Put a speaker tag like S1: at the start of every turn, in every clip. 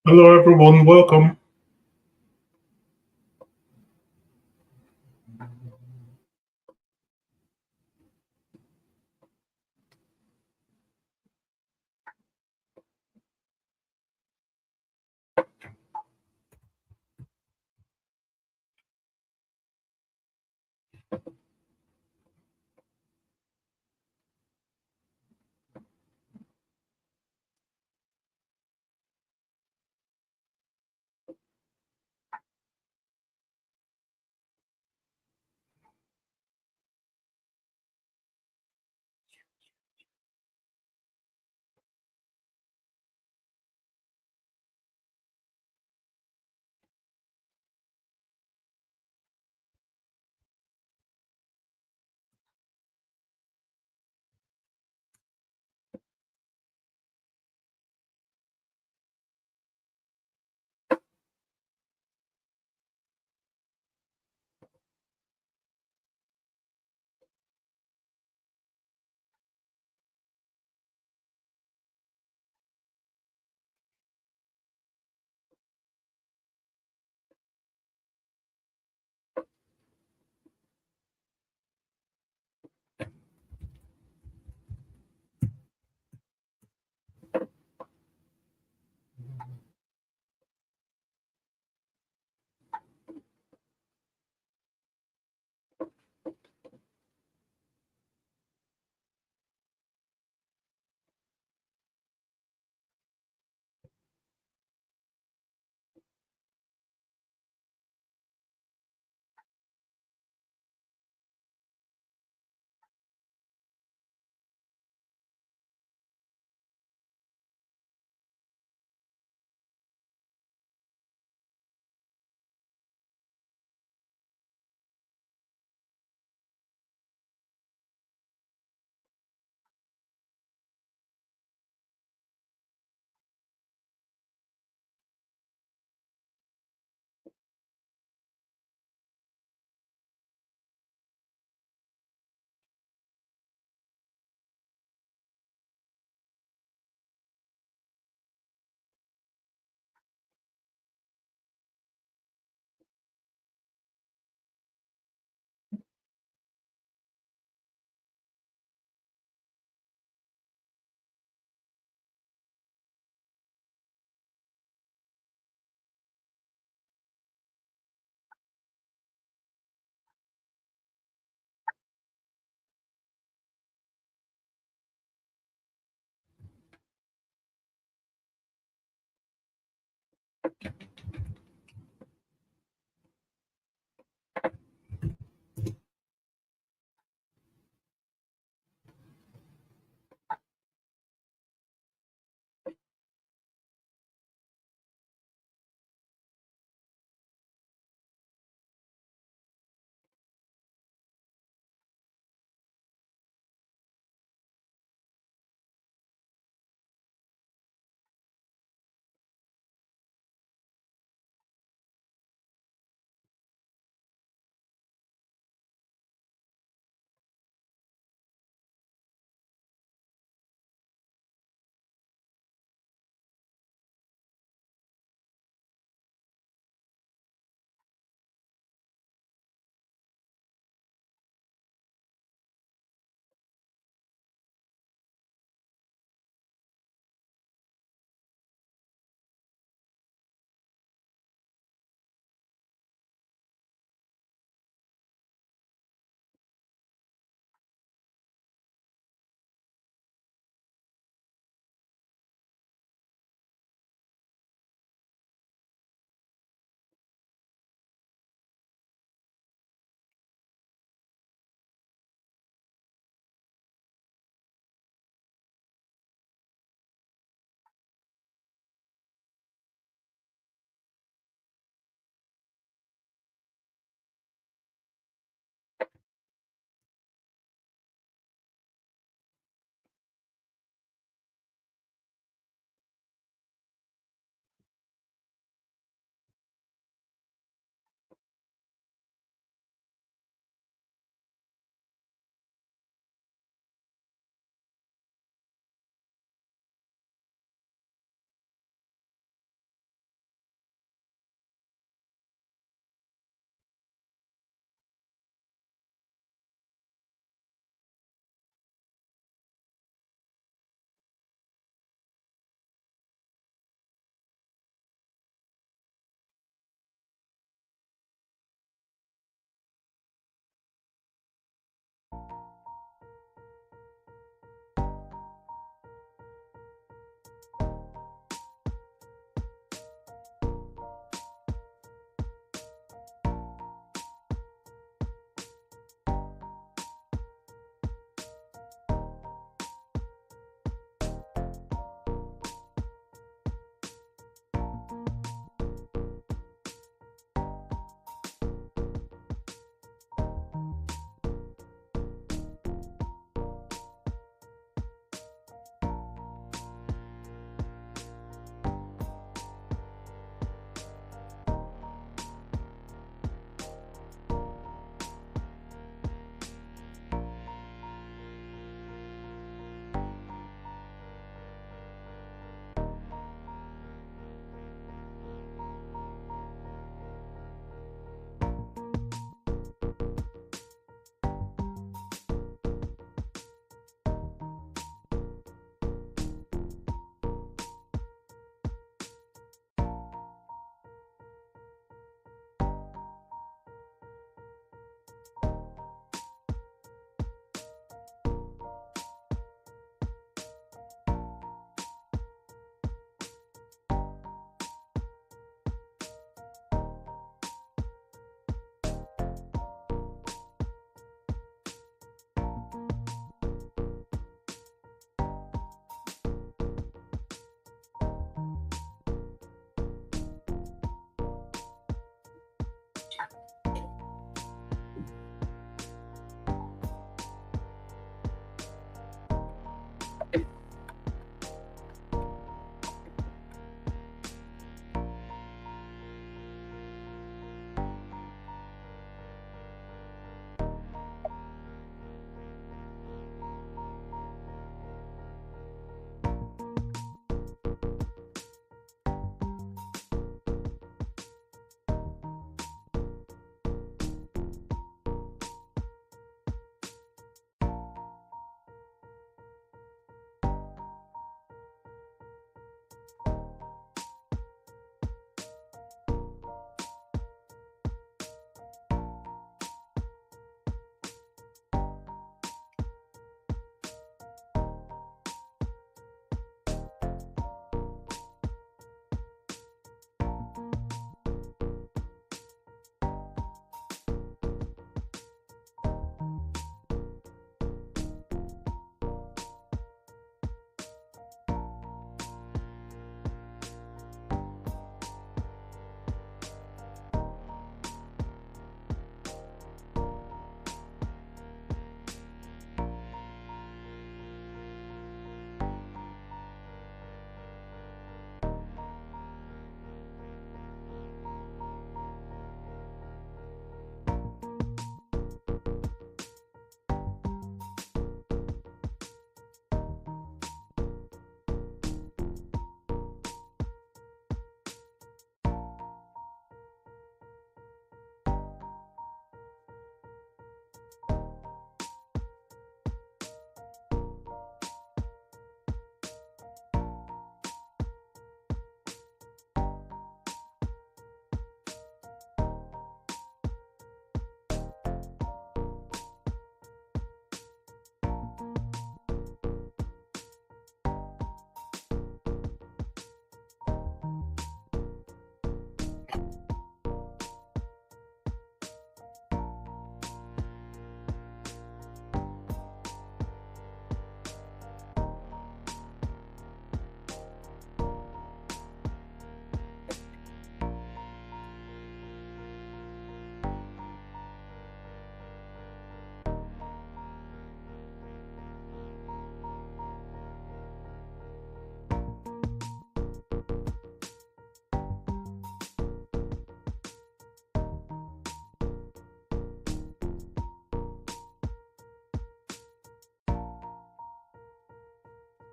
S1: Hello, everyone. Welcome.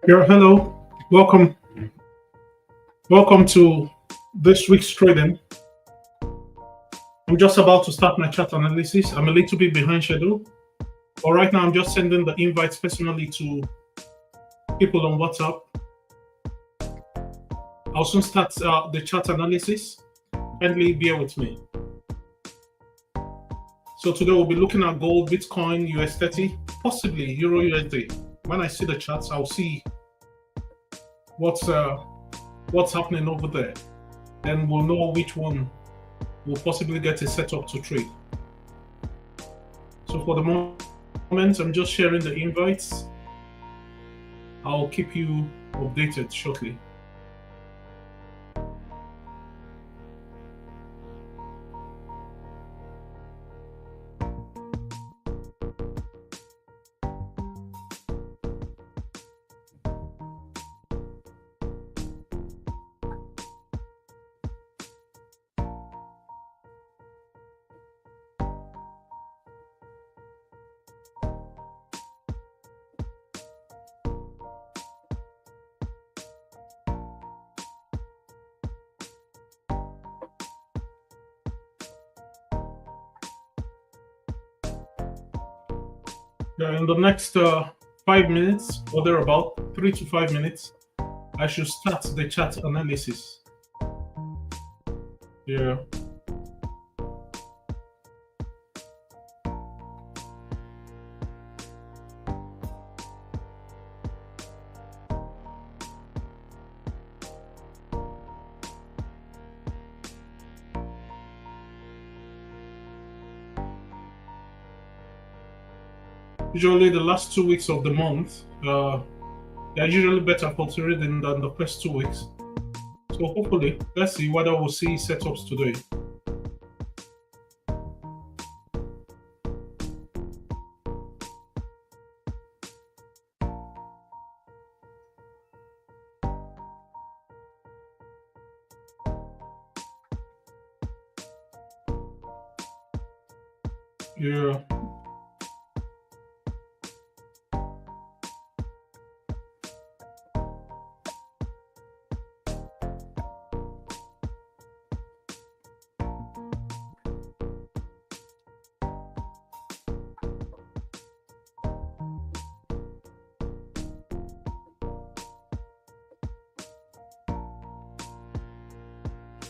S1: Yeah, hello. Welcome. Welcome to this week's trading. I'm just about to start my chart analysis. I'm a little bit behind schedule, but right now I'm just sending the invites personally to people on WhatsApp. I'll soon start the chart analysis. Kindly bear with me. So today we'll be looking at gold, Bitcoin, US30, possibly Euro USD. When I see the charts, I'll see what's happening over there. Then we'll know which one will possibly get a setup to trade. So for the moment, I'm just sharing the invites. I'll keep you updated shortly. In the next 5 minutes, or thereabout, 3 to 5 minutes, I should start the chart analysis. Yeah. Usually the last 2 weeks of the month, they're usually better for trading than the first 2 weeks. So hopefully, let's see whether we'll see setups today. Yeah.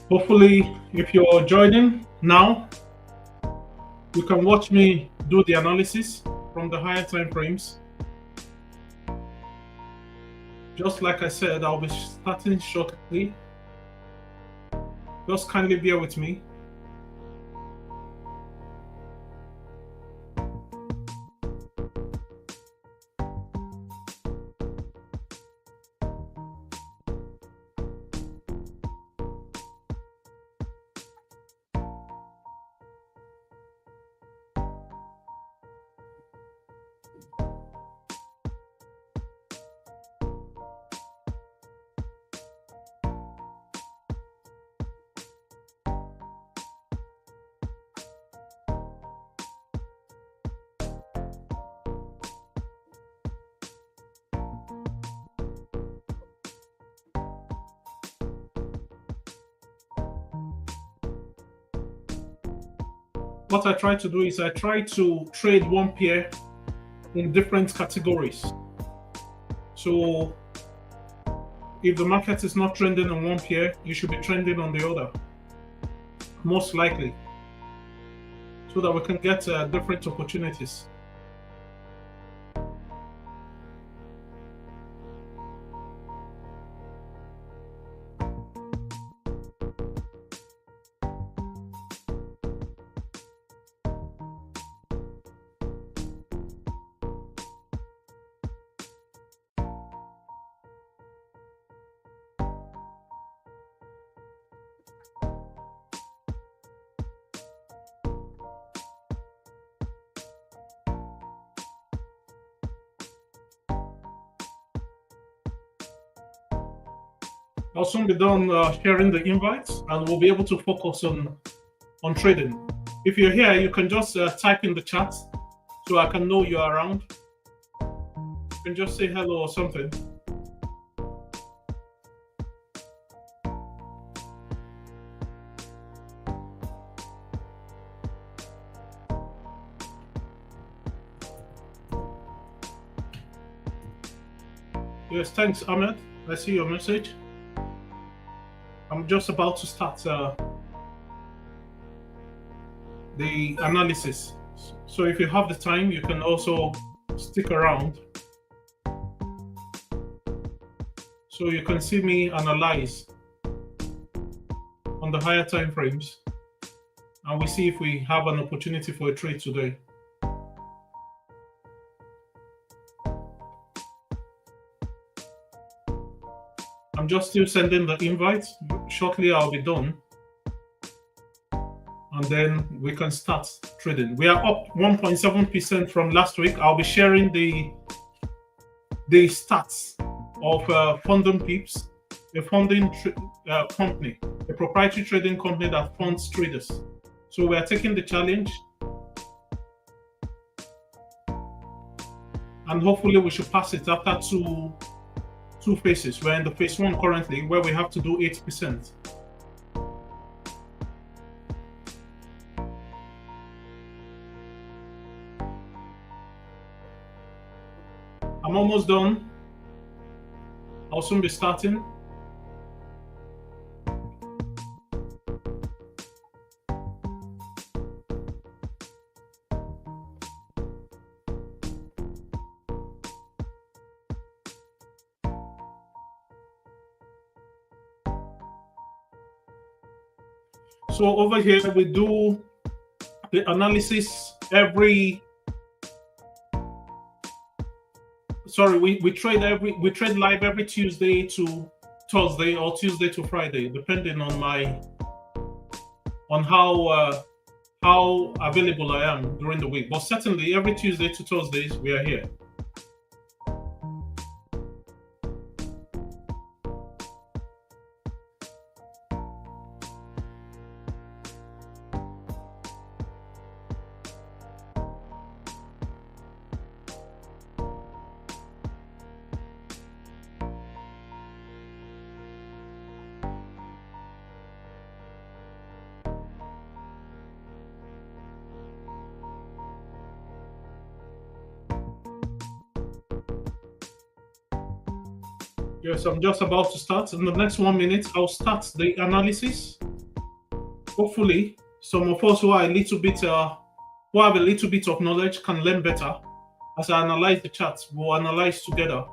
S1: Hopefully, if you're joining now, you can watch me do the analysis from the higher time frames. Just like I said, I'll be starting shortly. Just kindly bear with me. What I try to do is I try to trade one pair in different categories. So if the market is not trending on one pair, you should be trending on the other, most likely, so that we can get different opportunities. I'll soon be done sharing the invites, and we'll be able to focus on trading. If you're here, you can just type in the chat so I can know you're around. You can just say hello or something. Yes, thanks, Ahmed. I see your message. I'm just about to start the analysis. So if you have the time, you can also stick around so you can see me analyze on the higher time frames, and we see if we have an opportunity for a trade today. I'm just still sending the invite. Shortly, I'll be done. And then we can start trading. We are up 1.7% from last week. I'll be sharing the stats of Funding Pips, a funding company, a proprietary trading company that funds traders. So we are taking the challenge, and hopefully we should pass it after two phases. We're in the phase one currently, where we have to do 8%. I'm almost done. I'll soon be starting. So over here, we do the analysis we trade live every Tuesday to Thursday or Tuesday to Friday, depending on how available I am during the week. But certainly every Tuesday to Thursdays we are here. Yes, I'm just about to start. In the next 1 minute, I'll start the analysis. Hopefully, some of us who have a little bit of knowledge can learn better. As I analyze the charts, we'll analyze together.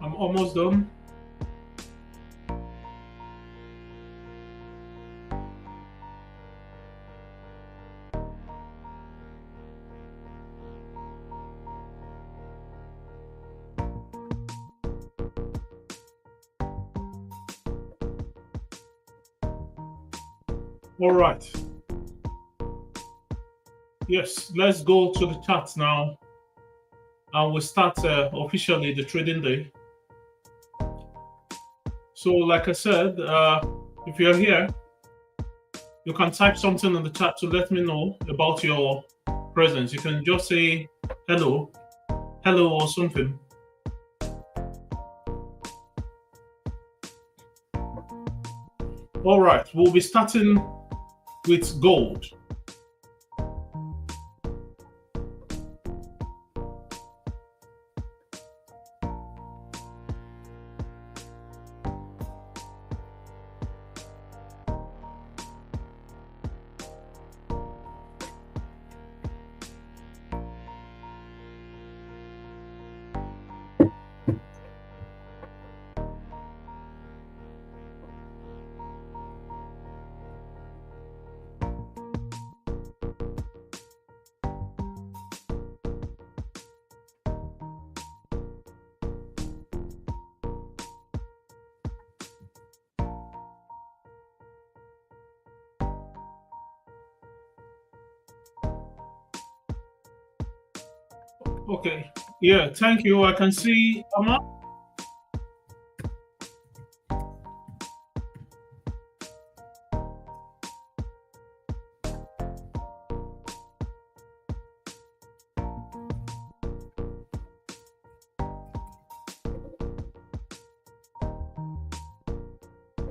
S1: I'm almost done. All right. Yes, let's go to the charts now, and we'll start officially the trading day. So, like I said, if you're here, you can type something in the chat to let me know about your presence. You can just say hello, or something. All right, we'll be starting with gold. Okay. Yeah, thank you. I can see Amma.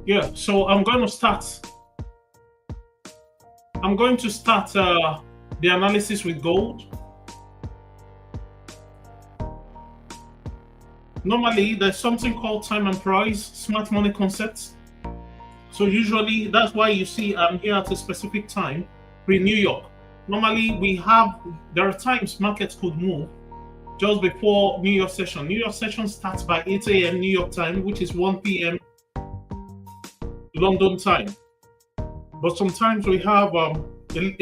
S1: Yeah, so I'm going to start. I'm going to start the analysis with gold. Normally, there's something called time and price, smart money concepts. So usually, that's why you see I'm here at a specific time, pre-New York. Normally, there are times markets could move just before New York session. New York session starts by 8 a.m. New York time, which is 1 p.m. London time. But sometimes we have a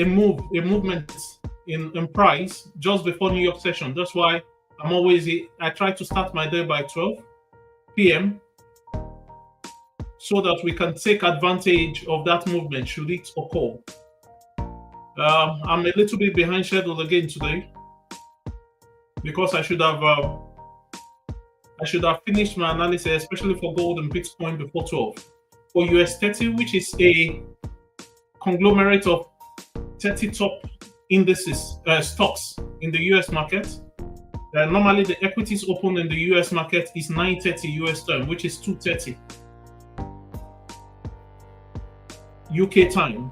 S1: movement in price just before New York session. That's why I try to start my day by 12 p.m. so that we can take advantage of that movement should it occur. I'm a little bit behind schedule again today because I should have finished my analysis, especially for gold and Bitcoin, before 12. For US 30, which is a conglomerate of 30 top indices, stocks in the US market. Normally, the equities open in the US market is 9:30 US time, which is 2:30 UK time.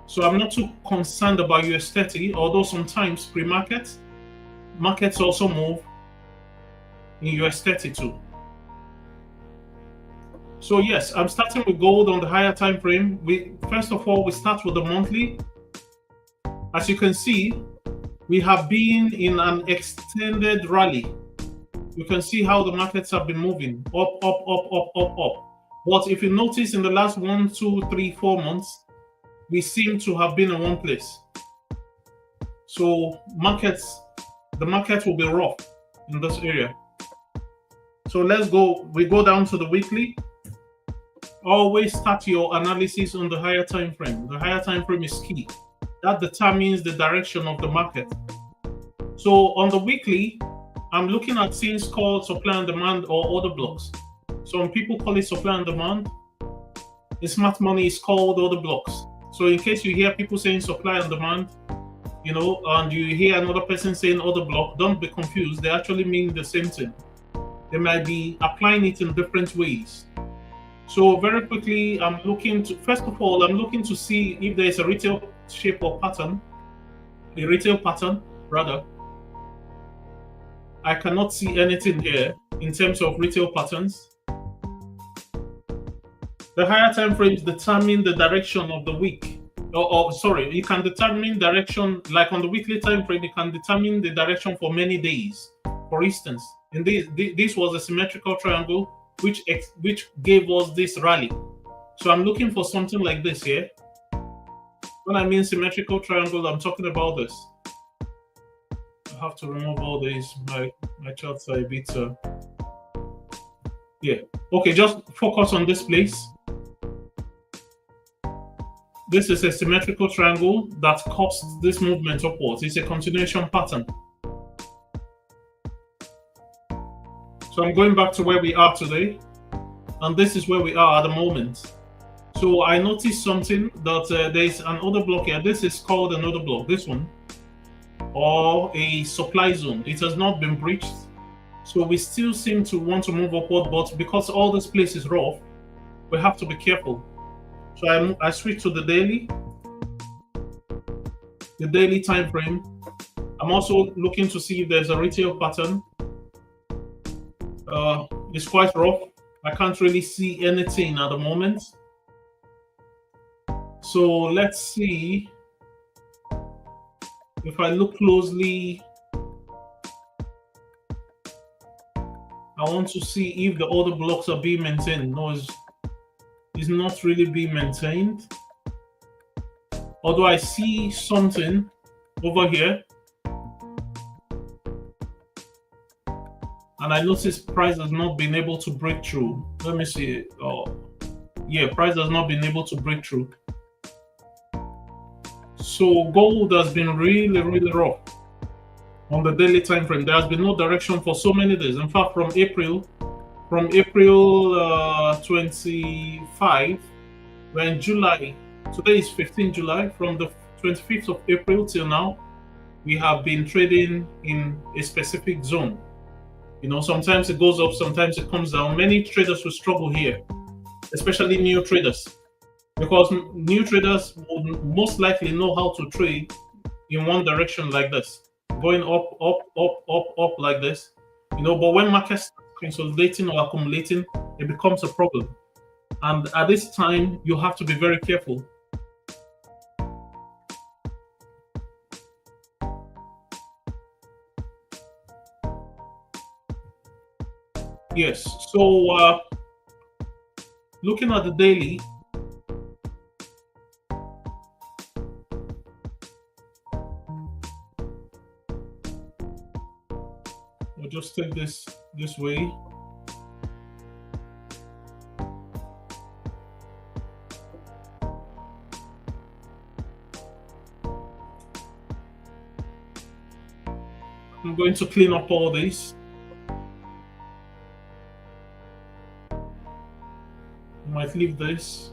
S1: So I'm not too concerned about US 30, although sometimes pre-market, markets also move in US 30 too. So yes, I'm starting with gold on the higher time frame. First of all, we start with the monthly. As you can see, we have been in an extended rally. You can see how the markets have been moving up. But if you notice in the last 1, 2, 3, 4 months, we seem to have been in one place. So the market will be rough in this area. So we go down to the weekly. Always start your analysis on the higher time frame. The higher time frame is key. That determines the direction of the market. So on the weekly, I'm looking at things called supply and demand or order blocks. Some people call it supply and demand. In smart money, it's called order blocks. So in case you hear people saying supply and demand, and you hear another person saying order block, don't be confused. They actually mean the same thing. They might be applying it in different ways. So very quickly, I'm looking to see if there is a retail shape or pattern, a retail pattern rather. I cannot see anything here in terms of retail patterns. The higher time frames determine the direction of the week. You can determine direction, like on the weekly time frame, you can determine the direction for many days. For instance, this was a symmetrical triangle which gave us this rally. So I'm looking for something like this here. When I mean symmetrical triangle, I'm talking about this. I have to remove all these. My charts are a bit. Yeah. Okay, just focus on this place. This is a symmetrical triangle that caused this movement upwards. It's a continuation pattern. So I'm going back to where we are today, and this is where we are at the moment. So I noticed something that there's an order block here. This is called an order block, this one, or a supply zone. It has not been breached. So we still seem to want to move upward, but because all this place is rough, we have to be careful. So I switch to the daily time frame. I'm also looking to see if there's a retail pattern. It's quite rough. I can't really see anything at the moment. So let's see. If I look closely, I want to see if the order blocks are being maintained. No, it's not really being maintained. Although I see something over here. And I notice price has not been able to break through. Let me see. Oh, yeah, price has not been able to break through. So gold has been really, really rough on the daily time frame. There has been no direction for so many days. In fact, from April 25, we're in July. Today is 15 July. From the 25th of April till now, we have been trading in a specific zone. Sometimes it goes up, sometimes it comes down. Many traders will struggle here, especially new traders, because new traders will most likely know how to trade in one direction like this, going up, up, up, up, up like this. But when markets consolidating or accumulating, it becomes a problem. And at this time, you have to be very careful. Yes. So looking at the daily, we'll just take this way. I'm going to clean up all this. I might leave this.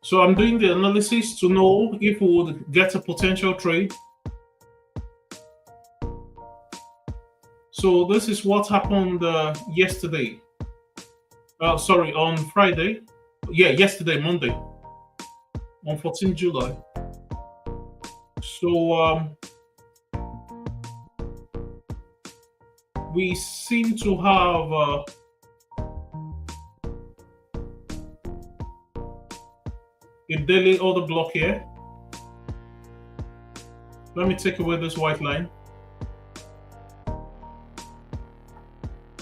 S1: So I'm doing the analysis to know if we would get a potential trade. So this is what happened yesterday. Sorry, on Friday. Yeah, yesterday, Monday, on 14 July. So we seem to have a daily order block here. Let me take away this white line.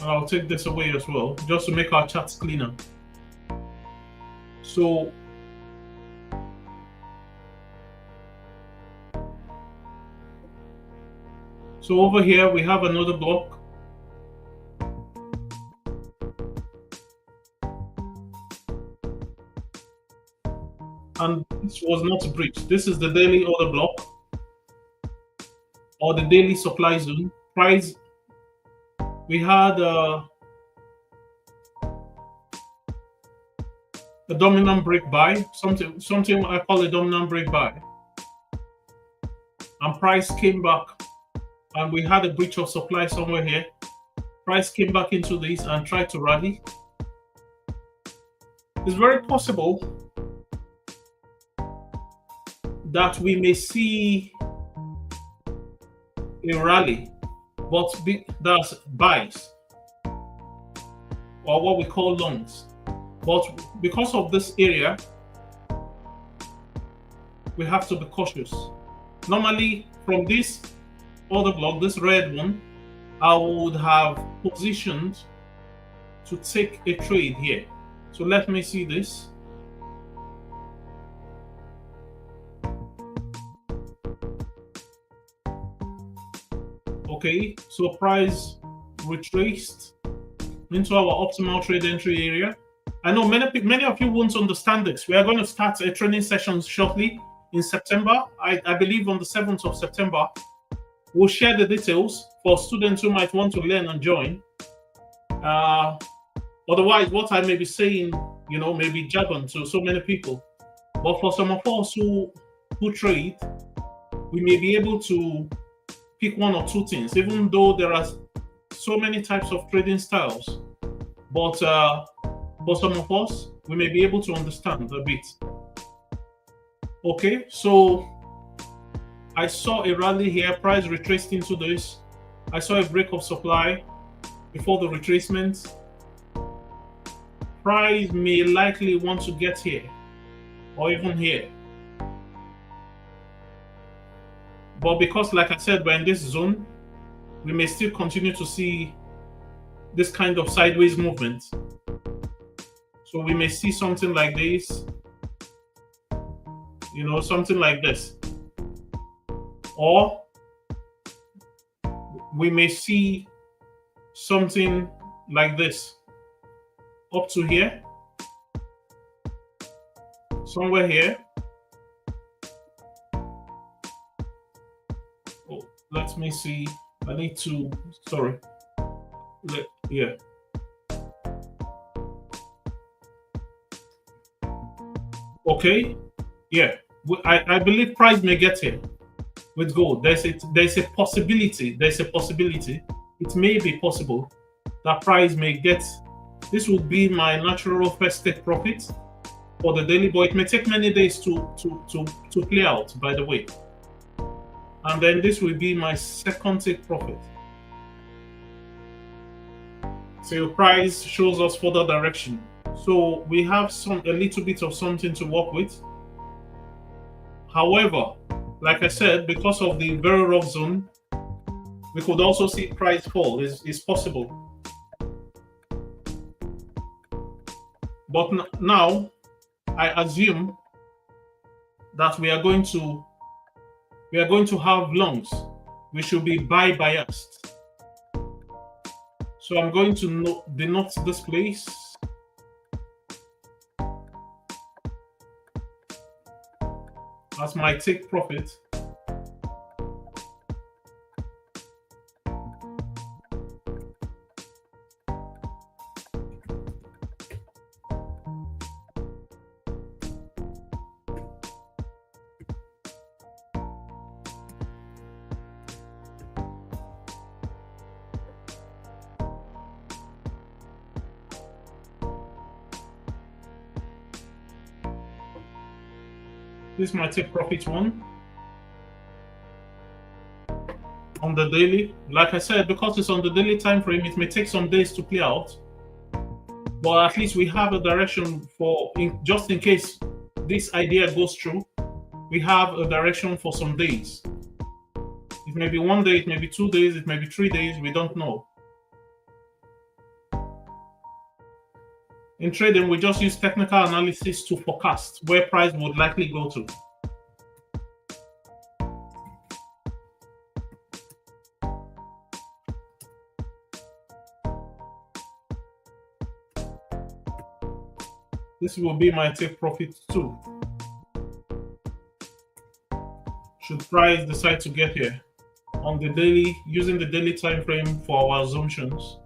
S1: And I'll take this away as well, just to make our charts cleaner. So over here we have another block. And this was not a breach. This is the daily order block, or the daily supply zone. Price, we had a dominant break buy, something I call a dominant break buy. And price came back, and we had a breach of supply somewhere here. Price came back into this and tried to rally. It's very possible that we may see a rally, but that's buys, or what we call longs. But because of this area, we have to be cautious. Normally, from this order block, this red one, I would have positioned to take a trade here. So let me see this. Okay, so price retraced into our optimal trade entry area. I know many of you won't understand this. We are going to start a training session shortly in September. I believe on the 7th of September. We'll share the details for students who might want to learn and join. Otherwise, what I may be saying, may be jargon to so many people. But for some of us who trade, we may be able to pick one or two things, even though there are so many types of trading styles. But for some of us, we may be able to understand a bit. Okay, so I saw a rally here, price retraced into this. I saw a break of supply before the retracement. Price may likely want to get here, or even here. But because, like I said, we're in this zone, we may still continue to see this kind of sideways movement. So we may see something like this. you know, something like this. Or we may see something like this up to here, somewhere here. Oh, let me see. I need to, sorry. Yeah. Okay. Yeah. I believe price may get here with gold. There's a possibility. There's a possibility. It may be possible that price may get. This will be my natural first take profit for the daily, but it may take many days to play out, by the way. And then this will be my second take profit. So price shows us further direction. So we have a little bit of something to work with. However, like I said, because of the very rough zone, we could also see price fall. Is possible. But now, I assume that we are going to have longs. We should be buy biased. So I'm going to denote this place as my take profit. This might take profit one on the daily. Like I said, because it's on the daily time frame, it may take some days to play out. But at least we have a direction for, just in case this idea goes through, we have a direction for some days. It may be 1 day, it may be 2 days, it may be 3 days, we don't know. In trading, we just use technical analysis to forecast where price would likely go to. This will be my take profit too. Should price decide to get here on the daily, using the daily time frame for our assumptions.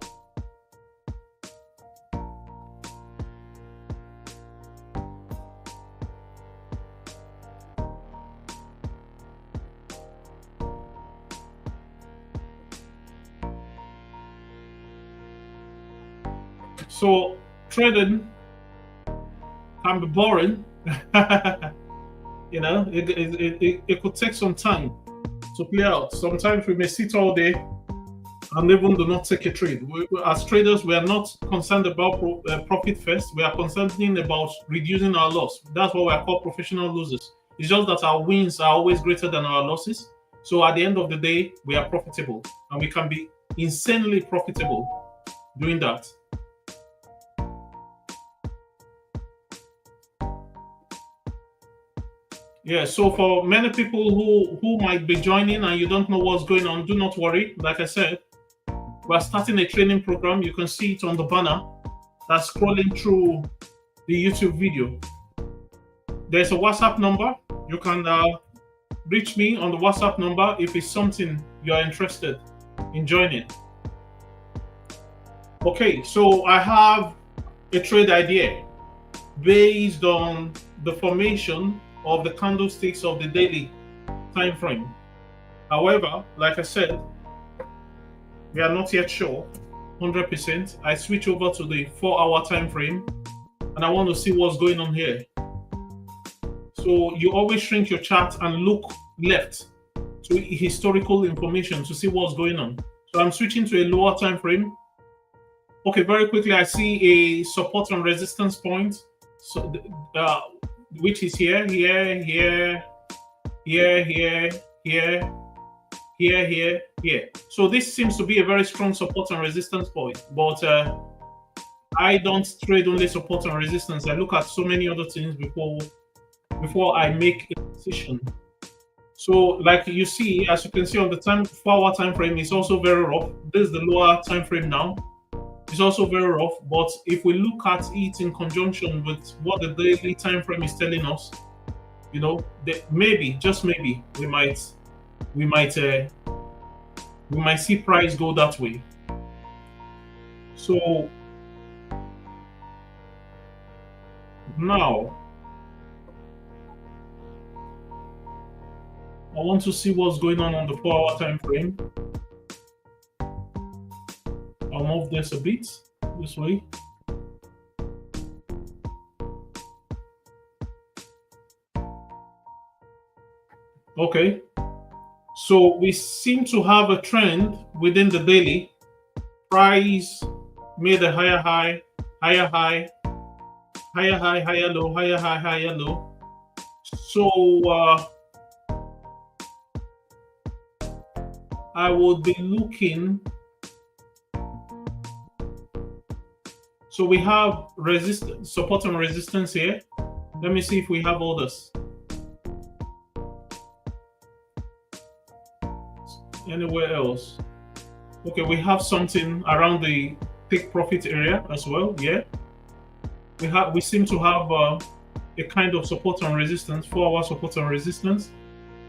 S1: So trading can be boring. You know, it could take some time to play out. Sometimes we may sit all day and even do not take a trade. As traders, we are not concerned about profit first. We are concerned about reducing our loss. That's what we are called professional losers. It's just that our wins are always greater than our losses. So at the end of the day, we are profitable, and we can be insanely profitable doing that. Yeah, so for many people who might be joining and you don't know what's going on, do not worry. Like I said, we're starting a training program. You can see it on the banner that's scrolling through the YouTube video. There's a WhatsApp number. You can reach me on the WhatsApp number if it's something you're interested in joining. Okay, so I have a trade idea based on the formation of the candlesticks of the daily time frame. However, like I said, we are not yet sure 100%. I switch over to the 4-hour time frame and I want to see what's going on here. So you always shrink your chart and look left to historical information to see what's going on. So I'm switching to a lower time frame. Okay, very quickly, I see a support and resistance point. So which is here, here, here, here, here, here, here, here, here. So this seems to be a very strong support and resistance point. But I don't trade only support and resistance. I look at so many other things before before I make a decision. So, like you see, as you can see on the 4-hour time frame, it's also very rough. This is the lower time frame now. It's also very rough. But if we look at it in conjunction with what the daily time frame is telling us, maybe, just maybe, we might see price go that way. So now I want to see what's going on the 4-hour time frame. I'll move this a bit this way. Okay, so we seem to have a trend within the daily. Price made a higher high, higher high, higher high, higher low, higher high, higher low. So I would be looking. So we have resistance, support and resistance here. Let me see if we have others. Anywhere else? Okay, we have something around the take profit area as well. Yeah, we seem to have a kind of support and resistance, 4-hour support and resistance.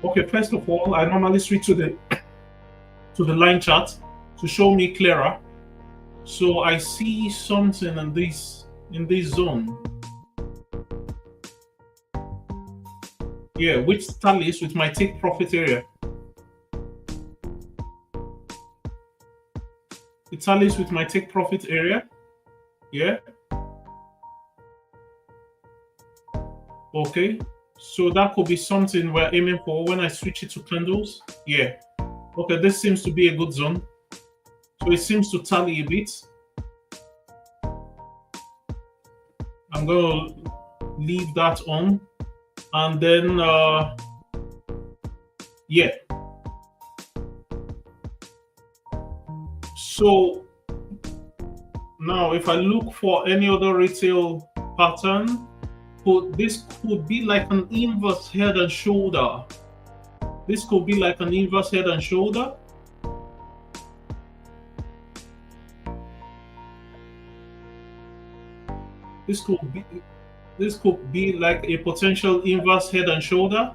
S1: Okay, first of all, I normally switch to the line chart to show me clearer. So I see something in this zone. Yeah, which tallies with my take profit area. It tallies with my take profit area. Yeah. Okay. So that could be something we're aiming for when I switch it to candles. Yeah. Okay, this seems to be a good zone. So it seems to tally a bit. I'm going to leave that on. And then, yeah. So now if I look for any other retail pattern, this could be like an inverse head and shoulder. This could be like an inverse head and shoulder. This could be like a potential inverse head and shoulder,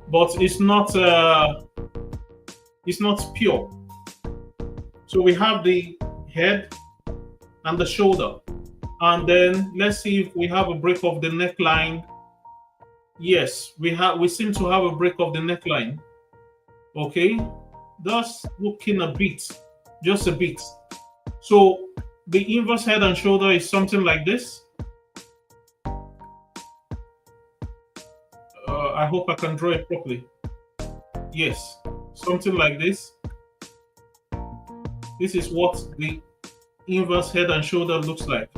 S1: but it's not pure. So we have the head and the shoulder, and then let's see if we have a break of the neckline. Yes, we seem to have a break of the neckline. Okay, that's looking a bit, just a bit. So the inverse head and shoulder is something like this. I hope I can draw it properly. Yes, something like this. This is what the inverse head and shoulder looks like.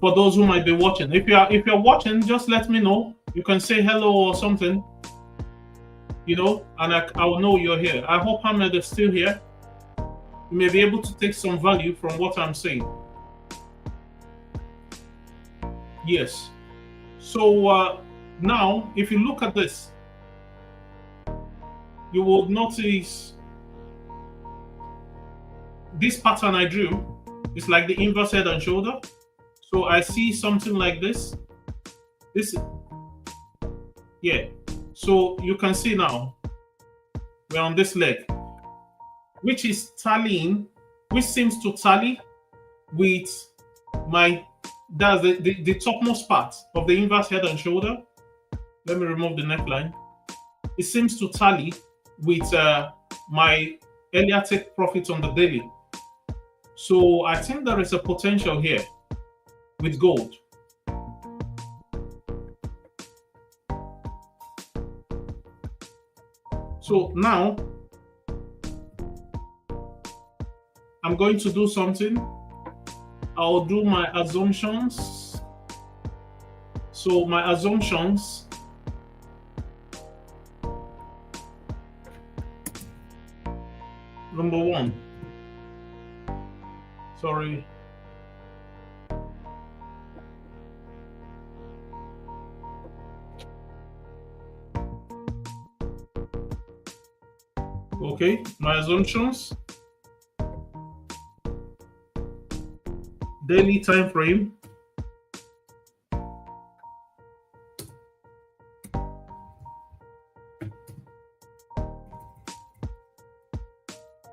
S1: For those who might be watching, if you're watching, just let me know. You can say hello or something, and I will know you're here. I hope Ahmed is still here. You may be able to take some value from what I'm saying. Yes. So now, if you look at this, you will notice this pattern I drew is like the inverse head and shoulder. So I see something like this. Yeah. So you can see now we're on this leg, which is tallying, which seems to tally with that's the topmost part of the inverse head and shoulder. Let me remove the neckline. It seems to tally with my earlier take profit on the daily. So I think there is a potential here with gold. So now I'm going to do something. I'll do my assumptions. So my assumptions. Number one. Sorry. Okay, my assumptions. Daily time frame.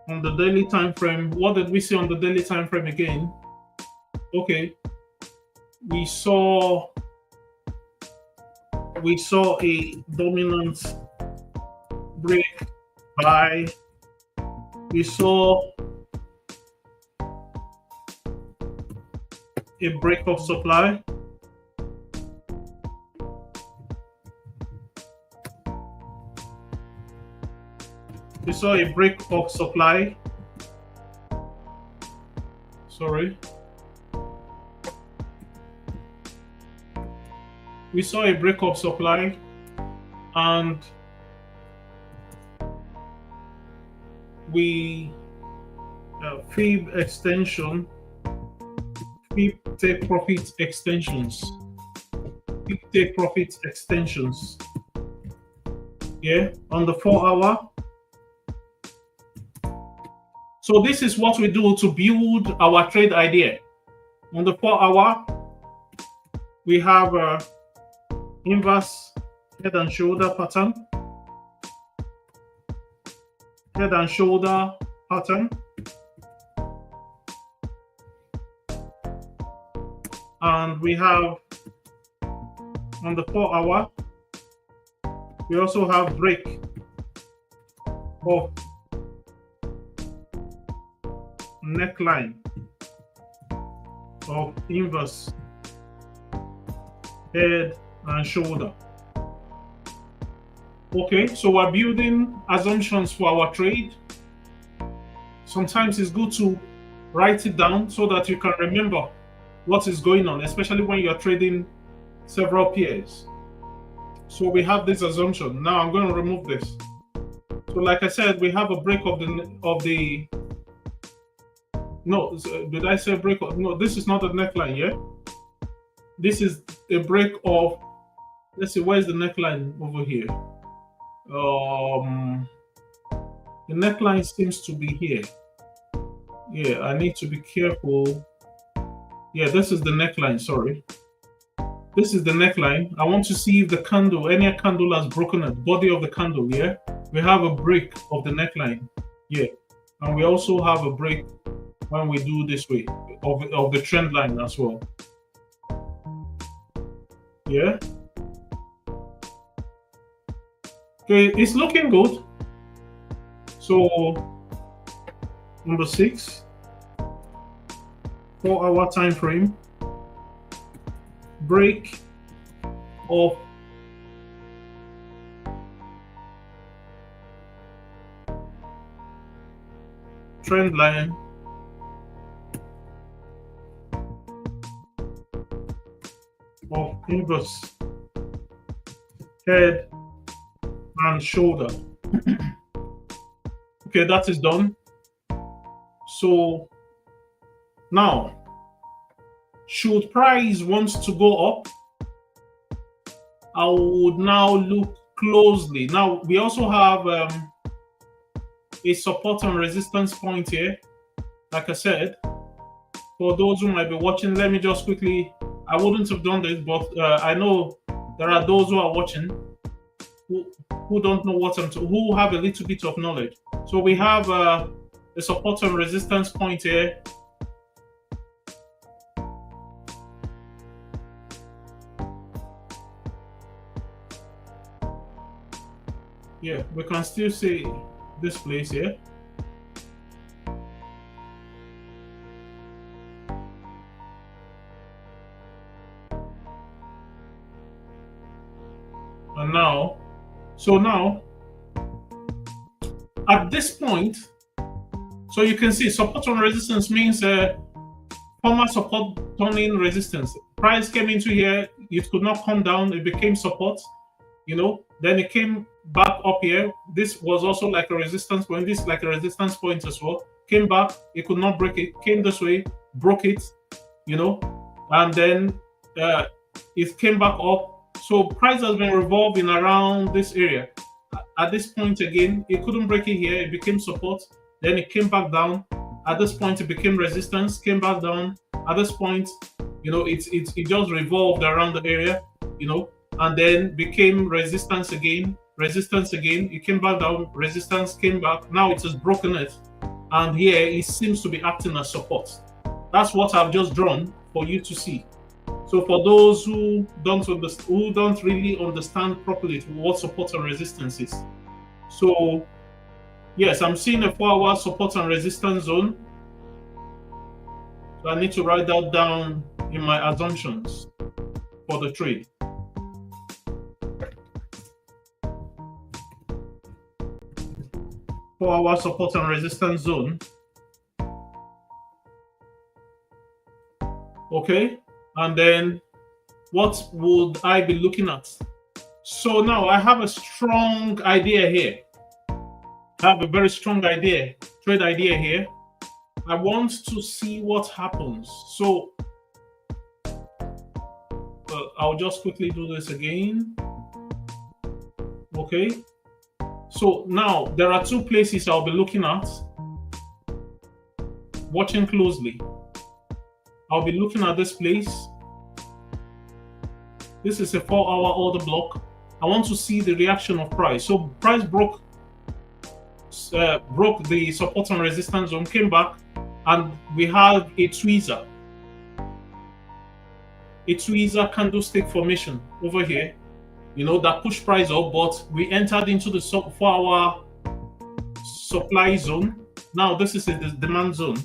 S1: On the daily time frame, what did we see on the daily time frame again? Okay, we saw a dominant break by, we saw a break of supply, we saw a break of supply, sorry, we saw a break of supply, and we fib extension, fib take profit extensions, fib take profit extensions. Yeah, on the 4-hour. So this is what we do to build our trade idea. On the 4-hour, we have a inverse head and shoulder pattern, head and shoulder pattern, and we have on the 4-hour, we also have break of neckline of inverse head and shoulder. Okay, so we're building assumptions for our trade. Sometimes it's good to write it down so that you can remember what is going on, especially when you're trading several pairs. So we have this assumption. Now I'm going to remove this. So like I said, we have a break of the no, did I say break of, no, this is not a neckline, yeah? This is a break of, let's see, where's the neckline over here? The neckline seems to be here. Yeah, I need to be careful. Yeah, this is the neckline, sorry. This is the neckline. I want to see if the candle, any candle has broken at the body of the candle, yeah? We have a break of the neckline, yeah. And we also have a break when we do this way of the trend line as well. Yeah. Okay, it's looking good. So number 6, 4-hour time frame, break of trend line of inverse head and shoulder. Okay, that is done. So now, should price wants to go up, I would now look closely. Now we also have a support and resistance point here. Like I said, for those who might be watching, let me just quickly, I wouldn't have done this, but I know there are those who are watching who don't know what who have a little bit of knowledge. So we have a support and resistance point here. Yeah, we can still see this place here. And now, so now, at this point, so you can see support and resistance means former support turning resistance. Price came into here, it could not come down, it became support, you know, then it came back up here. This was also like a resistance point, this is like a resistance point as well. Came back, it could not break it, came this way, broke it, you know, and then it came back up. So price has been revolving around this area. at this point again, it couldn't break it here. It became support. Then it came back down. At this point, it became resistance. Came back down. At this point, it just revolved around the area, and then became resistance again. Resistance again. It came back down. Resistance came back. Now it has broken it, and here it seems to be acting as support. That's what I've just drawn for you to see. So for those who don't really understand properly what support and resistance is. So yes, I'm seeing a 4-hour support and resistance zone. So I need to write that down in my assumptions for the trade. Four-hour support and resistance zone. Okay, and then what would I be looking at? So now I have a strong idea here. I have a very strong idea, trade idea here. I want to see what happens. So I'll just quickly do this again. Okay. So now there are two places I'll be looking at, watching closely. I'll be looking at this place. This is a 4-hour order block. I want to see the reaction of price. So price broke the support and resistance zone, came back, and we have a tweezer candlestick formation over here, that pushed price up, but we entered into the 4-hour supply zone. Now this is the demand zone.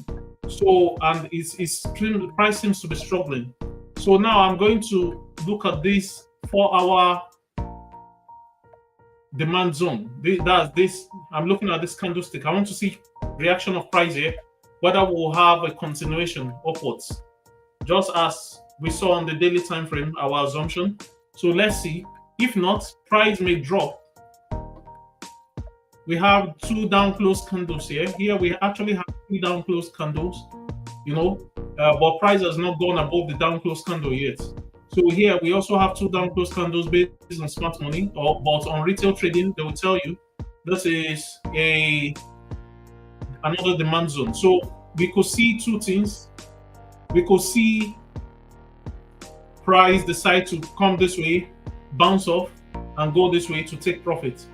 S1: So, and the price seems to be struggling. So now I'm going to look at this 4-hour demand zone. I'm looking at this candlestick. I want to see reaction of price here, whether we'll have a continuation upwards, just as we saw on the daily time frame, our assumption. So let's see. If not, price may drop. We have 2 down close candles here. Here we actually have 3 down close candles, but price has not gone above the down close candle yet. So here we also have 2 down close candles based on smart money, but on retail trading, they will tell you this is another demand zone. So we could see 2 things. We could see price decide to come this way, bounce off, and go this way to take profit,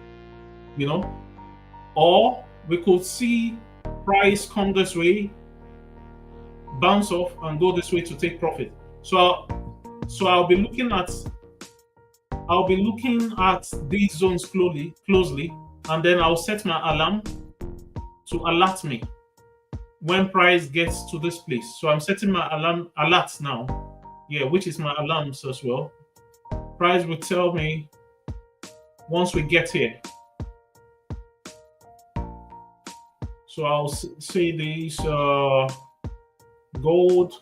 S1: or we could see price come this way, bounce off, and go this way to take profit. So I'll be looking at these zones closely, and then I'll set my alarm to alert me when price gets to this place. So I'm setting my alert now, which is my alarms as well. Price will tell me once we get here. So I'll say these gold,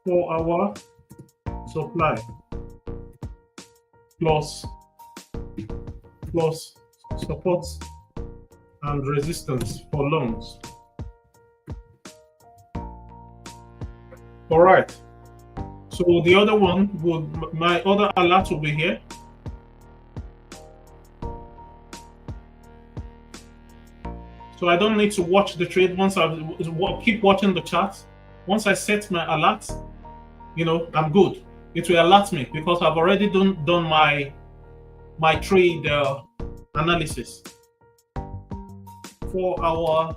S1: 4-hour supply plus support and resistance for longs. All right. So the other one my other alert will be here. So I don't need to watch the trade once I keep watching the chart. Once I set my alert, I'm good. It will alert me because I've already done my trade analysis. 4-hour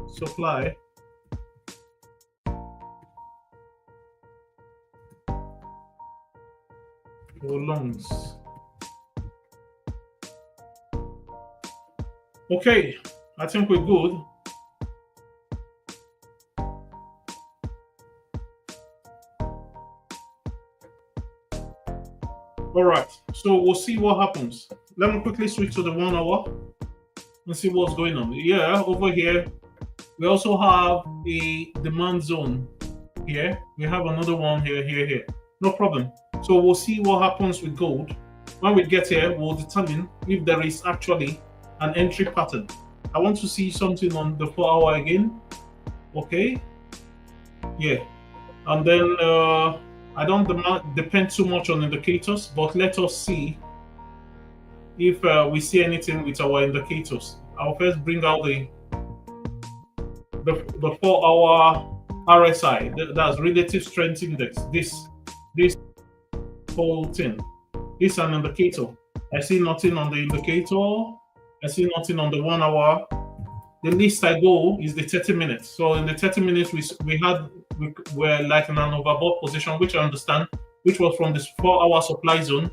S1: supply for longs. Okay, I think we're good. All right, so we'll see what happens. Let me quickly switch to the 1 hour and see what's going on. Yeah, over here, we also have a demand zone here. We have another one here. No problem. So we'll see what happens with gold. When we get here, we'll determine if there is actually an entry pattern. I want to see something on the 4 hour again. Okay. Yeah. And then I don't depend too much on indicators, but let us see if we see anything with our indicators. I'll first bring out the 4-hour RSI, that's relative strength index. This whole thing. This is an indicator. I see nothing on the indicator. I see nothing on the 1 hour. The least I go is the 30 minutes. So in the 30 minutes, we were like in an overbought position, which I understand, which was from this 4-hour supply zone.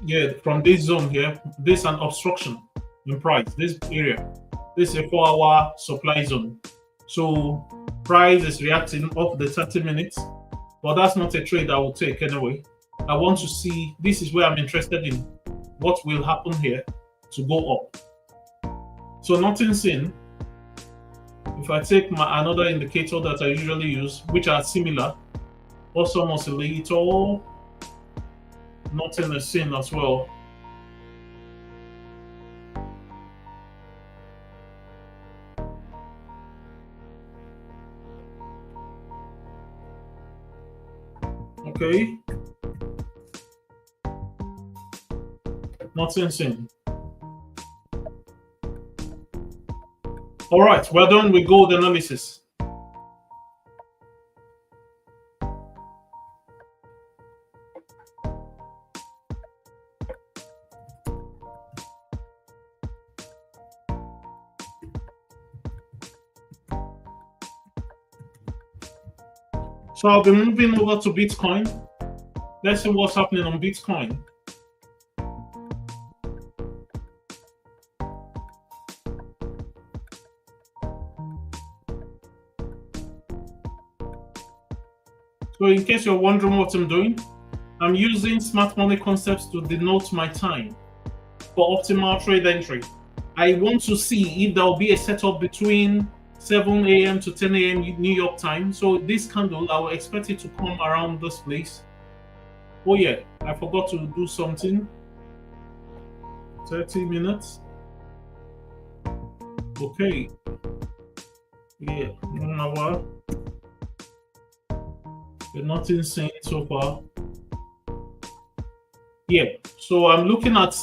S1: Yeah, from this zone here, this is an obstruction in price. This area, this is a 4-hour supply zone. So price is reacting off the 30 minutes, but that's not a trade I will take anyway. I want to see, this is where I'm interested in what will happen here to go up. So nothing's in. If I take another indicator that I usually use, which are similar, also oscillator, nothing is seen as well. Okay. Nothing seen. All right, we're done with gold analysis. So I'll be moving over to Bitcoin. Let's see what's happening on Bitcoin. So in case you're wondering what I'm doing, I'm using smart money concepts to denote my time for optimal trade entry. I want to see if there will be a setup between 7 a.m. to 10 a.m. New York time. So this candle, I will expect it to come around this place. Oh yeah, I forgot to do something. 30 minutes. Okay. Yeah, 1 hour. Nothing seen so far. Yeah, so I'm looking at,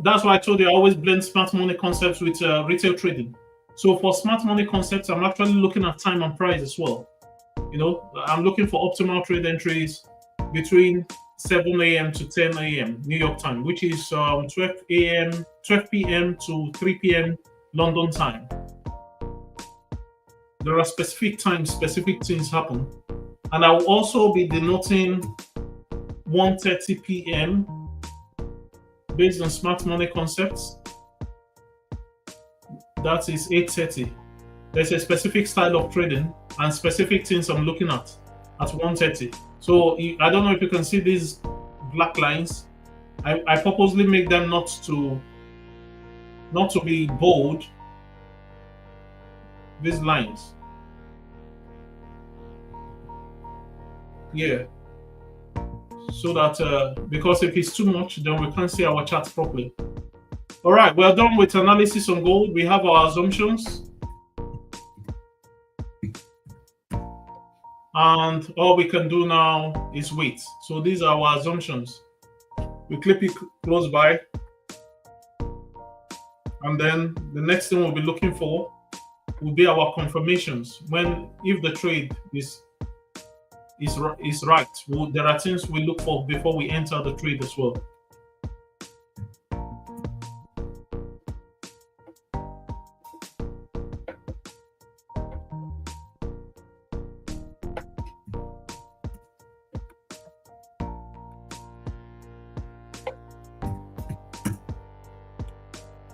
S1: that's why I told you I always blend smart money concepts with retail trading. So for smart money concepts, I'm actually looking at time and price as well. You know, I'm looking for optimal trade entries between 7 a.m. to 10 a.m. New York time, which is 12 p.m. to 3 p.m. London time. There are specific times, specific things happen. And I will also be denoting 1:30 p.m. based on smart money concepts. That is 8:30. There's a specific style of trading and specific things I'm looking at 1:30. So I don't know if you can see these black lines. I purposely make them not to be bold. These lines. Yeah. So that because if it's too much, then we can't see our charts properly. All right, we're done with analysis on gold. We have our assumptions. And all we can do now is wait. So these are our assumptions. We clip it close by. And then the next thing we'll be looking for will be our confirmations. If the trade is right. There are things we look for before we enter the trade as well.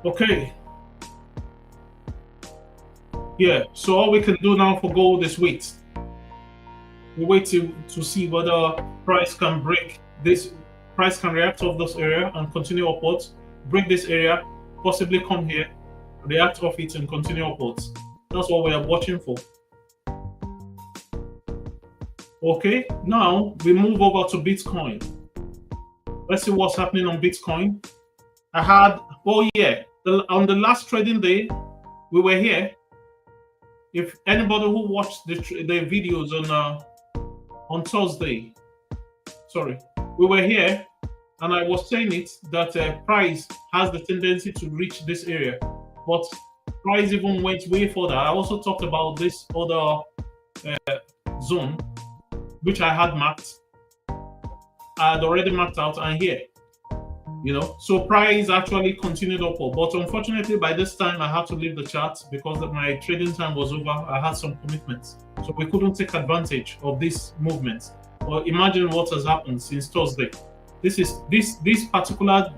S1: Okay. Yeah, so all we can do now for gold is wait. We wait to see whether price can break this, price can react off this area and continue upwards, break this area, possibly come here, react off it and continue upwards. That's what we are watching for. Okay, now we move over to Bitcoin. Let's see what's happening on Bitcoin. On the last trading day, we were here. if anybody who watched the videos on Thursday, sorry, we were here, and I was saying it that price has the tendency to reach this area, but price even went way further. I also talked about this other zone which I had marked. I had already marked out, and here, so price actually continued upward. But unfortunately, by this time, I had to leave the chart because my trading time was over. I had some commitments, so we couldn't take advantage of this movement. But imagine what has happened since Thursday. This particular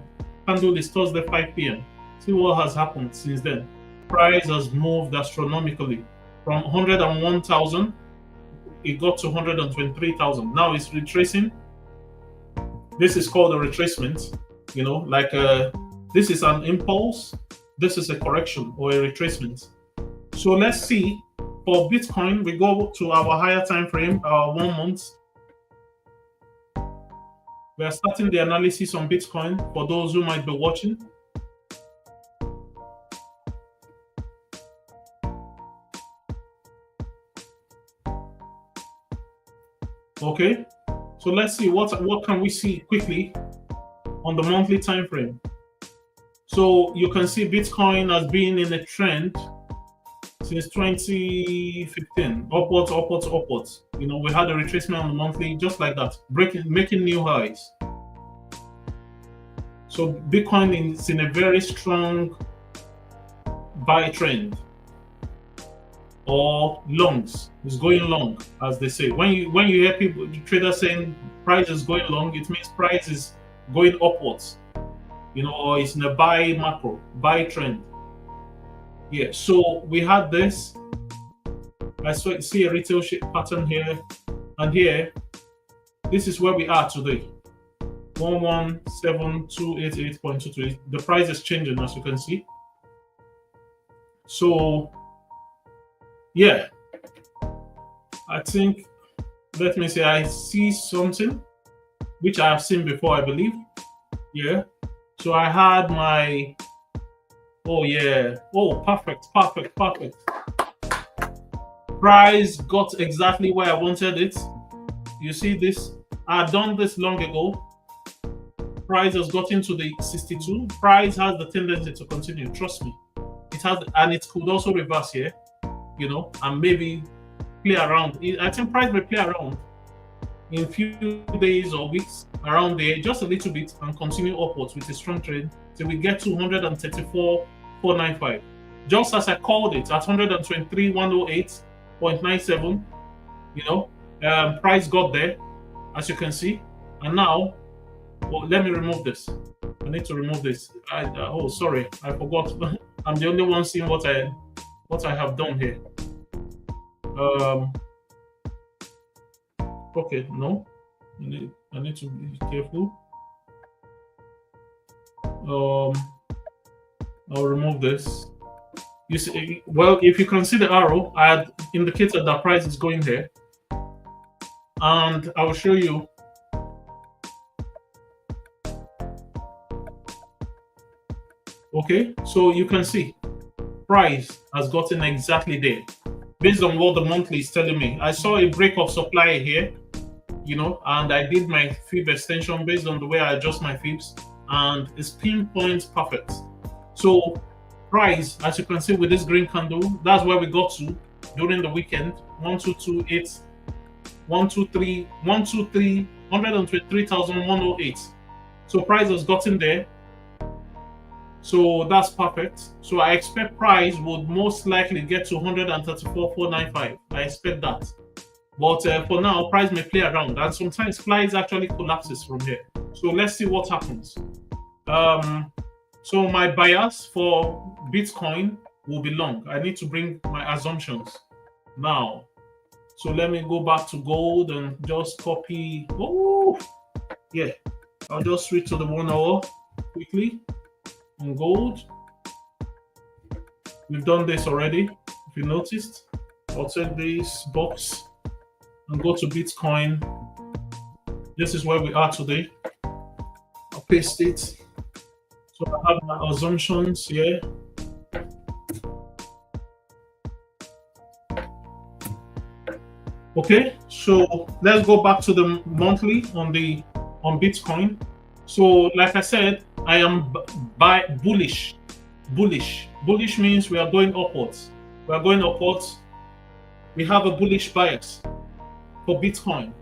S1: candle is Thursday 5 p.m. See what has happened since then. Price has moved astronomically from 101,000. It got to 123,000. Now it's retracing. This is called a retracement. This is an impulse. This is a correction or a retracement. So let's see. For Bitcoin, we go to our higher time frame, our 1 month. We are starting the analysis on Bitcoin for those who might be watching. Okay, so let's see what can we see quickly on the monthly time frame. So you can see Bitcoin has been in a trend since 2015, upwards. We had a retracement on the monthly, just like that, making new highs. So Bitcoin is in a very strong buy trend, or longs. It's going long, as they say. When you hear people, traders saying price is going long, it means price is going upwards, or it's in a buy trend. Yeah, so we had this. I see a retail shape pattern here, and here, this is where we are today. 117,288.22. The price is changing, as you can see. So, yeah, I think, let me say, I see something which I have seen before, I believe. Yeah. So I had my, perfect. Price got exactly where I wanted it. You see this? I had done this long ago. Price has got into the 62. Price has the tendency to continue. Trust me. It has, and it could also reverse here, and maybe play around. I think price may play around in a few days or weeks around there, just a little bit, and continue upwards with a strong trend till we get to 134,495. Just as I called it at 123,108.97, price got there, as you can see, and now, let me remove this. I need to remove this. Sorry, I forgot. I'm the only one seeing what I have done here. Okay, no, I need to be careful. I'll remove this. You see, well, if you can see the arrow, I had indicated that price is going there, and I will show you. Okay, so you can see price has gotten exactly there based on what the monthly is telling me. I saw a break of supply here, and I did my fib extension based on the way I adjust my fibs, and it's pinpoint perfect. So price, as you can see with this green candle, that's where we got to during the weekend. 123,108. So price has gotten there. So that's perfect. So I expect price would most likely get to 134,495. I expect that. But for now, price may play around, and sometimes price actually collapses from here. So let's see what happens. So my bias for Bitcoin will be long. I need to bring my assumptions now. So let me go back to gold and just copy. I'll just switch to the 1 hour quickly. On gold, we've done this already. If you noticed, I'll take this box and go to Bitcoin. This is where we are today. I'll paste it. So I have my assumptions here. Okay, so let's go back to the monthly on Bitcoin. So, like I said, I am buy bullish. Bullish means we are going upwards. We are going upwards. We have a bullish bias for Bitcoin,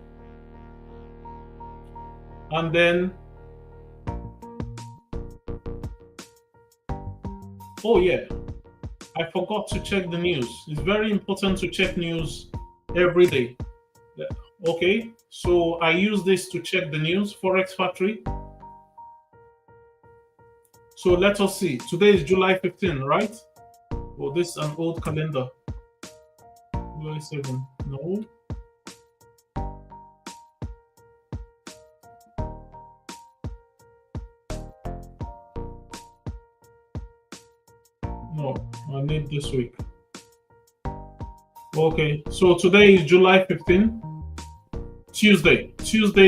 S1: and then oh yeah, I forgot to check the news. It's very important to check news every day. Okay, so I use this to check the news, Forex Factory. So let us see. Today is July 15, right? Oh, this is an old calendar. July 7. No. No, I need this week. Okay, so today is July 15. Tuesday,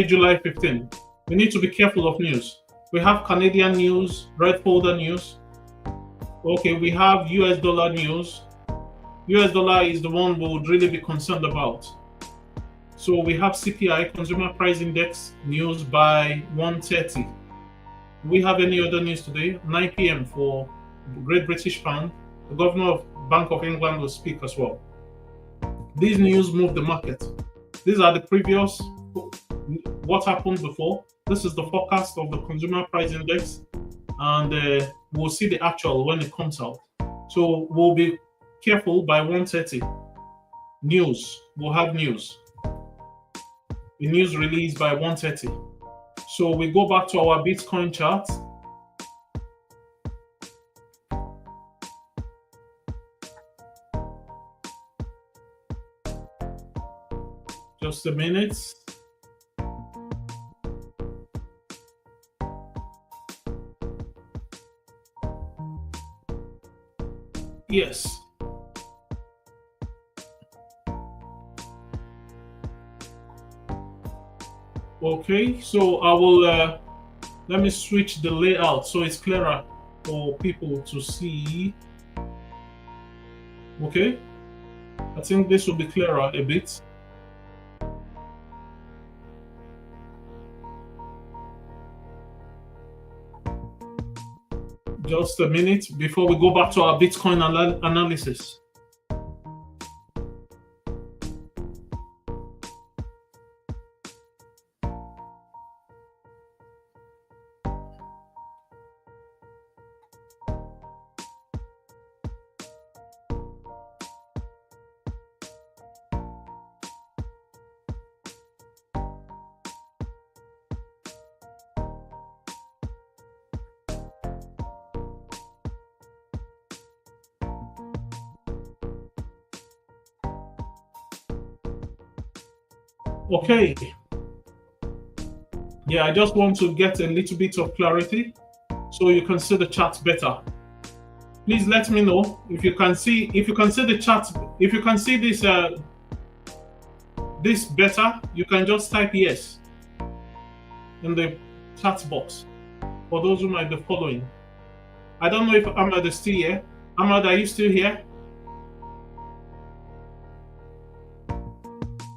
S1: July 15. We need to be careful of news. We have Canadian news, red folder news. Okay, we have US dollar news. US dollar is the one we would really be concerned about. So we have CPI, Consumer Price Index news by 1:30. Do we have any other news today? 9 p.m. for Great British Pound. The Governor of Bank of England will speak as well. These news move the market. These are the previous, what happened before. This is the forecast of the Consumer Price Index, and we'll see the actual when it comes out. So we'll be careful by 1:30. News, we'll have news. The news release by 1:30. So we go back to our Bitcoin chart. Just a minute. Yes. Okay, so I will let me switch the layout so it's clearer for people to see. Okay, I think this will be clearer a bit. Just a minute before we go back to our Bitcoin analysis. Okay. Yeah, I just want to get a little bit of clarity so you can see the chart better. Please let me know if you can see the chart, if you can see this this better, you can just type yes in the chat box for those who might be following. I don't know if Ahmad is still here. Ahmad, are you still here?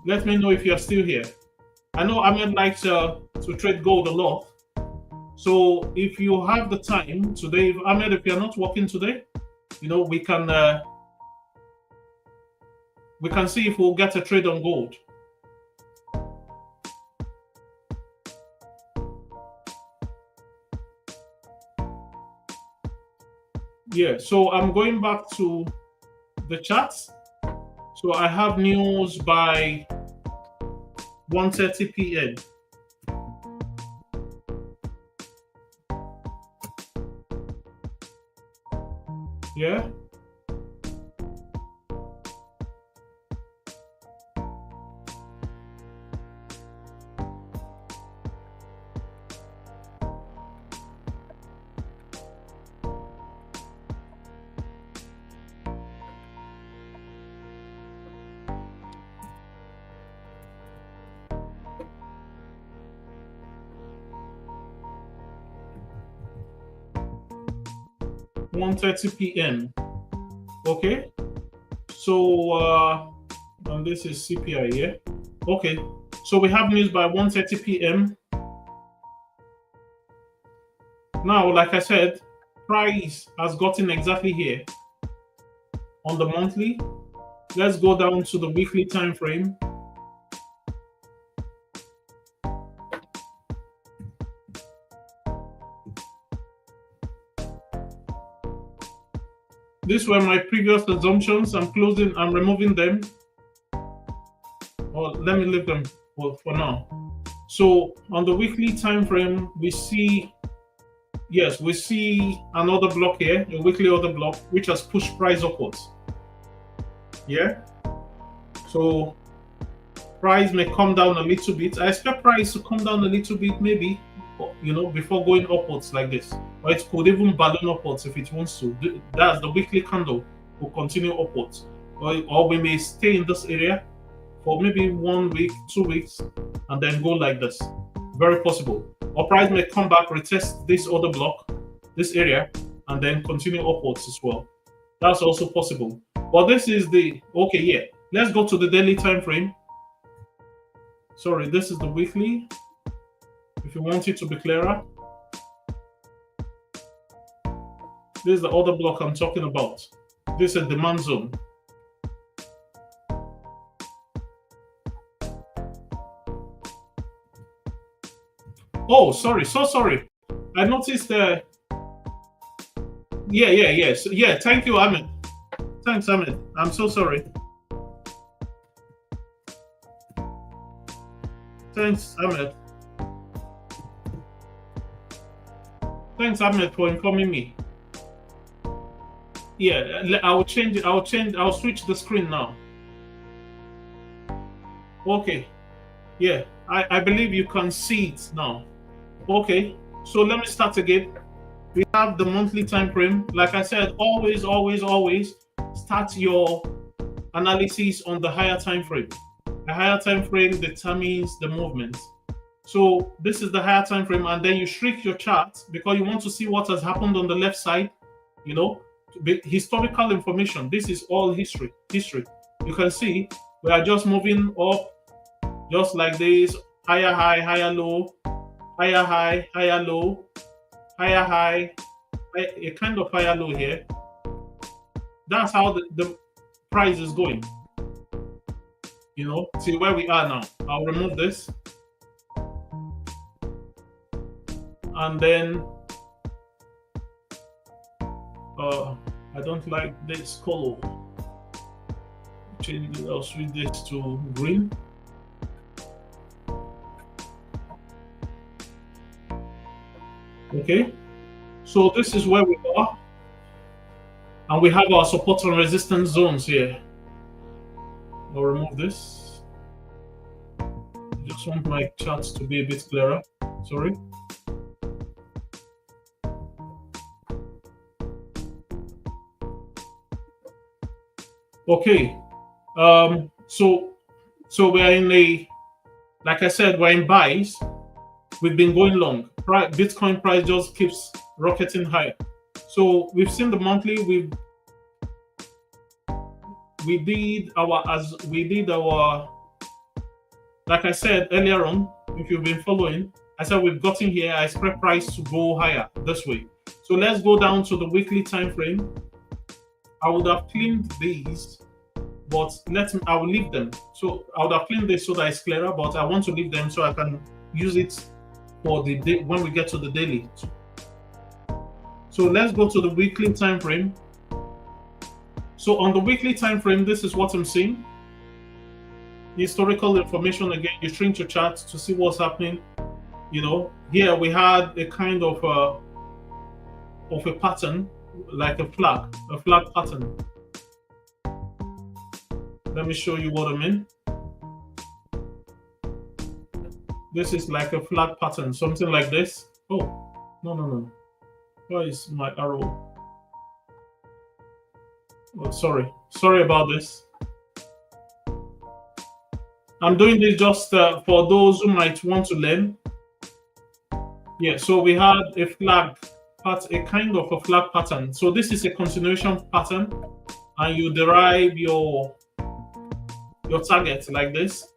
S1: Let me know if you're still here. I know Ahmed likes to trade gold a lot. So if you have the time today, Ahmed, if you're not working today, you know, we can see if we'll get a trade on gold. Yeah, so I'm going back to the charts. So I have news by 1:30 p.m. Yeah. (1:30 p.m.) Okay. So And this is CPI, yeah? Okay, so we have news by 1:30 p.m. Now, like I said, price has gotten exactly here on the monthly. Let's go down to the weekly time frame. These were my previous assumptions. I'm removing them. Or let me leave them for now. So on the weekly time frame, we see another block here, a weekly order block, which has pushed price upwards. Yeah. So price may come down a little bit. I expect price to come down a little bit, maybe, before going upwards like this. Or it could even balloon upwards if it wants to. That's the weekly candle will continue upwards. Or we may stay in this area for maybe 1 week, 2 weeks, and then go like this. Very possible. Or price may come back, retest this other block, this area, and then continue upwards as well. That's also possible. But this is let's go to the daily time frame. Sorry, this is the weekly. If you want it to be clearer. This is the other block I'm talking about. This is a demand zone. Oh, sorry, so sorry. I noticed yeah, thank you, Ahmed. Thanks, Ahmed. I'm so sorry. Thanks, Ahmed. Thanks, Ahmed, for informing me. Yeah, I'll switch the screen now. Okay. Yeah, I believe you can see it now. Okay, so let me start again. We have the monthly time frame. Like I said, always start your analysis on the higher time frame. The higher time frame determines the movement. So this is the higher time frame, and then you shrink your chart because you want to see what has happened on the left side. Historical information. This is all history. You can see we are just moving up, just like this. Higher high, higher low, higher high, higher low, higher high, a kind of higher low here. That's how the price is going. See where we are now. I'll remove this. And then I don't like this color. I'll switch this to green. Okay, so this is where we are, and we have our support and resistance zones here. I'll remove this. I just want my charts to be a bit clearer. Sorry. Okay, so we're in like I said, we're in buys. We've been going long. Bitcoin price just keeps rocketing higher. So we've seen the monthly. We did our like I said earlier on. If you've been following, I said we've gotten here. I expect price to go higher this way. So let's go down to the weekly time frame. I would have cleaned these, but I will leave them. So I would have cleaned this so that it's clearer, but I want to leave them so I can use it for the day when we get to the daily. So let's go to the weekly time frame. So on the weekly time frame, this is what I'm seeing. Historical information again. You shrink your chart to see what's happening. Here we had a kind of a pattern, like a flag pattern. Let me show you what I mean. This is like a flag pattern, something like this. Oh, no. Where is my arrow? Oh, sorry about this. I'm doing this just for those who might want to learn. Yeah, so we had a kind of a flag pattern. So this is a continuation pattern, and you derive your your target like this.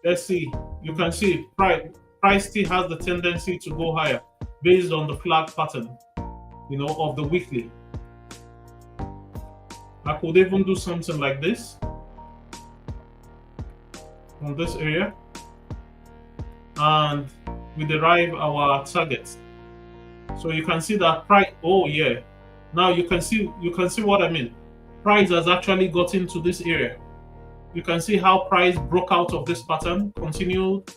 S1: Let's see. You can see price still has the tendency to go higher based on the flag pattern, of the weekly. I could even do something like this from this area, and we derive our target. So you can see that price. Oh yeah, now you can see what I mean. Price has actually got into this area. You can see how price broke out of this pattern, continued,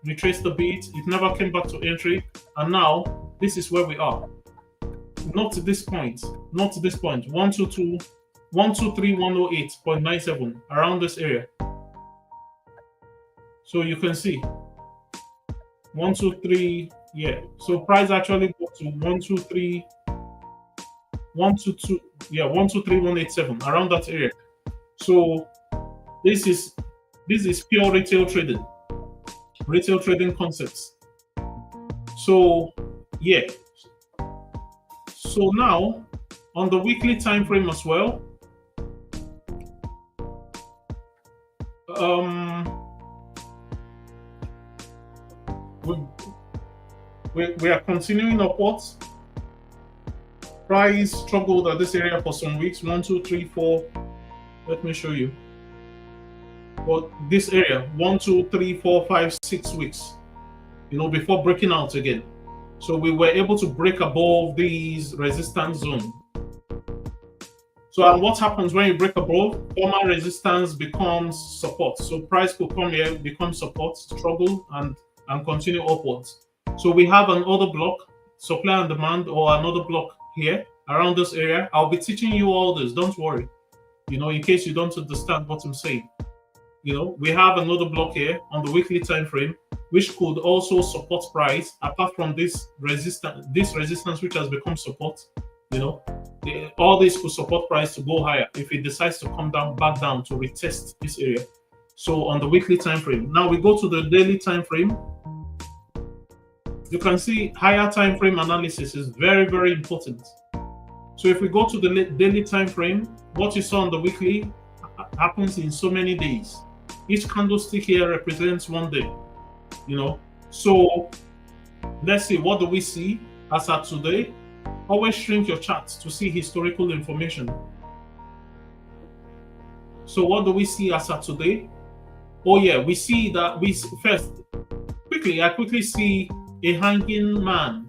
S1: retraced a bit. It never came back to entry, and now this is where we are. Not to this point. 123,108.97, around this area. So you can see 123. Yeah. So price actually got to 123,187, around that area. So this is pure retail trading concepts. So yeah. So now on the weekly time frame as well, we are continuing upwards. Price struggled at this area for some weeks. 1, 2, 3, 4. Let me show you. But this area, 1, 2, 3, 4, 5, 6 weeks, before breaking out again. So we were able to break above these resistance zone. So and what happens when you break above? Former resistance becomes support. So price could come here, become support, struggle, and continue upwards. So we have another block, supply and demand, or another block here around this area. I'll be teaching you all this, don't worry. In case you don't understand what I'm saying. We have another block here on the weekly time frame, which could also support price apart from this resistance which has become support. All this could support price to go higher if it decides to come back down to retest this area. So on the weekly time frame. Now we go to the daily time frame. You can see higher time frame analysis is very, very important. So if we go to the daily time frame, what you saw on the weekly happens in so many days. Each candlestick here represents one day. So let's see, what do we see as at today? Always shrink your charts to see historical information. So what do we see as at today? Oh yeah, we see that I quickly see a hanging man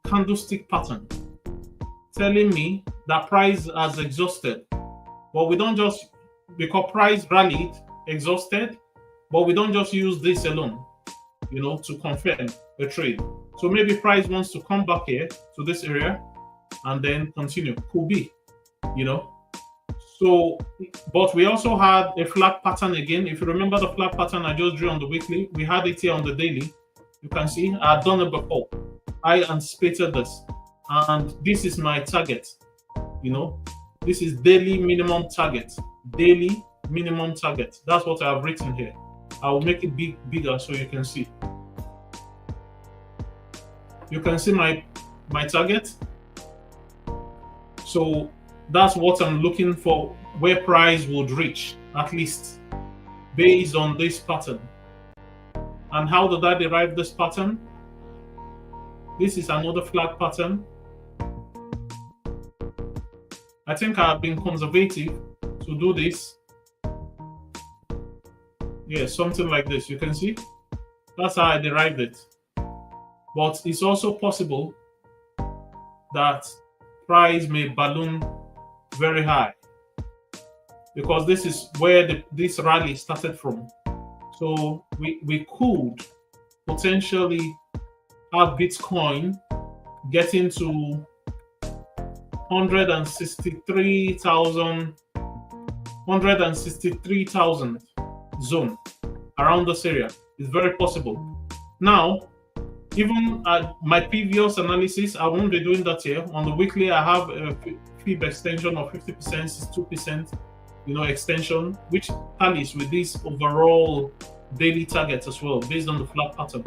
S1: candlestick pattern telling me that price has exhausted. But we don't just, because price rallied, exhausted, but we don't just use this alone, to confirm a trade. So maybe price wants to come back here to this area and then continue. Could be, So, but we also had a flag pattern again. If you remember the flag pattern I just drew on the weekly, we had it here on the daily. You can see I had done it before. I anticipated this, and this is my target. This is daily minimum target. Daily minimum target. That's what I have written here. I will make it bigger so you can see. You can see my target. So that's what I'm looking for, where price would reach, at least based on this pattern. And how did I derive this pattern? This is another flag pattern. I think I've been conservative to do this. Yeah, something like this. You can see that's how I derived it. But it's also possible that price may balloon very high, because this is where this rally started from. So we could potentially have Bitcoin getting to 163,000 zone around this area. It's very possible. Now, even at my previous analysis, I won't be doing that here. On the weekly, I have a fib extension of 50%, 62%, extension, which tallies with this overall daily target as well, based on the flag pattern.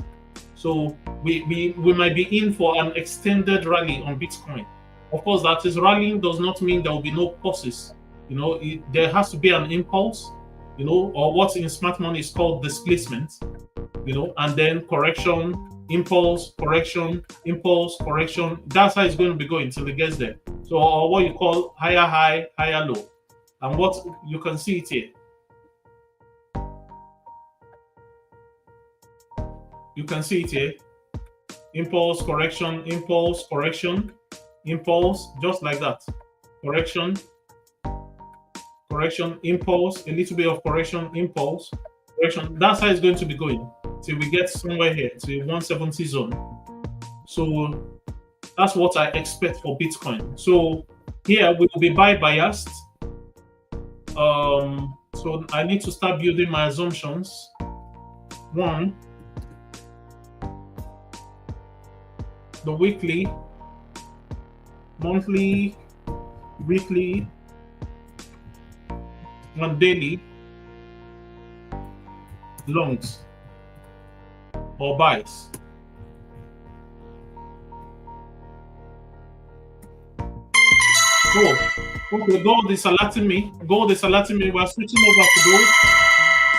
S1: So we might be in for an extended rally on Bitcoin. Of course, that is rallying does not mean there will be no pauses. You know, there has to be an impulse, you know, or what in smart money is called displacement, you know, and then correction, impulse, correction, impulse, correction. That's how it's going to be going till it gets there. So, or what you call higher high, higher low. And what you can see it here. You can see it here. Impulse, correction, impulse, correction, impulse, just like that. Correction, correction, impulse, a little bit of correction, impulse, correction. That's how it's going to be going till we get somewhere here to 170 zone. So that's what I expect for Bitcoin. So here we will be buy biased. So I need to start building my assumptions. One, the weekly, monthly, weekly, and daily longs or buys. Oh, okay, gold is alerting me. Gold is alerting me. We're switching over to gold.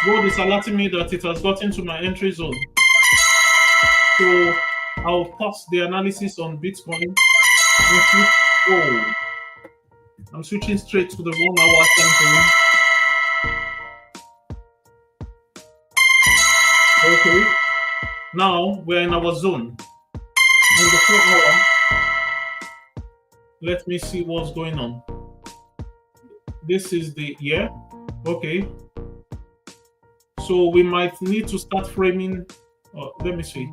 S1: Gold is alerting me that it has gotten to my entry zone. So I'll pause the analysis on Bitcoin. Oh, I'm switching straight to the 1 hour time frame. Okay. Now we're in our zone. On the 4 hour, let me see what's going on. This is the year. Okay. So we might need to start framing. Let me see.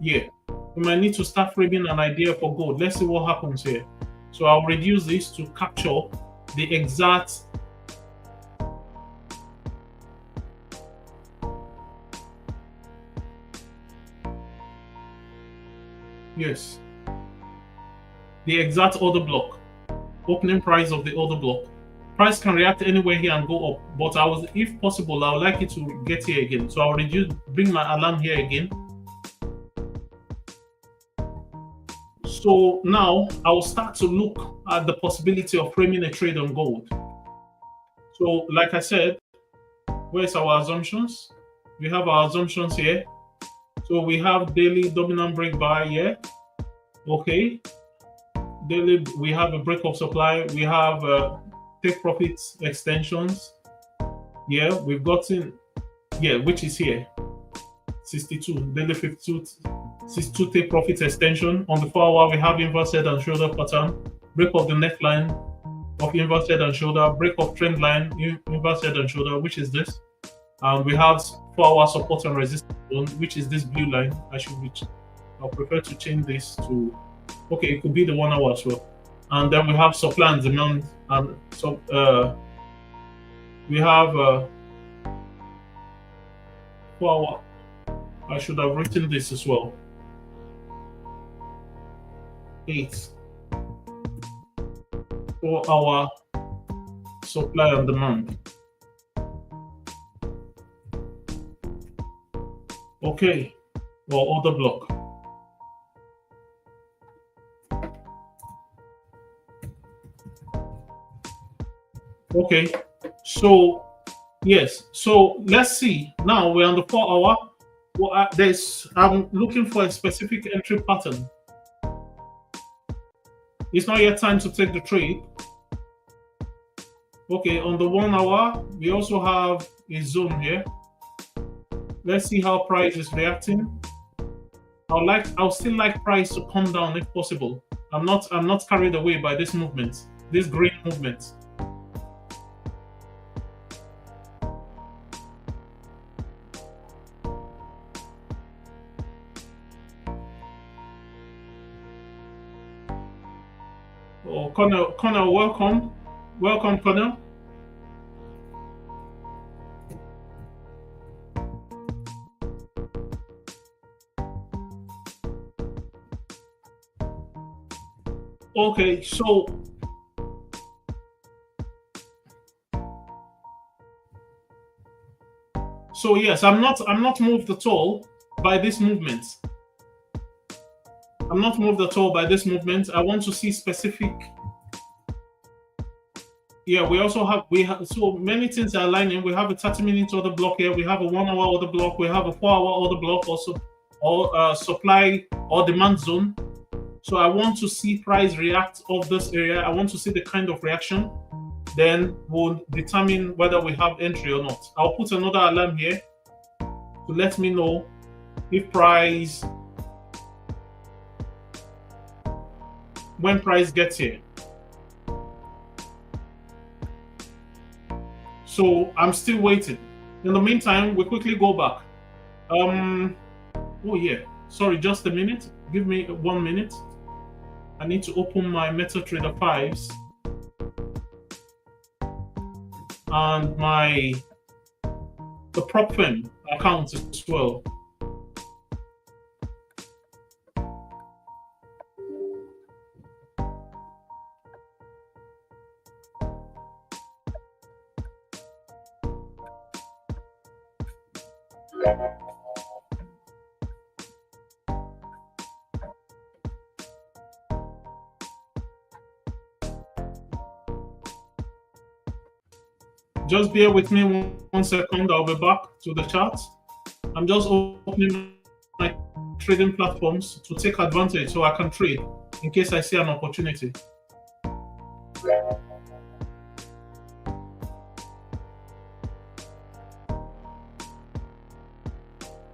S1: Yeah. We might need to start framing an idea for gold. Let's see what happens here. So I'll reduce this to capture the exact. Yes. The exact order block. Opening price of the order block. Price can react anywhere here and go up, but if possible, I would like it to get here again. So I'll bring my alarm here again. So now I will start to look at the possibility of framing a trade on gold. So like I said, where's our assumptions? We have our assumptions here. So we have daily dominant break buy here. Okay. Daily, we have a break of supply. We have take profits extensions. Yeah, we've gotten, yeah, which is here. 62, daily 52, 62 take profit extension. On the 4 hour, we have inverse head and shoulder pattern, break of the neckline of inverse head and shoulder, break of trend line, inverse head and shoulder, which is this. And we have 4 hour support and resistance zone, which is this blue line. I'll prefer to change this to, okay, it could be the 1 hour as well. And then we have supply and demand, and so we have 4 hour. I should have written this as well. 8. 4 hour supply and demand. Okay, or order block. Okay, so yes, so let's see. Now we're on the 4 hour. Well, I'm looking for a specific entry pattern. It's not yet time to take the trade. Okay, on the 1 hour, we also have a zone here. Let's see how price is reacting. I'll still like price to come down if possible. I'm not carried away by this movement, this green movement. Oh, Connor, welcome. Welcome, Connor. Okay, so yes, I'm not moved at all by this movement. I'm not moved at all by this movement. I want to see specific Yeah, we also have so many things are aligning. We have a 30-minute order block here. We have a 1 hour order block. We have a 4 hour order block also, or supply or demand zone. So I want to see price react of this area. I want to see the kind of reaction. Then we'll determine whether we have entry or not. I'll put another alarm here to let me know if price, when price gets here. So I'm still waiting. In the meantime, we quickly go back. Oh yeah, sorry, just a minute. Give me 1 minute. I need to open my MetaTrader 5s and the prop firm account as well. Just bear with me 1 second. I'll be back to the chart. I'm just opening my trading platforms to take advantage so I can trade in case I see an opportunity.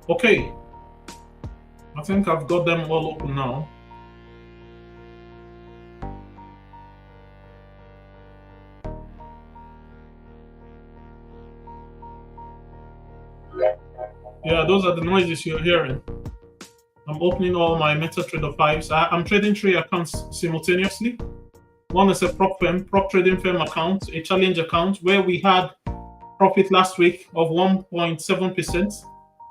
S1: Okay, I think I've got them all open now. Yeah, those are the noises you're hearing. I'm opening all my MetaTrader 5s. I'm trading 3 accounts simultaneously. One is a prop trading firm account, a challenge account where we had profit last week of 1.7%.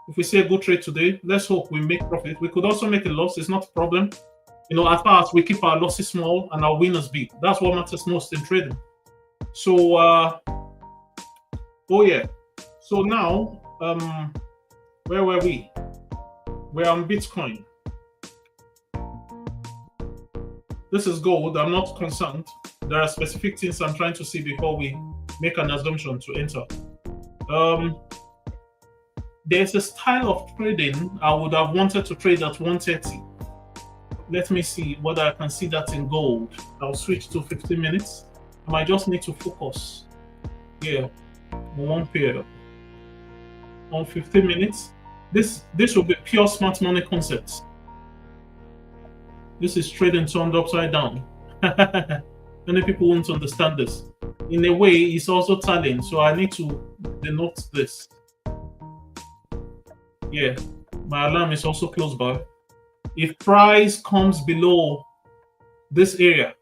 S1: If we see a good trade today, let's hope we make profit. We could also make a loss, it's not a problem. You know, as far as we keep our losses small and our winners big, that's what matters most in trading. So, oh yeah. So now, where were we? We're on Bitcoin. This is gold. I'm not concerned. There are specific things I'm trying to see before we make an assumption to enter. There's a style of trading I would have wanted to trade at 130. Let me see whether I can see that in gold. I'll switch to 15 minutes. I might just need to focus here on one pair. On 15 minutes. This will be pure smart money concepts. This is trading turned upside down. Many people won't understand this. In a way, it's also tallying, so I need to denote this. Yeah, my alarm is also close by. If price comes below this area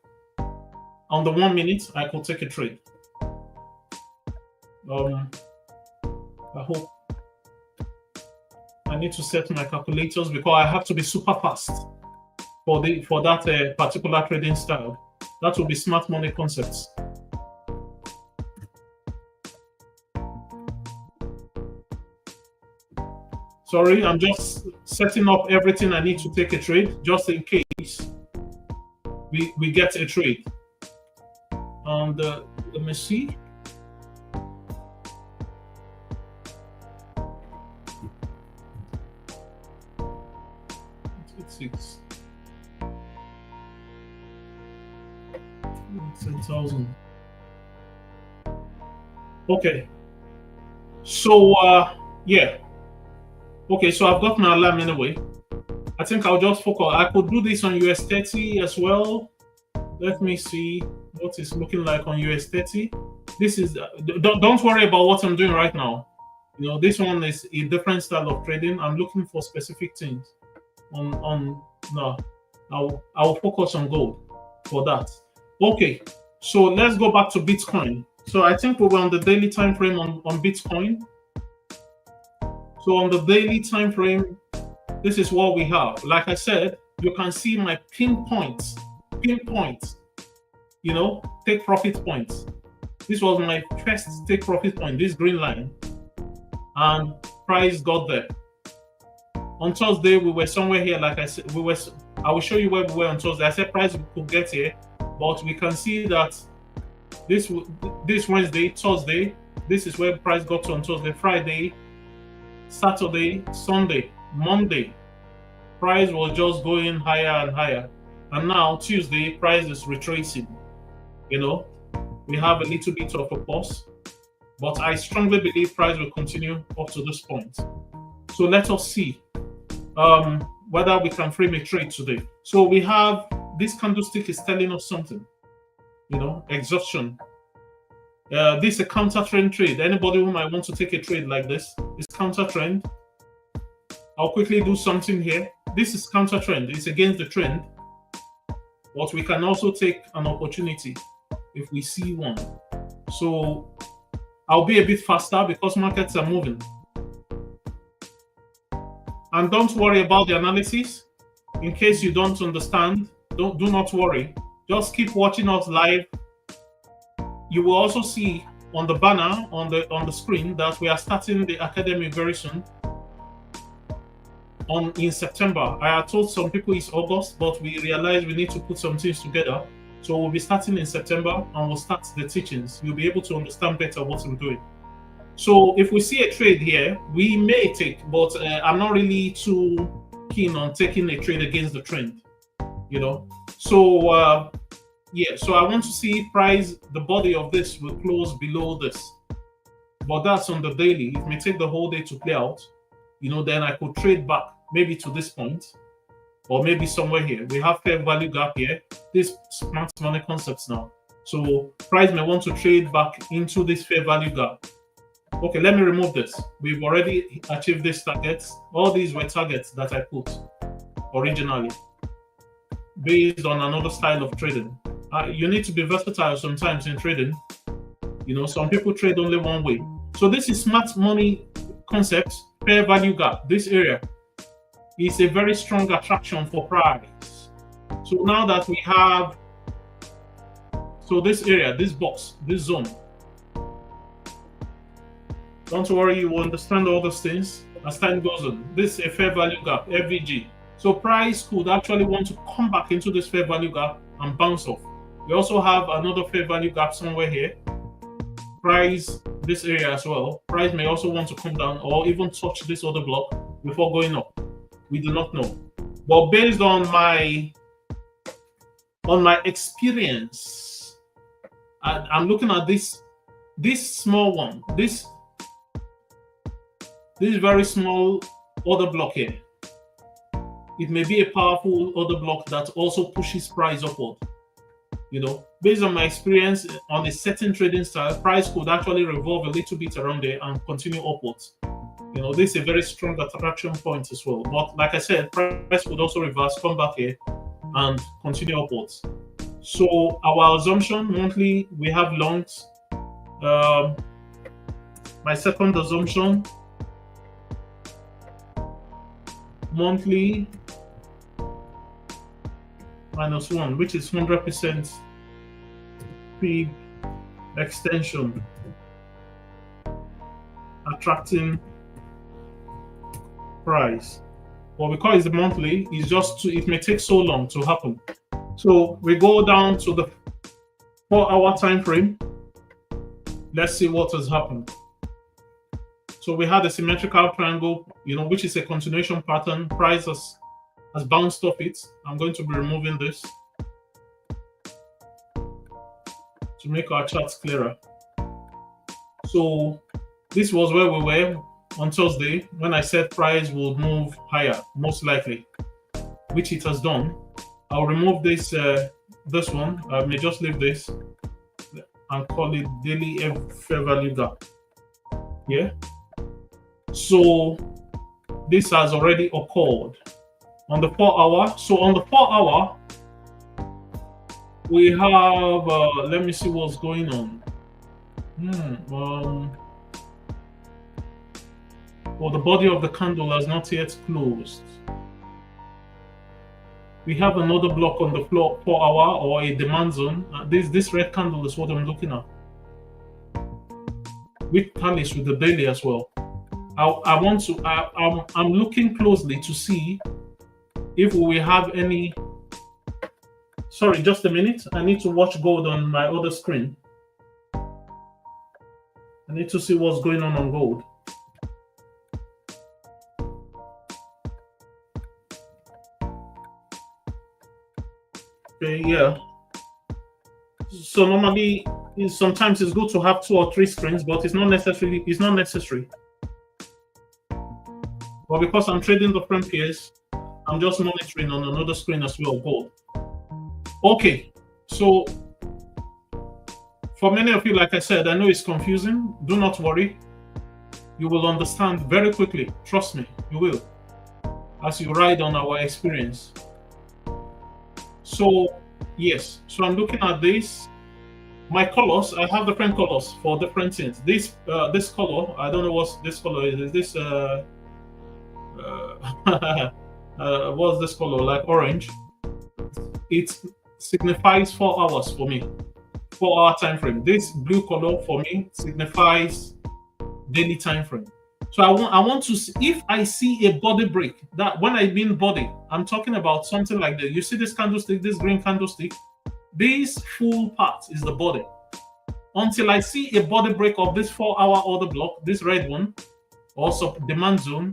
S1: on the 1 minute, I could take a trade. I hope. I need to set my calculators because I have to be super fast for that particular trading style. That will be smart money concepts. Sorry, I'm just setting up everything I need to take a trade, just in case we get a trade. And let me see. It's 10,000. Okay. So yeah. Okay, so I've got my alarm anyway. I think I'll just focus. I could do this on US 30 as well. Let me see what it's looking like on US 30. This is don't worry about what I'm doing right now. You know, this one is a different style of trading. I'm looking for specific things. No, I'll focus on gold for that. Okay, so let's go back to Bitcoin. So I think we were on the daily time frame on Bitcoin. So on the daily time frame, this is what we have. Like I said, you can see my pinpoint, you know, take profit points. This was my first take profit point, this green line, and price got there. On Thursday, we were somewhere here. Like I said, I will show you where we were on Thursday. I said price could get here, but we can see that this Wednesday, Thursday. This is where price got to on Thursday, Friday, Saturday, Sunday, Monday. Price was just going higher and higher, and now Tuesday price is retracing. You know, we have a little bit of a pause, but I strongly believe price will continue up to this point. So let us see whether we can frame a trade today. So we have this candlestick is telling us something. You know, exhaustion. This is a counter trend trade. Anybody who might want to take a trade like this is counter trend. I'll quickly do something here. This is counter trend. It's against the trend, but we can also take an opportunity if we see one. So I'll be a bit faster because markets are moving. And don't worry about the analysis. In case you don't understand, do not worry. Just keep watching us live. You will also see on the banner on the screen that we are starting the academy very soon. In September. I had told some people it's August, but we realized we need to put some things together. So we'll be starting in September and we'll start the teachings. You'll be able to understand better what we're doing. So if we see a trade here, we may take, but I'm not really too keen on taking a trade against the trend, you know. So yeah, so I want to see price, the body of this will close below this, but that's on the daily. It may take the whole day to play out, you know. Then I could trade back maybe to this point, or maybe somewhere here. We have fair value gap here. This smart money concepts now. So price may want to trade back into this fair value gap. Okay, let me remove this. We've already achieved these targets. All these were targets that I put originally based on another style of trading. You need to be versatile sometimes in trading. You know, some people trade only one way. So this is smart money concept, fair value gap. This area is a very strong attraction for price. So now that we have, so this area, this box, this zone, don't worry, you will understand all those things as time goes on. This is a fair value gap, FVG. So price could actually want to come back into this fair value gap and bounce off. We also have another fair value gap somewhere here. Price, this area as well. Price may also want to come down or even touch this other block before going up. We do not know. But based on my experience, I'm looking at this small one, this very small order block here. It may be a powerful order block that also pushes price upward. You know, based on my experience on a certain trading style, price could actually revolve a little bit around there and continue upwards. You know, this is a very strong attraction point as well. But like I said, price could also reverse, come back here, and continue upwards. So our assumption monthly, we have longs. My second assumption, monthly -1, which is 100% fib extension, attracting price. What we call is the monthly is just it may take so long to happen. So we go down to the 4-hour time frame. Let's see what has happened. So we had a symmetrical triangle, you know, which is a continuation pattern. Price has bounced off it. I'm going to be removing this to make our charts clearer. So this was where we were on Thursday when I said price would move higher, most likely, which it has done. I'll remove this this one. I may just leave this and call it daily fair value gap. Yeah. So this has already occurred on the 4-hour. So on the 4-hour, we have let me see what's going on. Well, the body of the candle has not yet closed. We have another block on the floor, 4-hour, or a demand zone. This red candle is what I'm looking at, which tallies with the daily as well. I'm looking closely to see if we have any. Sorry, just a minute. I need to watch gold on my other screen. I need to see what's going on gold. Okay, yeah. So normally, sometimes it's good to have 2 or 3 screens, but it's not necessary. But because I'm trading different pairs, I'm just monitoring on another screen as well, gold. Okay, so for many of you, like I said, I know it's confusing. Do not worry. You will understand very quickly. Trust me, you will, as you ride on our experience. So, yes, so I'm looking at this. My colors, I have different colors for different things. This color, I don't know what this color is. Is this what's this color? Like orange. It signifies 4 hours for me. 4-hour time frame. This blue color for me signifies daily time frame. So I want to see, if I see a body break, that when I mean body, I'm talking about something like that. You see this candlestick, this green candlestick, this full part is the body. Until I see a body break of this 4-hour order block, this red one, also demand zone,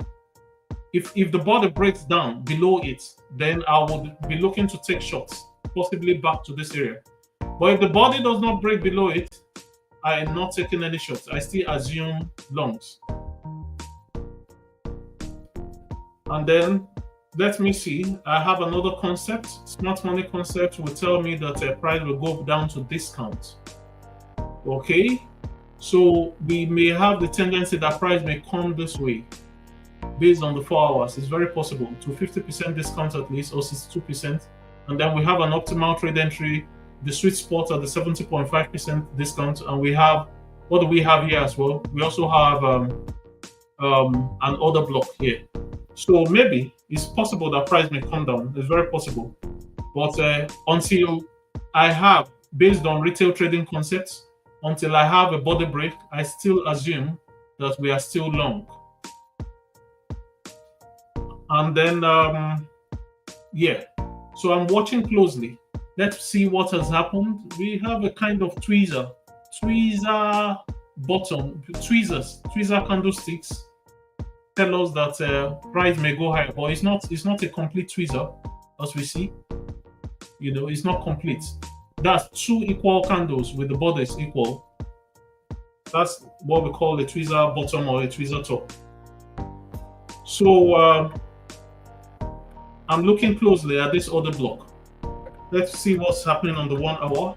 S1: if the body breaks down below it, then I would be looking to take shots, possibly back to this area. But if the body does not break below it, I am not taking any shots. I still assume longs. And then let me see. I have another concept. Smart money concept will tell me that a price will go down to discount. Okay, so we may have the tendency that price may come this way based on the 4 hours. It's very possible to 50% discount at least, or 62%. And then we have an optimal trade entry, the sweet spot at the 70.5% discount. And we have, what do we have here as well? We also have an order block here. So maybe it's possible that price may come down. It's very possible. But until I have, based on retail trading concepts, until I have a body break, I still assume that we are still long. And then, yeah, so I'm watching closely. Let's see what has happened. We have a kind of tweezer bottom, tweezer candlesticks tell us that price may go higher, but it's not a complete tweezer, as we see. You know, it's not complete. That's 2 equal candles with the borders equal. That's what we call a tweezer bottom or a tweezer top. So I'm looking closely at this order block. Let's see what's happening on the 1 hour.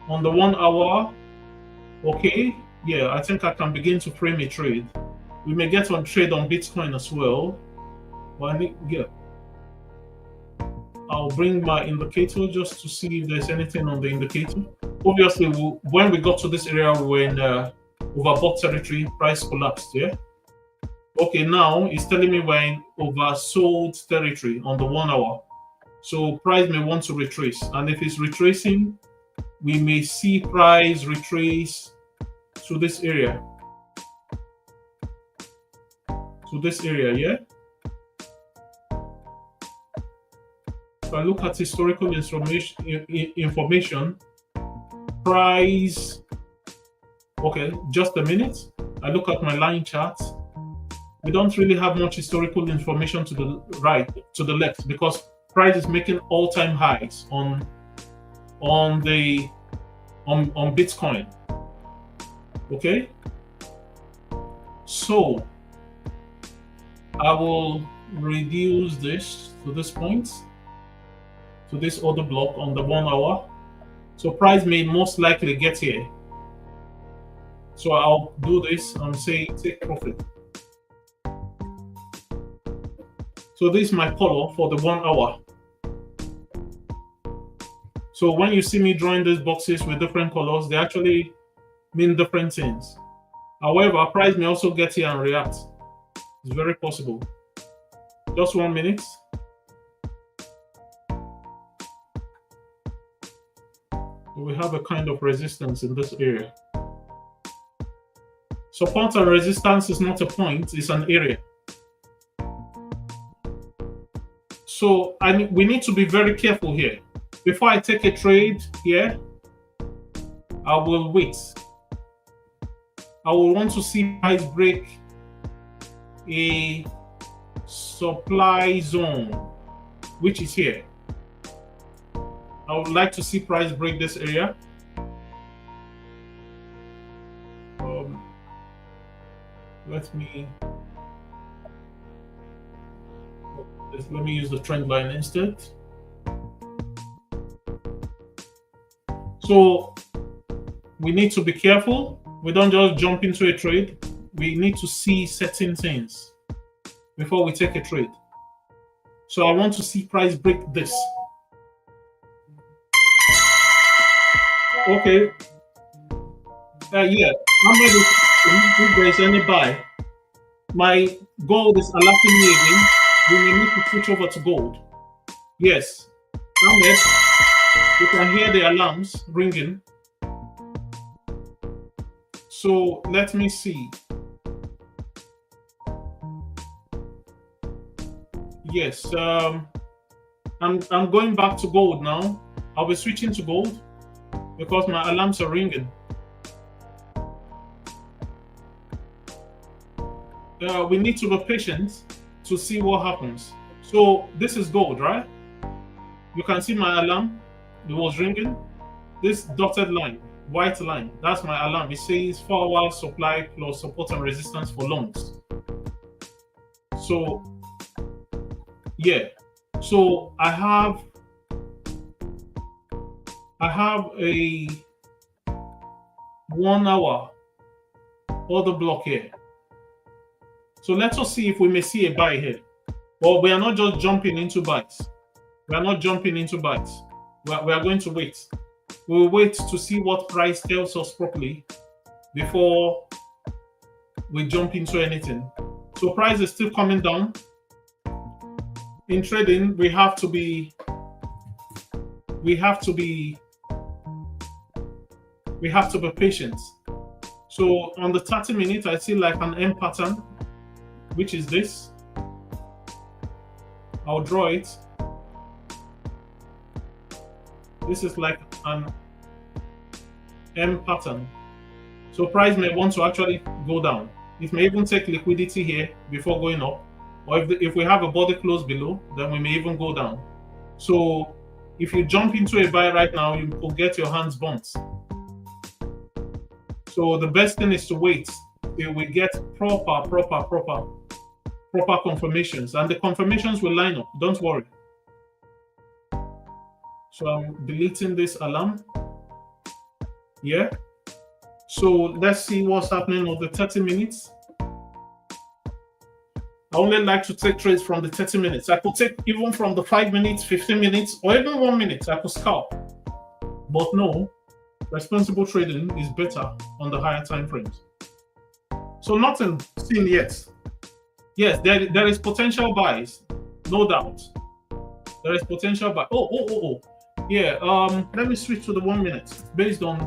S1: On the 1 hour, okay, yeah, I think I can begin to frame a trade. We may get on trade on Bitcoin as well. But I think, yeah, I'll bring my indicator just to see if there's anything on the indicator. Obviously, when we got to this area, we were in overbought territory, price collapsed, yeah? Okay, now it's telling me we're in oversold territory on the 1 hour. So price may want to retrace. And if it's retracing, we may see price retrace to this area. To this area, yeah? If I look at historical information, price, okay, just a minute. I look at my line chart. We don't really have much historical information to the right, to the left, because price is making all-time highs on Bitcoin. Okay, so I will reduce this to this point, to this order block on the 1 hour. So price may most likely get here. So I'll do this and say take profit. So this is my color for the 1 hour. So when you see me drawing these boxes with different colors, they actually mean different things. However, price may also get here and react. It's very possible. Just 1 minute. We have a kind of resistance in this area. Support and resistance is not a point, it's an area. So we need to be very careful here. Before I take a trade here, I will wait. I will want to see price break a supply zone, which is here. I would like to see price break this area. Let me use the trend line instead. So we need to be careful. We don't just jump into a trade. We need to see certain things before we take a trade. So I want to see price break this. Okay. Yeah. If there is any buy, my gold is alerting me again. We may need to switch over to gold. Yes. Ahmed, you can hear the alarms ringing. So let me see. Yes. I'm going back to gold now. I'll be switching to gold because my alarms are ringing. We need to be patient to see what happens. So this is gold, right? You can see my alarm. It was ringing. This dotted line, white line, that's my alarm. It says 4-hour supply plus support and resistance for longs. So yeah. So I have a 1 hour order block here. So let us see if we may see a buy here. But we are not just jumping into buys. We are not jumping into buys. We are going to wait. We will wait to see what price tells us properly before we jump into anything. So price is still coming down. In trading, we have to be patient. So on the 30 minutes, I see like an M pattern, which is this. I'll draw it. This is like an M pattern. So price may want to actually go down. It may even take liquidity here before going up. Or if we have a body close below, then we may even go down. So if you jump into a buy right now, you will get your hands burnt. So the best thing is to wait till we get proper confirmations, and the confirmations will line up. Don't worry. So I'm deleting this alarm. Yeah. So let's see what's happening on the 30 minutes. I only like to take trades from the 30 minutes. I could take even from the 5 minutes, 15 minutes, or even 1 minute. I could scalp. But no, responsible trading is better on the higher time frames. So nothing seen yet. Yes, there is potential buys, no doubt. There is potential buy. Oh. Yeah. Let me switch to the 1 minute based on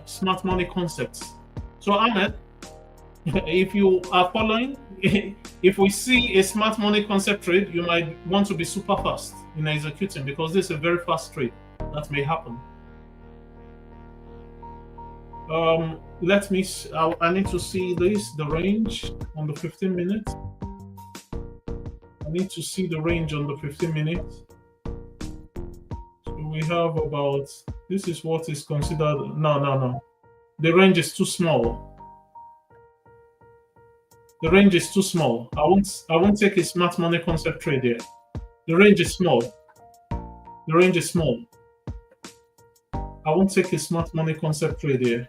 S1: smart money concepts. So Ahmed, if you are following, if we see a smart money concept trade, you might want to be super fast in executing because this is a very fast trade that may happen. Let me. I need to see the range on the 15 minutes. I need to see the range on the 15 minutes. So we have about. This is what is considered. No. The range is too small. The range is too small. I won't take a smart money concept trade here. The range is small. The range is small. I won't take a smart money concept trade here.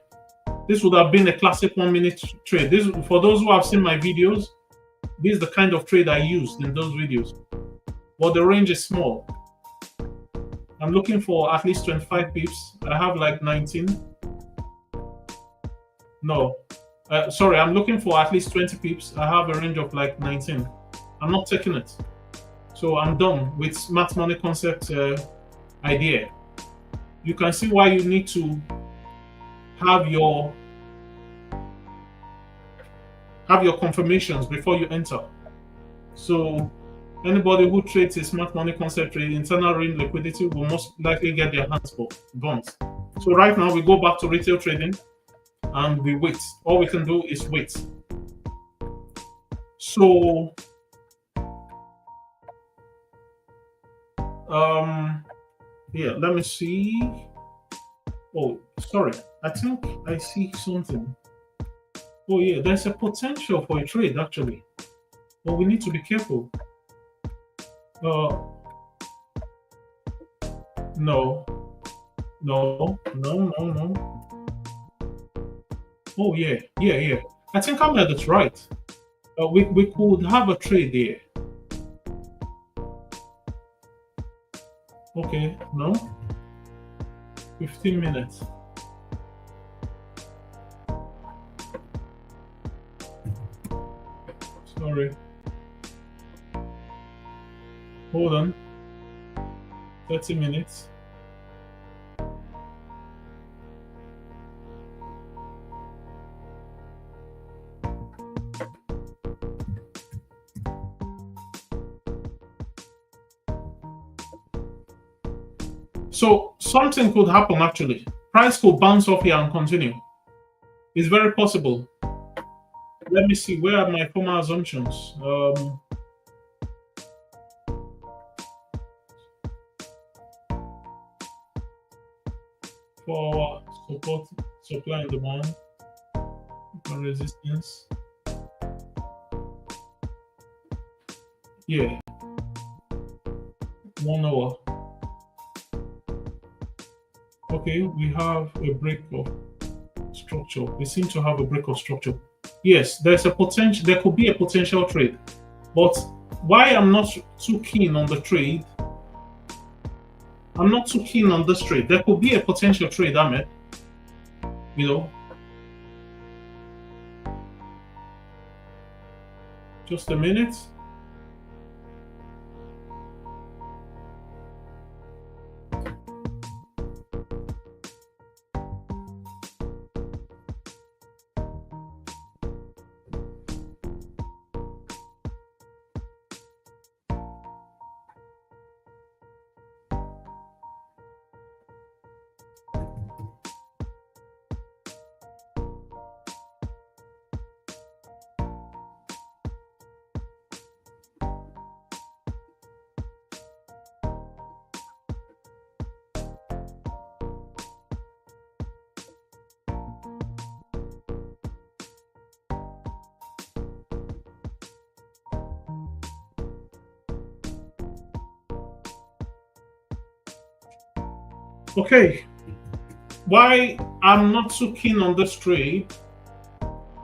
S1: This would have been a classic 1 minute trade. This, for those who have seen my videos, this is the kind of trade I used in those videos. But the range is small. I'm looking for at least 25 pips. I have like 19. No. Sorry, I'm looking for at least 20 pips. I have a range of like 19. I'm not taking it. So I'm done with smart money concept idea. You can see why you need to have your confirmations before you enter. So anybody who trades a smart money concept trade, internal ring liquidity will most likely get their hands burnt. So right now we go back to retail trading. and we wait. All we can do is wait. So yeah, let me see. Oh, sorry, I think I see something. Oh yeah, there's a potential for a trade actually, but we need to be careful. No, no, no, no, no. Oh yeah, yeah, yeah. I think Ahmed is right. We could have a trade there. Okay, no. 15 minutes. Sorry. Hold on. 30 minutes. So something could happen actually. Price could bounce off here and continue. It's very possible. Let me see, where are my former assumptions? For support, supply and demand, and resistance. Yeah. 1 hour. Okay, we have a break of structure. We seem to have a break of structure. Yes, there's a potential. There could be a potential trade, but why I'm not too keen on the trade? I'm not too keen on this trade. There could be a potential trade, Ahmed. You know, just a minute. Okay, why I'm not too keen on this trade?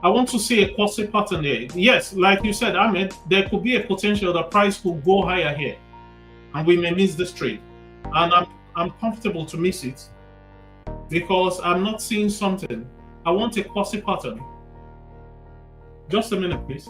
S1: I want to see a quasi pattern there. Yes, like you said, Ahmed, there could be a potential that price could go higher here, and we may miss this trade. And I'm comfortable to miss it because I'm not seeing something. I want a quasi pattern. Just a minute, please.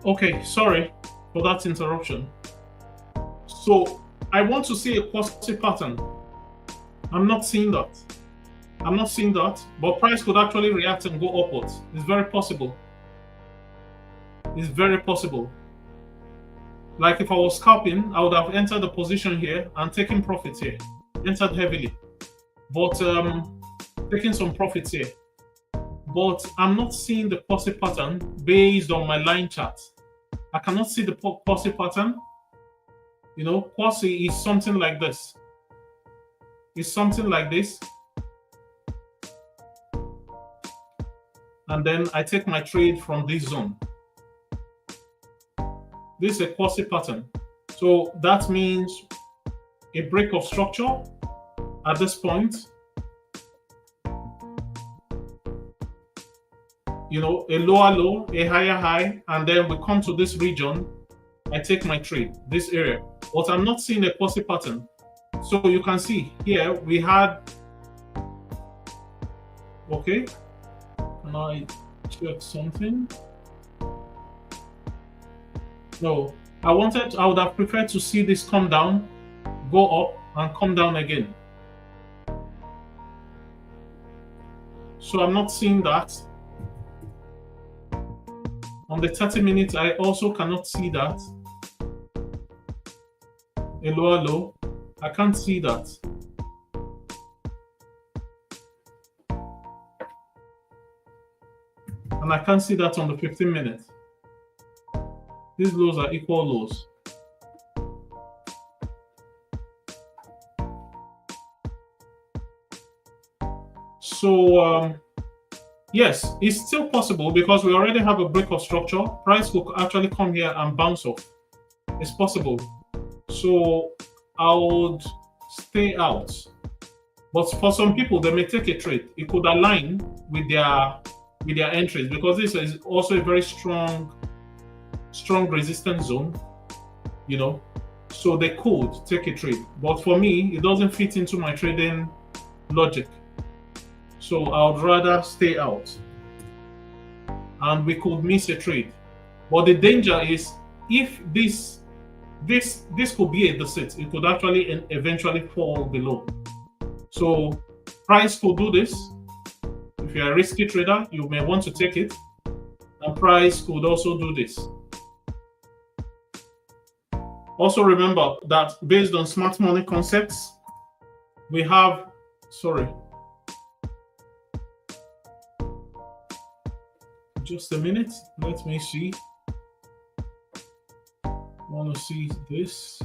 S1: Okay, sorry for that interruption. So I want to see a quasi pattern. I'm not seeing that. I'm not seeing that, but price could actually react and go upwards. It's very possible. It's very possible. Like if I was scalping, I would have entered the position here and taken profits here. Entered heavily, but taking some profits here. But I'm not seeing the quasi pattern based on my line chart. I cannot see the quasi pattern. You know, quasi is something like this. It's something like this. And then I take my trade from this zone. This is a quasi pattern. So that means a break of structure at this point. a lower low, a higher high, and then we come to this region, I take my trade, this area. But I'm not seeing a positive pattern. So you can see here we had, okay, can I check something? No, I would have preferred to see this come down, go up, and come down again. So I'm not seeing that. On the 30 minutes, I also cannot see that. A lower low, I can't see that. And I can't see that on the 15 minutes. These lows are equal lows. So yes, it's still possible because we already have a break of structure. Price will actually come here and bounce off. It's possible. So I would stay out. But for some people, they may take a trade. It could align with their entries because this is also a very strong resistance zone, so they could take a trade. But for me, it doesn't fit into my trading logic. So I would rather stay out. And we could miss a trade. But the danger is if this could be a deceit, it could actually eventually fall below. So price could do this. If you're a risky trader, you may want to take it. And price could also do this. Also remember that based on smart money concepts, we have, just a minute, let me see. I want to see this.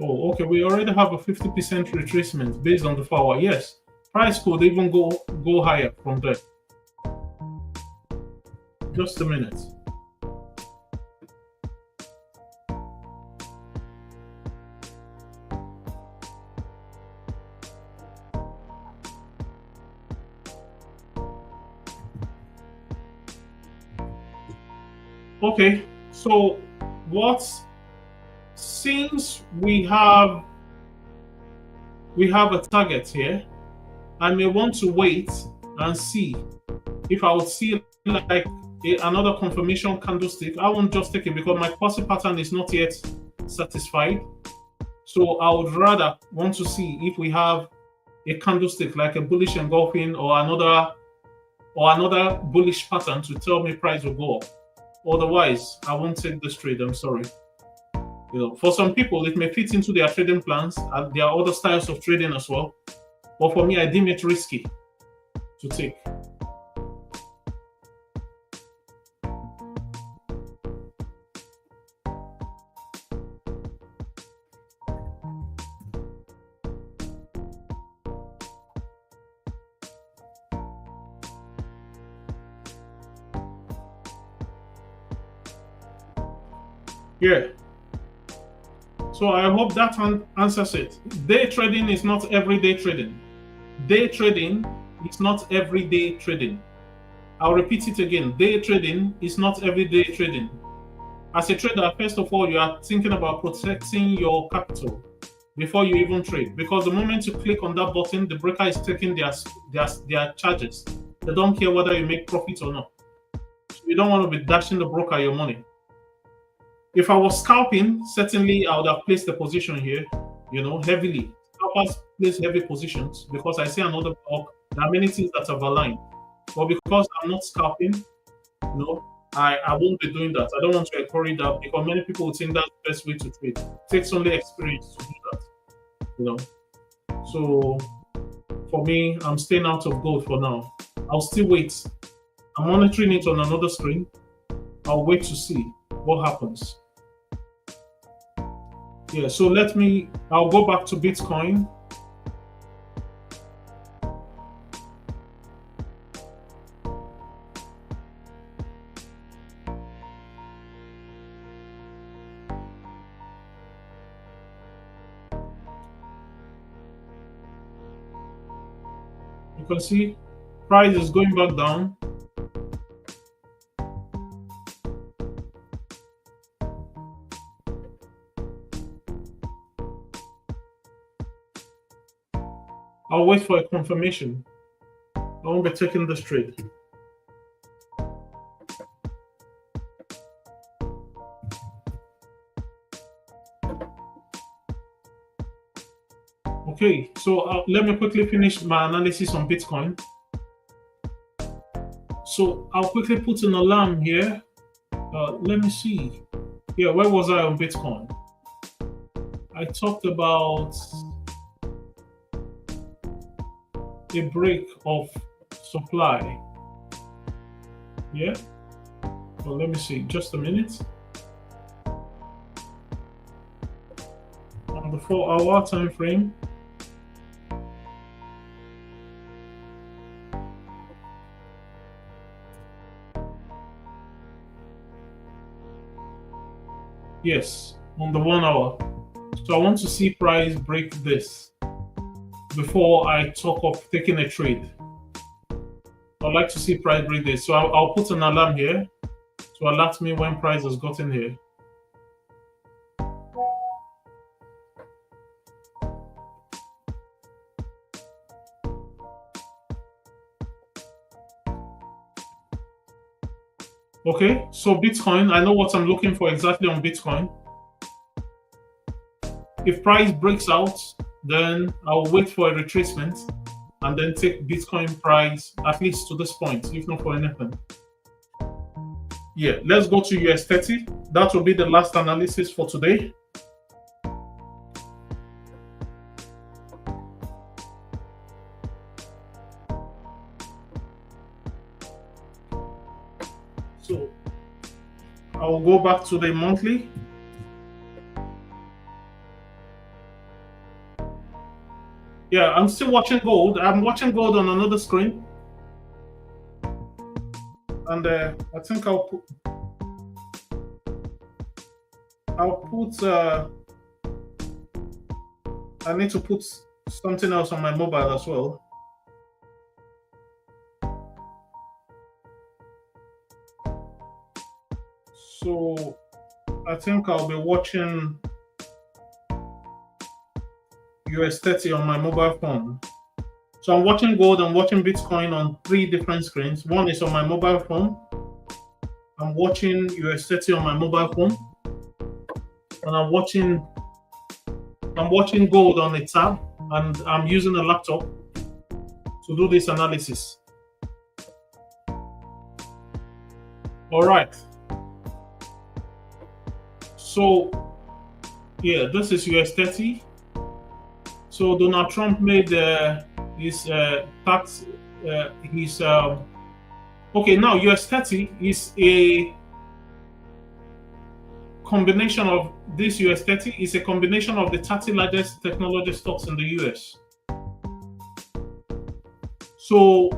S1: Oh, okay, we already have a 50% retracement based on the 4 hour. Yes, price could even go higher from there. Just a minute. Okay, so since we have a target here, I may want to wait and see if I would see like another confirmation candlestick. I won't just take it because my positive pattern is not yet satisfied. So I would rather want to see if we have a candlestick like a bullish engulfing or another bullish pattern to tell me price will go up. Otherwise, I won't take this trade. I'm sorry. For some people, it may fit into their trading plans, and there are other styles of trading as well. But for me, I deem it risky to take. Yeah. So I hope that answers it. Day trading is not everyday trading. Day trading is not everyday trading. I'll repeat it again. Day trading is not everyday trading. As a trader, first of all, you are thinking about protecting your capital before you even trade. Because the moment you click on that button, the broker is taking their charges. They don't care whether you make profit or not. So you don't want to be dashing the broker your money. If I was scalping, certainly I would have placed the position here, heavily. Scalpers place heavy positions because I see another block. There are many things that have aligned. But because I'm not scalping, I won't be doing that. I don't want to encourage that because many people would think that's the best way to trade. It takes only experience to do that, So for me, I'm staying out of gold for now. I'll still wait. I'm monitoring it on another screen. I'll wait to see what happens. Yeah, so I'll go back to Bitcoin. can see price is going back down. I'll wait for a confirmation. I won't be taking this trade. Okay, so let me quickly finish my analysis on Bitcoin. So I'll quickly put an alarm here. Let me see. Yeah, where was I on Bitcoin? I talked about a break of supply. Yeah. Well, let me see. Just a minute. On the 4-hour time frame. Yes, on the 1 hour. So I want to see price break this before I talk of taking a trade. I'd like to see price break this. So I'll put an alarm here to alert me when price has gotten here. Okay, so Bitcoin, I know what I'm looking for exactly on Bitcoin. If price breaks out, then I'll wait for a retracement and then take Bitcoin price at least to this point, if not for anything. Yeah, let's go to US30. That will be the last analysis for today. So I will go back to the monthly. Yeah, I'm still watching gold. I'm watching gold on another screen. And I think I'll put I need to put something else on my mobile as well. So I think I'll be watching US30 on my mobile phone. So I'm watching gold, I'm watching Bitcoin on 3 different screens. One is on my mobile phone. I'm watching US30 on my mobile phone. And I'm watching gold on a tab, and I'm using a laptop to do this analysis. All right. So yeah, this is US30. So Donald Trump made his tax, okay, now US30 is a combination of this. US30 is a combination of the 30 largest technology stocks in the US. So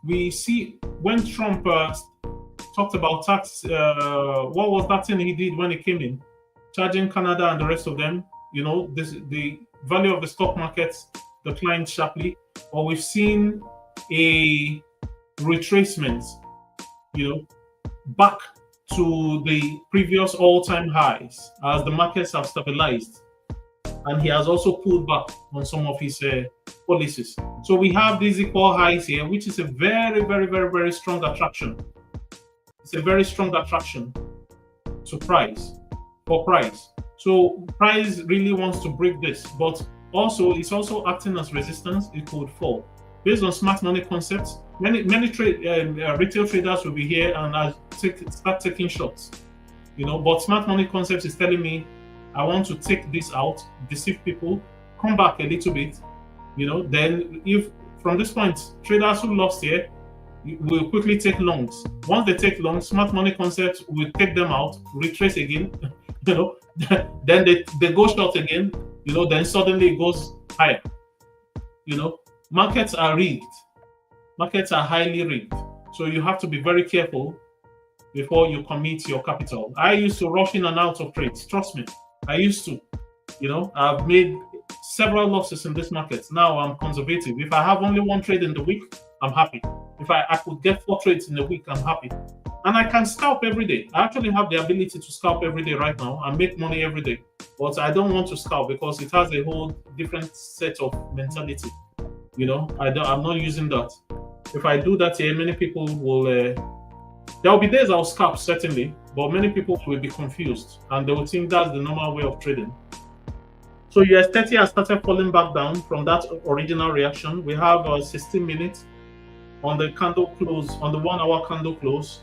S1: we see when Trump talked about tax, what was that thing he did when he came in? Charging Canada and the rest of them, you know, the value of the stock market declined sharply, or we've seen a retracement, you know, back to the previous all-time highs as the markets have stabilized, and he has also pulled back on some of his policies. So we have these equal highs here, which is a very, very, very, very strong attraction. It's a very strong attraction to price, for price. So price really wants to break this, but also it's also acting as resistance. It could fall based on smart money concepts. Many retail traders will be here and I'll start taking shots, you know. But smart money concepts is telling me I want to take this out, deceive people, come back a little bit, you know. Then if from this point traders who lost here will quickly take longs. Once they take longs, smart money concepts will take them out, retrace again, you know. Then they go short again, you know. Then suddenly it goes higher, you know. Markets are rigged. Markets are highly rigged. So you have to be very careful before you commit your capital. I used to rush in and out of trades. Trust me, I used to. You know, I've made several losses in this market. Now I'm conservative. If I have only one trade in the week, I'm happy. If I could get 4 trades in a week, I'm happy. And I can scalp every day. I actually have the ability to scalp every day right now and make money every day. But I don't want to scalp because it has a whole different set of mentality. You know, I'm not using that. If I do that here, many people will. There will be days I'll scalp certainly, but many people will be confused and they will think that's the normal way of trading. So US30 has started falling back down from that original reaction. We have 16 minutes on the candle close, on the 1 hour candle close.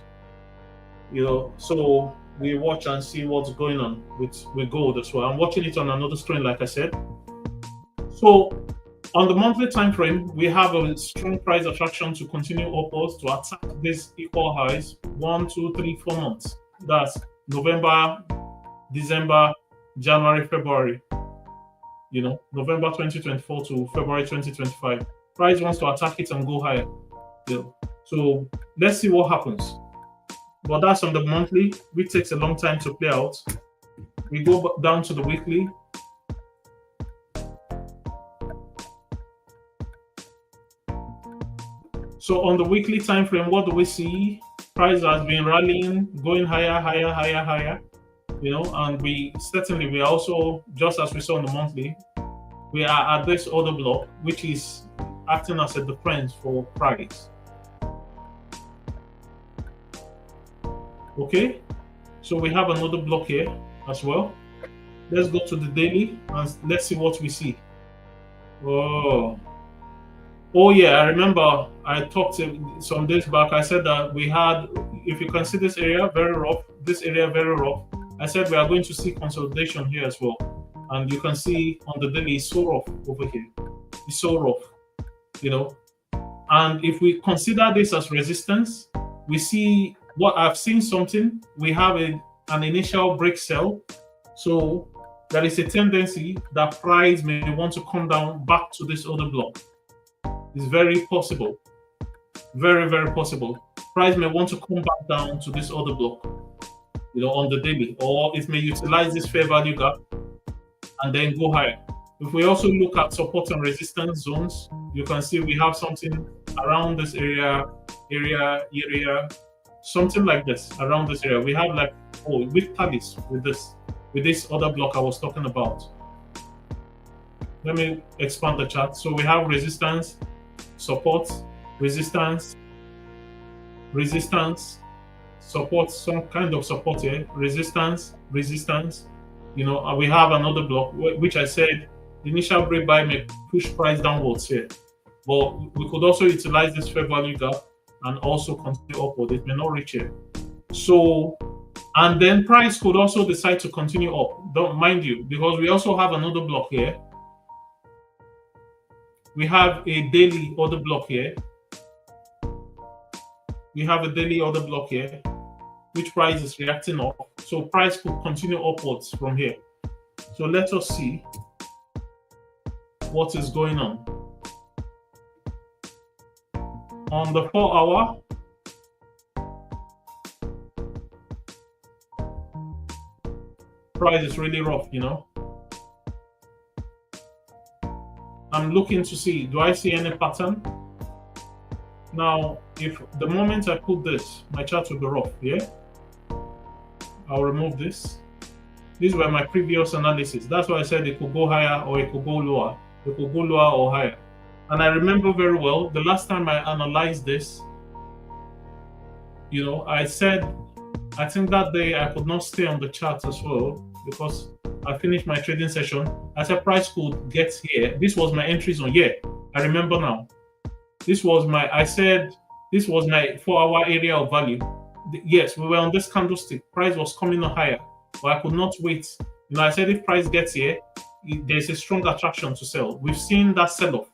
S1: You know, so we watch and see what's going on with gold as well. I'm watching it on another screen, like I said. So on the monthly time frame, we have a strong price attraction to continue upwards to attack these equal highs 1, 2, 3, 4 months. That's November, December, January, February. You know, November 2024 to February 2025. Price wants to attack it and go higher. Yeah. So let's see what happens. But that's on the monthly, which takes a long time to play out. We go down to the weekly. So on the weekly time frame, what do we see? Price has been rallying, going higher, higher, higher, higher. You know, and we are also, just as we saw on the monthly, we are at this order block, which is acting as a defense for price. Okay, so we have another block here as well. Let's go to the daily and let's see what we see. Oh yeah, I remember I talked some days back. I said that we had, if you can see this area very rough, this area very rough. I said we are going to see consolidation here as well, and you can see on the daily it's so rough over here. It's so rough, you know. And if we consider this as resistance, we see what I've seen something. We have an initial break sell, so there is a tendency that price may want to come down back to this other block. It's very possible, very, very possible. Price may want to come back down to this other block, you know, on the daily, or it may utilize this fair value gap and then go higher. If we also look at support and resistance zones, you can see we have something around this area, something like this around this area. We have like, with tallies with this other block I was talking about. Let me expand the chart. So we have resistance, support, resistance, support, some kind of support here, resistance. You know, we have another block, which I said the initial break buy may push price downwards here, but we could also utilize this fair value gap and also continue upward. It may not reach here. So, and then price could also decide to continue up. Don't mind you, because we also have another block here. We have a daily order block here. We have a daily order block here, which price is reacting up. So price could continue upwards from here. So let us see what is going on. On the 4 hour, price is really rough, you know. I'm looking to see, do I see any pattern? Now, if the moment I put this, my chart will be rough, yeah? I'll remove this. These were my previous analysis. That's why I said it could go higher or it could go lower. It could go lower or higher. And I remember very well, the last time I analyzed this, you know, I said, I think that day I could not stay on the chart as well because I finished my trading session. I said price could get here. This was my entry zone. Yeah, I remember now. This was my, I said, this was my 4 hour area of value. Yes, we were on this candlestick. Price was coming on higher, but I could not wait. You know, I said if price gets here, there's a strong attraction to sell. We've seen that sell-off.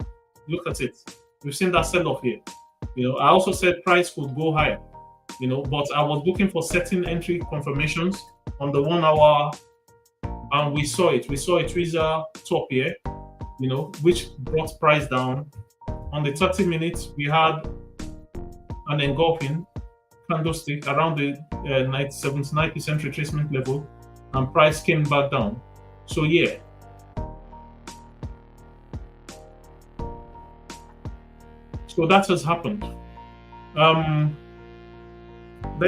S1: Look at it. We've seen that sell-off here. You know, I also said price could go higher, you know, but I was looking for certain entry confirmations on the 1 hour, and we saw it. We saw a tweezer top here, you know, which brought price down. On the 30 minutes, we had an engulfing candlestick around the 79% retracement level, and price came back down. So yeah, So that has happened. Let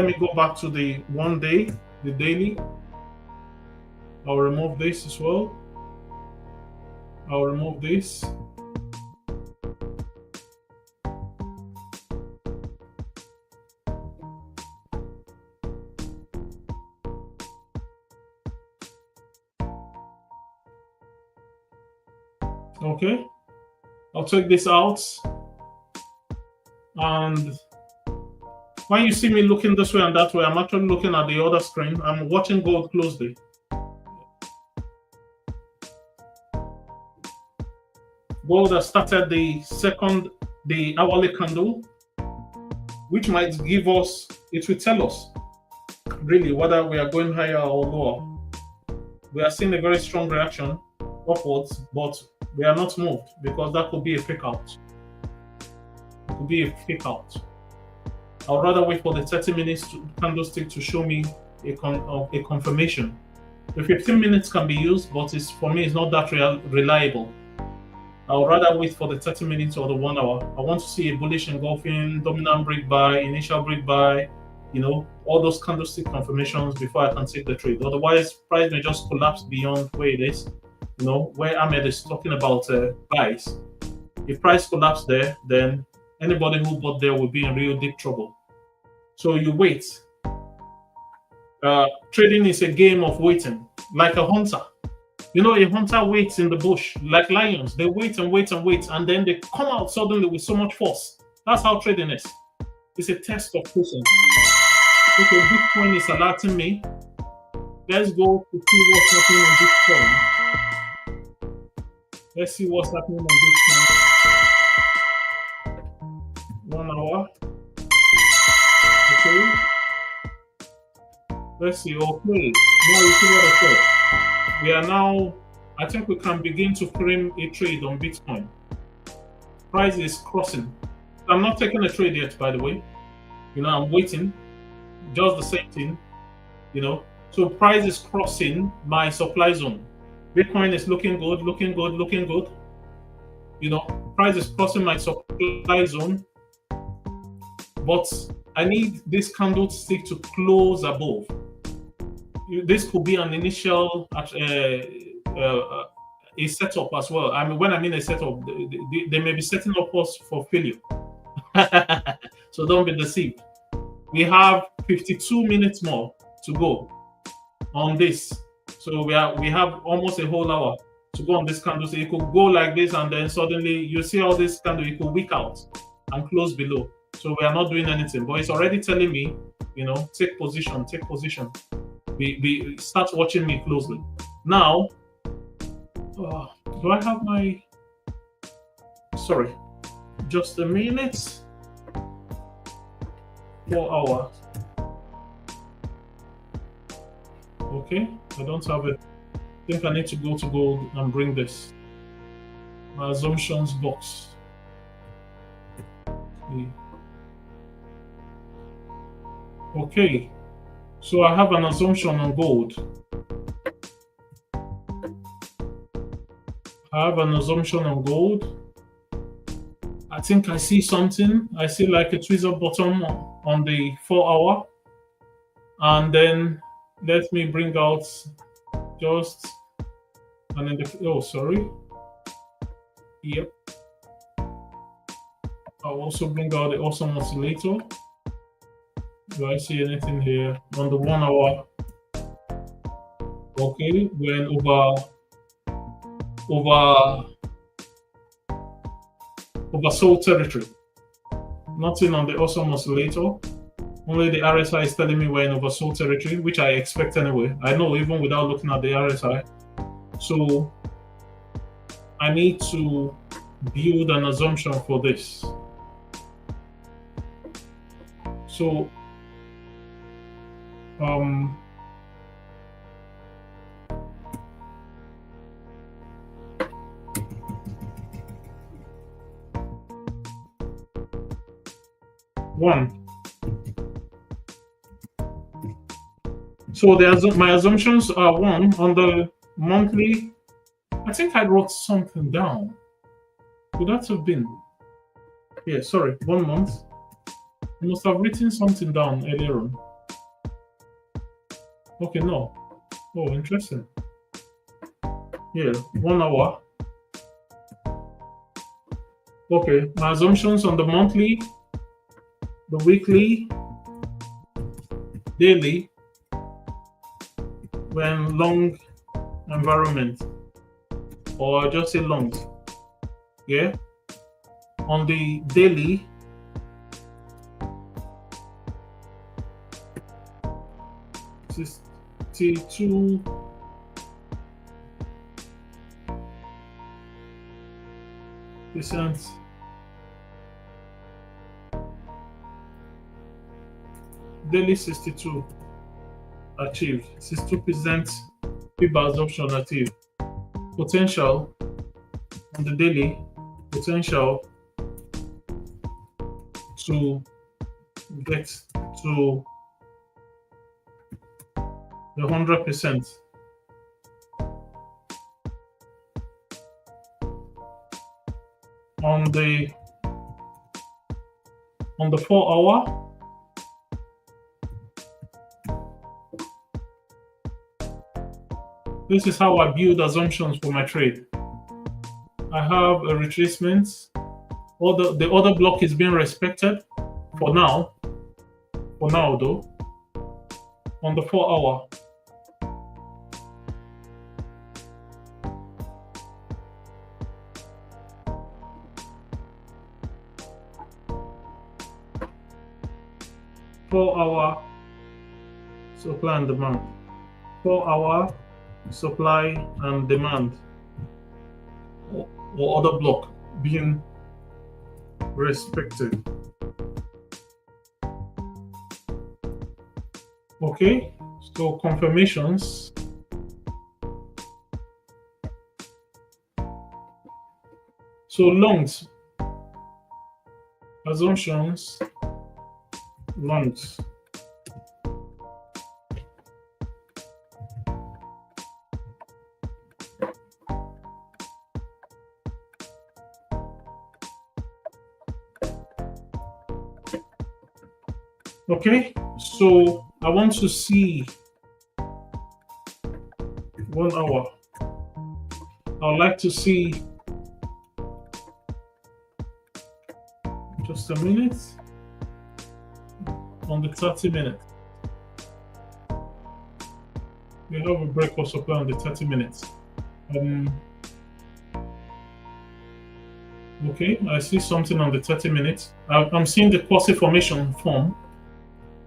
S1: me go back to the 1 day, the daily. I'll remove this as well. I'll remove this. Okay, I'll take this out. And when you see me looking this way and that way, I'm actually looking at the other screen. I'm watching gold closely. Gold has started the hourly candle, which might give us, it will tell us really whether we are going higher or lower. We are seeing a very strong reaction upwards, but we are not moved because that could be a fake out. It could be a fake out. I'd rather wait for the 30 minutes candlestick to show me a confirmation. The 15 minutes can be used, but for me, it's not that reliable. I would rather wait for the 30 minutes or the 1 hour. I want to see a bullish engulfing, dominant break buy, initial break buy, all those candlestick confirmations before I can take the trade. Otherwise, price may just collapse beyond where it is. Where Ahmed is talking about buys. If price collapse there, then anybody who bought there will be in real deep trouble. So you wait. Trading is a game of waiting, like a hunter. A hunter waits in the bush, like lions. They wait and wait and wait, and then they come out suddenly with so much force. That's how trading is. It's a test of patience. Okay, Bitcoin is alerting me. Let's go to see what's happening on Bitcoin. Let's see what's happening on Bitcoin. 1 hour. Okay. Let's see. Okay. Now you see what I said. We are now, I think we can begin to frame a trade on Bitcoin. Price is crossing. I'm not taking a trade yet, by the way. I'm waiting. Just the same thing. So price is crossing my supply zone. Bitcoin is looking good, looking good, looking good. Price is crossing my supply zone. But I need this candlestick to close above. This could be an initial a setup as well. I mean, when I mean a setup, they may be setting up us for failure. So don't be deceived. We have 52 minutes more to go on this. So we have almost a whole hour to go on this candle. So it could go like this, and then suddenly you see all this candle, it could wick out and close below. So we are not doing anything, but it's already telling me, take position, take position. Be start watching me closely. Now, do I have my? Sorry, just a minute. 4 hours. Okay, I don't have it. I think I need to go to gold and bring this. My assumptions box. Okay. So I have an assumption on gold. I think I see something. I see like a tweezer bottom on the 4 hour. And then let me bring out just sorry. Yep. I'll also bring out the awesome oscillator. Do I see anything here on the 1 hour? Okay, we're in oversold territory. Nothing on the awesome oscillator. Only the RSI is telling me we're in oversold territory, which I expect anyway. I know even without looking at the RSI. So I need to build an assumption for this. So one. So my assumptions are one on the monthly. I think I wrote something down. Could that have been? Yeah, sorry, 1 month. I must have written something down earlier on. Okay, no. Oh, interesting. Yeah, 1 hour. Okay, my assumptions on the monthly, the weekly, daily, when long environment, or just say long. Yeah. On the daily, T2 percent. Daily 62 achieved. 62% people absorption achieved. Potential on the daily, potential to get to the 100%. On the 4 hour, this is how I build assumptions for my trade. I have a retracement. The other block is being respected for now. For now, though, on the 4 hour. Four-hour supply and demand. 4 hour supply and demand, or other block being respected. Okay, so confirmations. So longs, assumptions, longs. Okay, so I want to see 1 hour. I would like to see just a minute on the 30 minutes. We have a break or supply on the 30 minutes. Okay, I see something on the 30 minutes. I'm seeing the quasi formation form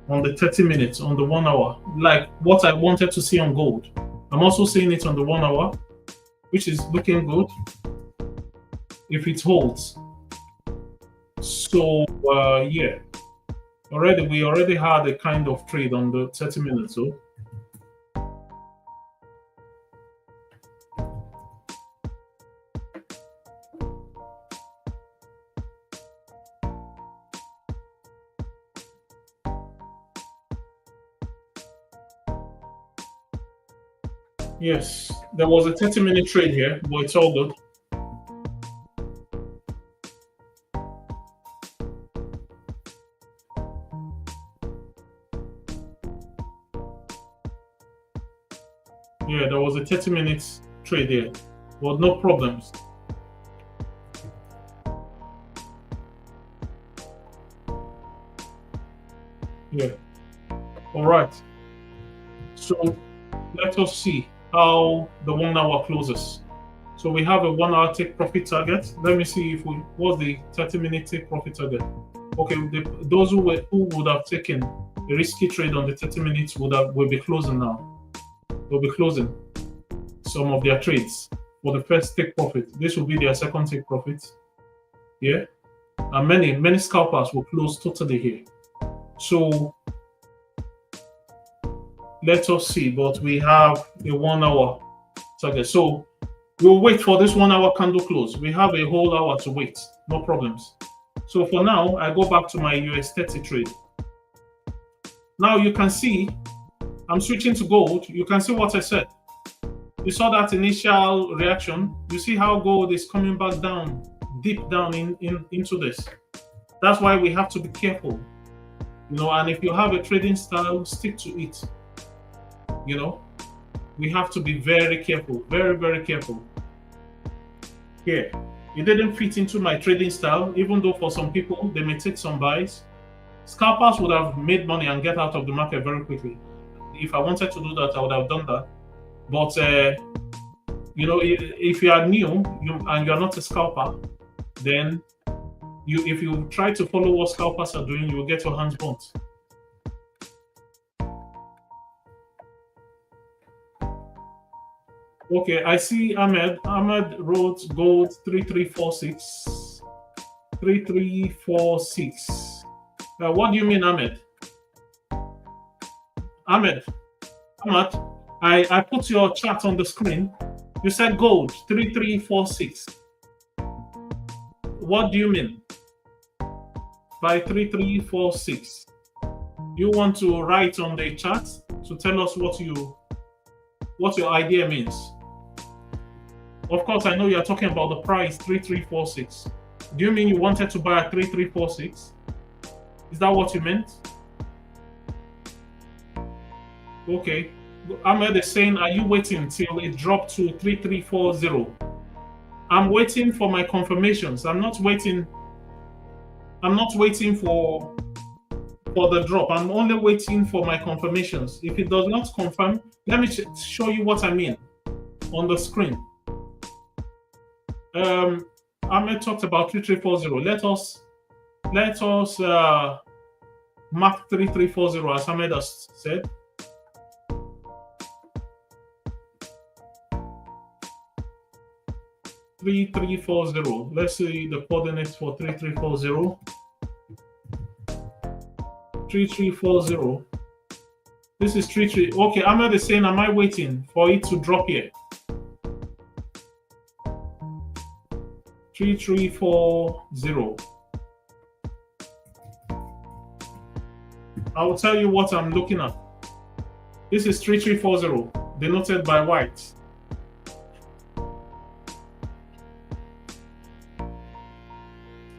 S1: on the 30 minutes, on the 1 hour, like what I wanted to see on gold. I'm also seeing it on the 1 hour, which is looking good if it holds. So yeah, we already had a kind of trade on the 30 minutes. So yes, there was a 30-minute trade here, but it's all good. Yeah, there was a 30-minute trade here, but no problems. Yeah. All right. So let us see how the 1 hour closes. So we have a 1 hour take profit target. Let me see if what's the 30-minute take profit target. Okay, those who would have taken a risky trade on the 30 minutes will be closing now. They'll be closing some of their trades for the first take profit. This will be their second take profit. Yeah, and many scalpers will close totally here. So let us see, but we have a 1 hour target. So we'll wait for this 1 hour candle close. We have a whole hour to wait, no problems. So for now, I go back to my US 30 trade. Now you can see, I'm switching to gold. You can see what I said. You saw that initial reaction. You see how gold is coming back down, deep down into this. That's why we have to be careful, and if you have a trading style, stick to it. We have to be very careful, very, very careful. Here, it didn't fit into my trading style, even though for some people, they may take some buys. Scalpers would have made money and get out of the market very quickly. If I wanted to do that, I would have done that. But, if you are new and you're not a scalper, then if you try to follow what scalpers are doing, you will get your hands burnt. Okay, I see Ahmed. Ahmed wrote gold 3346. 3346. What do you mean, Ahmed? Ahmed, I put your chart on the screen. You said gold 3346. What do you mean by 3346? You want to write on the chart to tell us what your idea means? Of course, I know you're talking about the price 3346. Do you mean you wanted to buy at 3346? Is that what you meant? Okay. Ahmed is saying, are you waiting till it dropped to 3340? I'm waiting for my confirmations. I'm not waiting for the drop. I'm only waiting for my confirmations. If it does not confirm, let me show you what I mean on the screen. Ahmed talked about 3340. Let us mark 3340 as Ahmed has said. Let's see the coordinates for 3340. 3340. This is 33. Okay, Ahmed is saying, am I waiting for it to drop here? 3340. I will tell you what I'm looking at. This is 3340, denoted by white.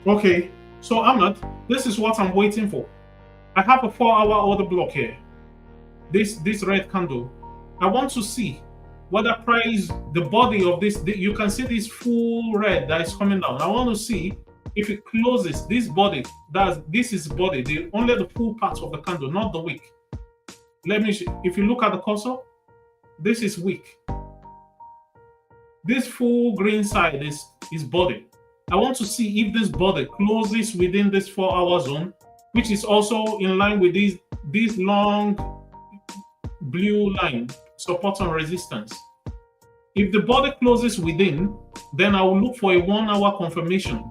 S1: Okay, so Ahmed, this is what I'm waiting for. I have a 4-hour order block here. This red candle. I want to see whether price, the body of this, you can see this full red that is coming down. I want to see if it closes this body. This is body, only the full part of the candle, not the wick. If you look at the cursor, this is wick. This full green side is body. I want to see if this body closes within this 4-hour zone, which is also in line with this long blue line, support and resistance. If the body closes within, then I will look for a 1-hour confirmation.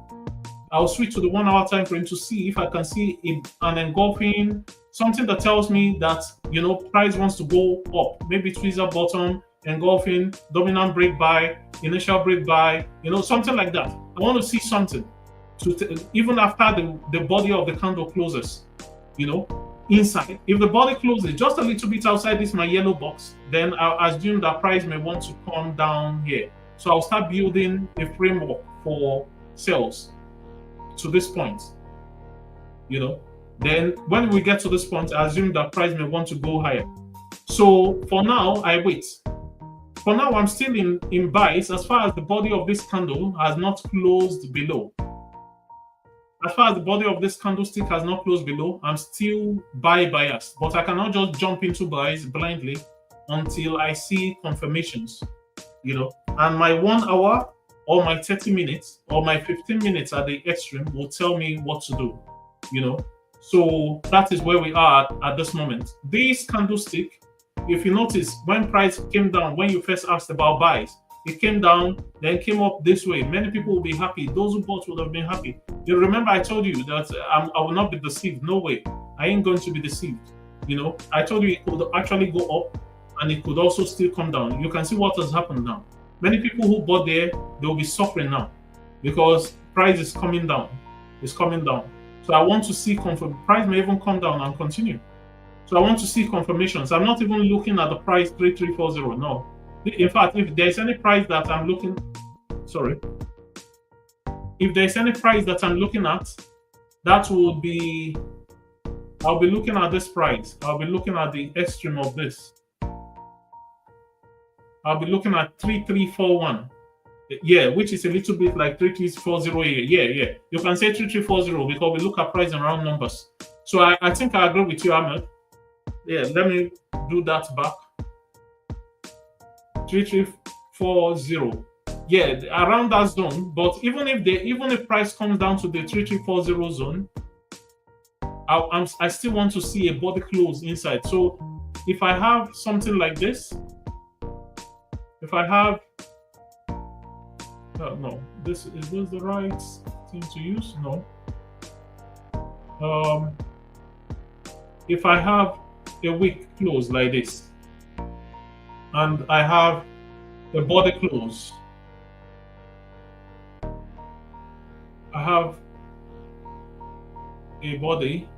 S1: I'll switch to the 1-hour time frame to see if I can see an engulfing, something that tells me that price wants to go up. Maybe tweezer bottom, engulfing, dominant break buy, initial break buy, something like that. I want to see something even after the body of the candle closes, inside. If the body closes just a little bit outside this my yellow box, then I'll assume that price may want to come down here. So I'll start building a framework for sales to this point. Then when we get to this point, I assume that price may want to go higher. So for now, I wait. For now, I'm still in buys as far as the body of this candle has not closed below. As far as the body of this candlestick has not closed below, I'm still biased. But I cannot just jump into buys blindly until I see confirmations. And my 1 hour or my 30 minutes or my 15 minutes at the extreme will tell me what to do. So that is where we are at this moment. This candlestick, if you notice, when price came down, when you first asked about buys, it came down, then came up this way. Many people will be happy. Those who bought would have been happy. You remember I told you that I will not be deceived. No way. I ain't going to be deceived. I told you it could actually go up and it could also still come down. You can see what has happened now. Many people who bought there, they will be suffering now because price is coming down. It's coming down. So I want to see price may even come down and continue. So I want to see confirmations. I'm not even looking at the price 3340. No. In fact, if there's any price that I'm looking, if there's any price that I'm looking at that would be, I'll be looking at this price. I'll be looking at the extreme of this. I'll be looking at 3341. Yeah, which is a little bit like 3340 here. Yeah. You can say 3340 because we look at price and round numbers. So I think I agree with you, Ahmed. Yeah, let me do that back. 3340. Yeah, around that zone. But even if price comes down to the 3340 zone, I still want to see a body close inside. So if I have something like this, if I have no, is this the right thing to use? No. If I have a wick close like this, and I have a body close, I have a body,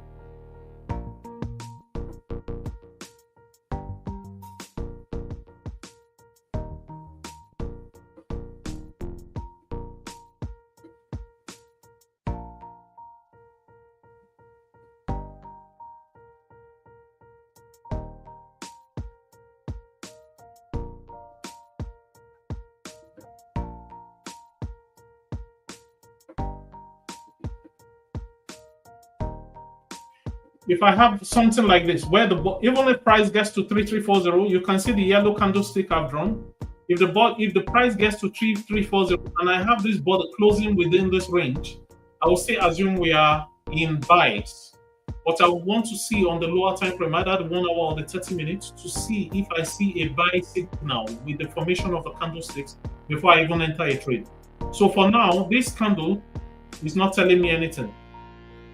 S1: if I have something like this, where even if price gets to 3340, you can see the yellow candlestick I've drawn. If the price gets to 3340 and I have this border closing within this range, I will still assume we are in buys. But I want to see on the lower time frame, either the 1 hour or the 30 minutes, to see if I see a buy signal with the formation of the candlesticks before I even enter a trade. So for now, this candle is not telling me anything.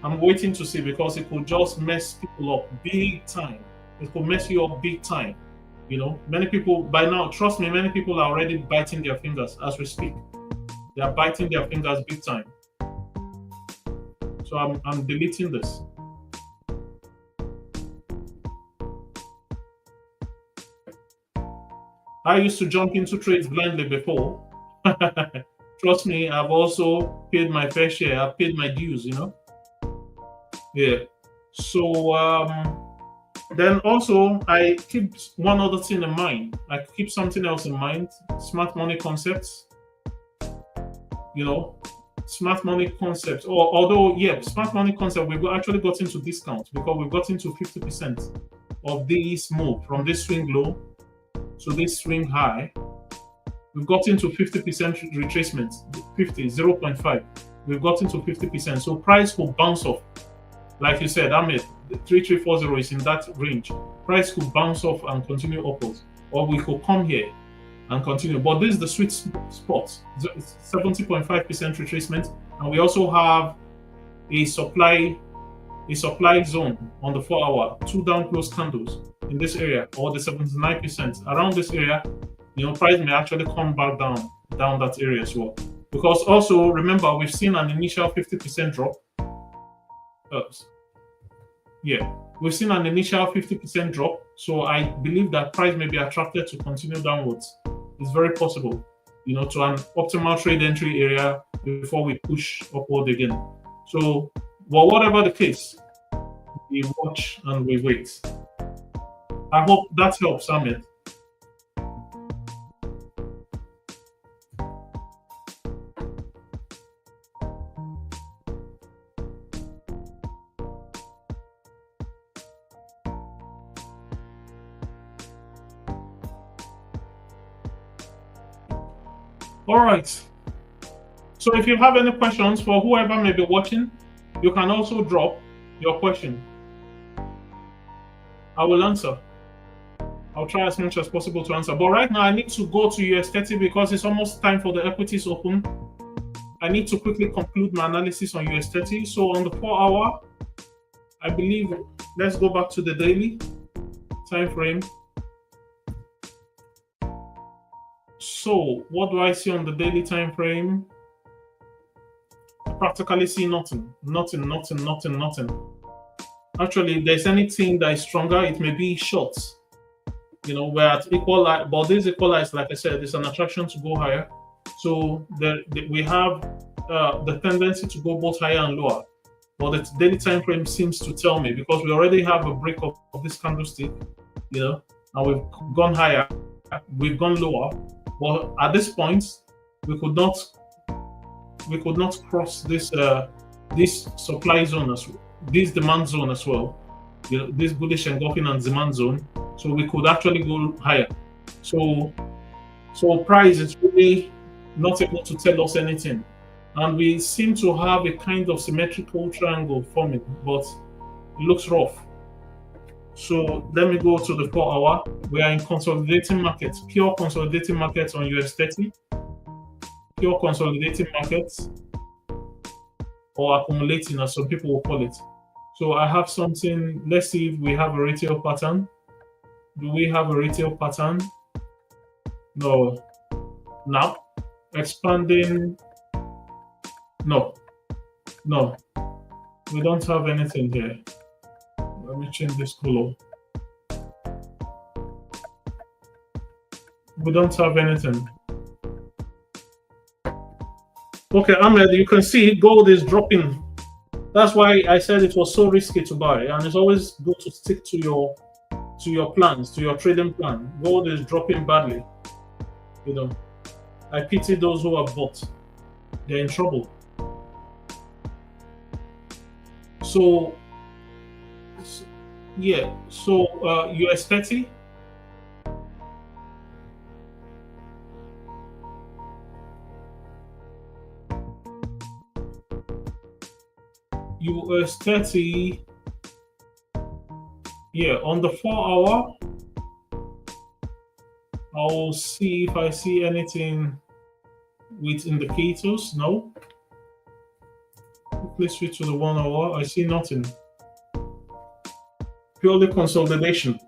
S1: I'm waiting to see, because it could just mess people up big time. It could mess you up big time. You know, many people by now, trust me, many people are already biting their fingers as we speak. They are biting their fingers big time. So I'm deleting this. I used to jump into trades blindly before. Trust me, I've also paid my fair share. I've paid my dues, you know. Yeah. So then also I keep one other thing in mind. I keep something else in mind. Smart money concepts. You know, smart money concepts. Although smart money concept, we've actually got into discounts because we've got into 50% of this move from this swing low to this swing high. We've got into 50% retracement, 0.5. We've got into 50%. So price will bounce off. Like you said, Ahmed, 3340 is in that range. Price could bounce off and continue upwards, or we could come here and continue. But this is the sweet spot, 70.5% retracement, and we also have a supply zone on the 4 hour, 2 down close candles in this area, or the 79%. Around this area, you know, price may actually come back down that area as well. Because also remember, we've seen an initial 50% drop. We've seen an initial 50% drop, so I believe that price may be attracted to continue downwards. It's very possible, you know, to an optimal trade entry area before we push upward again. So, well, whatever the case, we watch and we wait. I hope that helps, Ahmed. All right. So if you have any questions for whoever may be watching, you can also drop your question. I will answer. I'll try as much as possible to answer. But right now, I need to go to US30 because it's almost time for the equities open. I need to quickly conclude my analysis on US30. So on the 4 hour, I believe, let's go back to the daily time frame. So what do I see on the daily time frame? I practically see nothing. Actually, if there's anything that is stronger, it may be shorts. You know, we're at equalize, but this equalize, like I said, is an attraction to go higher. So we have the tendency to go both higher and lower. but the daily time frame seems to tell me, because we already have a break of this candlestick, and we've gone higher, we've gone lower, but at this point we could not cross this supply zone as well, this demand zone as well, this bullish engulfing and demand zone, so we could actually go higher. So price is really not able to tell us anything, and we seem to have a kind of symmetrical triangle forming, but it looks rough. So let me go to the 4-hour. We are in consolidating markets, pure consolidating markets on US30, pure consolidating markets, or accumulating as some people will call it. So I have something, let's see if we have a retail pattern. Do we have a retail pattern? No. Now, expanding, no, we don't have anything here. Let me change this color. We don't have anything. Okay, Ahmed, you can see gold is dropping. That's why I said it was so risky to buy, and it's always good to stick to your plans, to your trading plan. Gold is dropping badly. I pity those who have bought. They're in trouble. So yeah, so US30. US30, yeah, on the 4-hour, I'll see if I see anything with indicators. No. Let's switch to the 1-hour. I see nothing. Purely consolidation.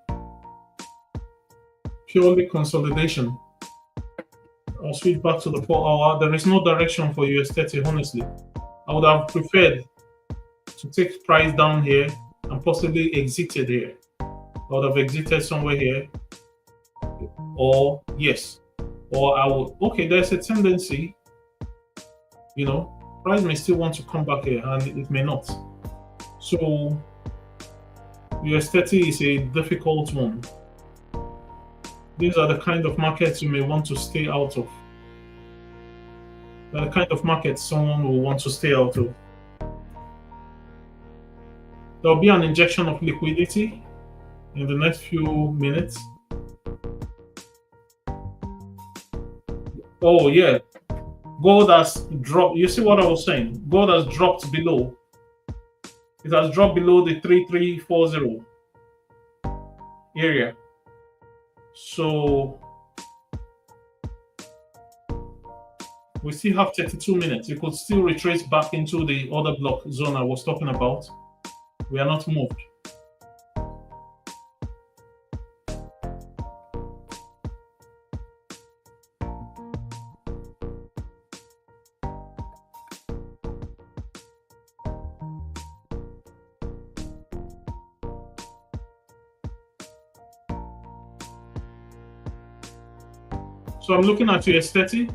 S1: Purely consolidation. I'll switch back to the 4-hour. There is no direction for US30, honestly. I would have preferred to take price down here and possibly exited here. I would have exited somewhere here. Or yes. Or I would, okay, there's a tendency, price may still want to come back here and it may not. So US30 is a difficult one. These are the kind of markets you may want to stay out of. They're the kind of markets someone will want to stay out of. There'll be an injection of liquidity in the next few minutes. Oh yeah, gold has dropped. You see what I was saying? Gold has dropped below. It has dropped below the 3340 area. So we still have 32 minutes. You could still retrace back into the other block zone I was talking about. We are not moved. So I'm looking at US30.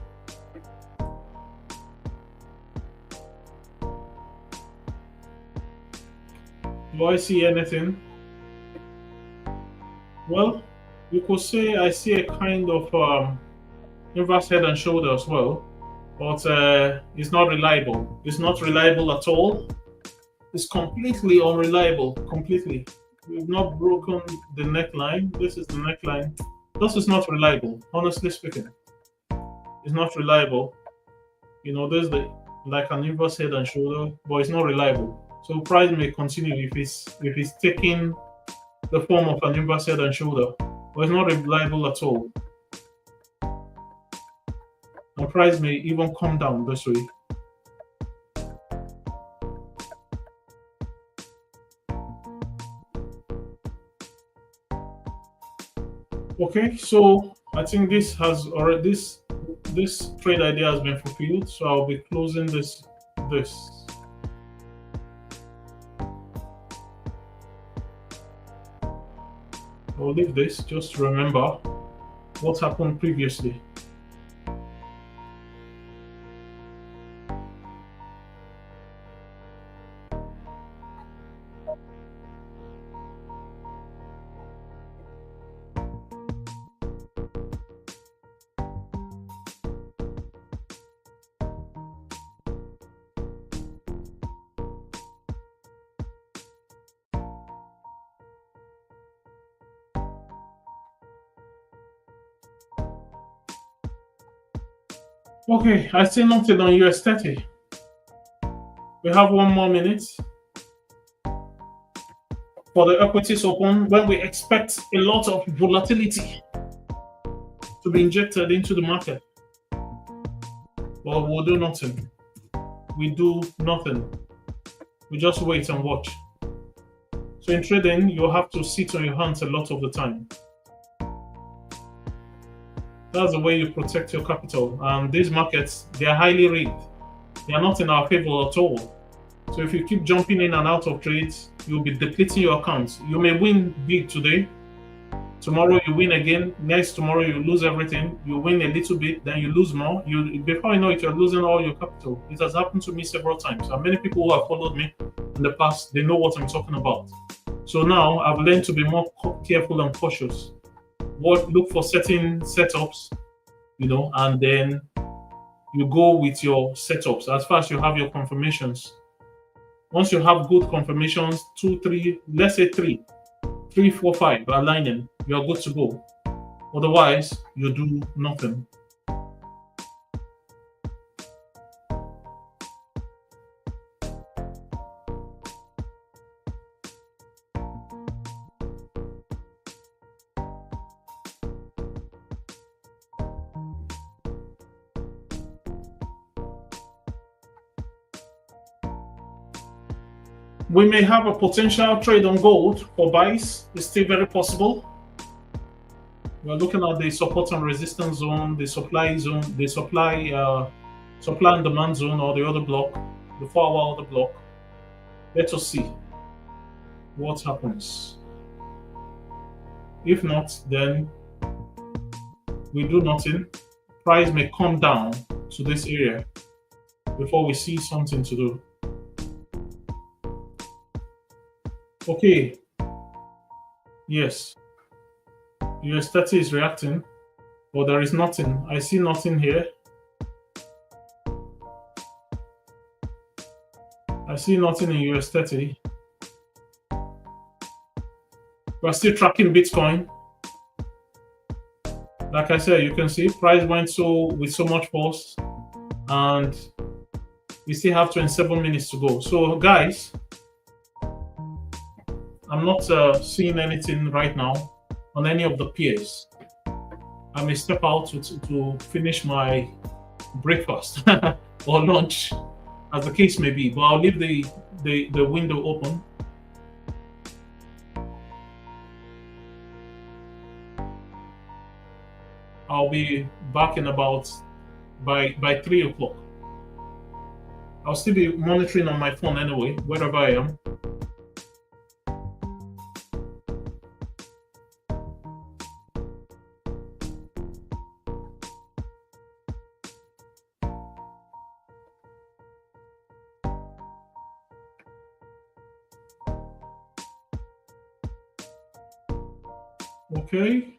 S1: Do I see anything? Well, you could say I see a kind of inverse head and shoulder as well, but it's not reliable. It's not reliable at all. It's completely unreliable, completely. We've not broken the neckline. This is the neckline. This is not reliable, honestly speaking. It's not reliable. There's like an inverse head and shoulder, but it's not reliable. So price may continue if it's taking the form of an inverse head and shoulder, but it's not reliable at all. And price may even come down this way. Okay, so I think this has already this trade idea has been fulfilled. So I'll be closing this. I'll leave this just to remember what happened previously. Okay, I see nothing on US 30. We have 1 more minute for the equities open when we expect a lot of volatility to be injected into the market. Well, we'll do nothing. We do nothing. We just wait and watch. So in trading, you have to sit on your hands a lot of the time. That's the way you protect your capital. And these markets, they are highly rigged. They are not in our favor at all. So if you keep jumping in and out of trades, you'll be depleting your accounts. You may win big today. Tomorrow you win again. Next tomorrow you lose everything. You win a little bit, then you lose more. Before you know it, you're losing all your capital. It has happened to me several times. And many people who have followed me in the past, they know what I'm talking about. So now I've learned to be more careful and cautious. Look for certain setups, and then you go with your setups as far as you have your confirmations. Once you have good confirmations, 2, 3, let's say 3, 4, 5 aligning, you're good to go. Otherwise, you do nothing. We may have a potential trade on gold for buys. It's still very possible. We're looking at the support and resistance zone, the supply and demand zone, or the other block, the 4-hour other block. Let us see what happens. If not, then we do nothing. Price may come down to this area before we see something to do. Okay. Yes. US 30 is reacting, but there is nothing. I see nothing here. I see nothing in US 30. We're still tracking Bitcoin. Like I said, you can see price went with so much force, and we still have 27 minutes to go. So guys, I'm not seeing anything right now on any of the peers. I may step out to finish my breakfast or lunch, as the case may be, but I'll leave the window open. I'll be back in about by 3 o'clock. I'll still be monitoring on my phone anyway, wherever I am. Okay.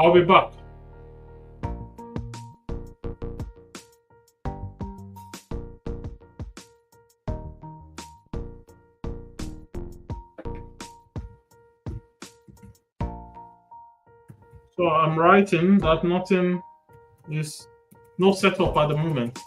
S1: I'll be back. So I'm writing that no setup at the moment.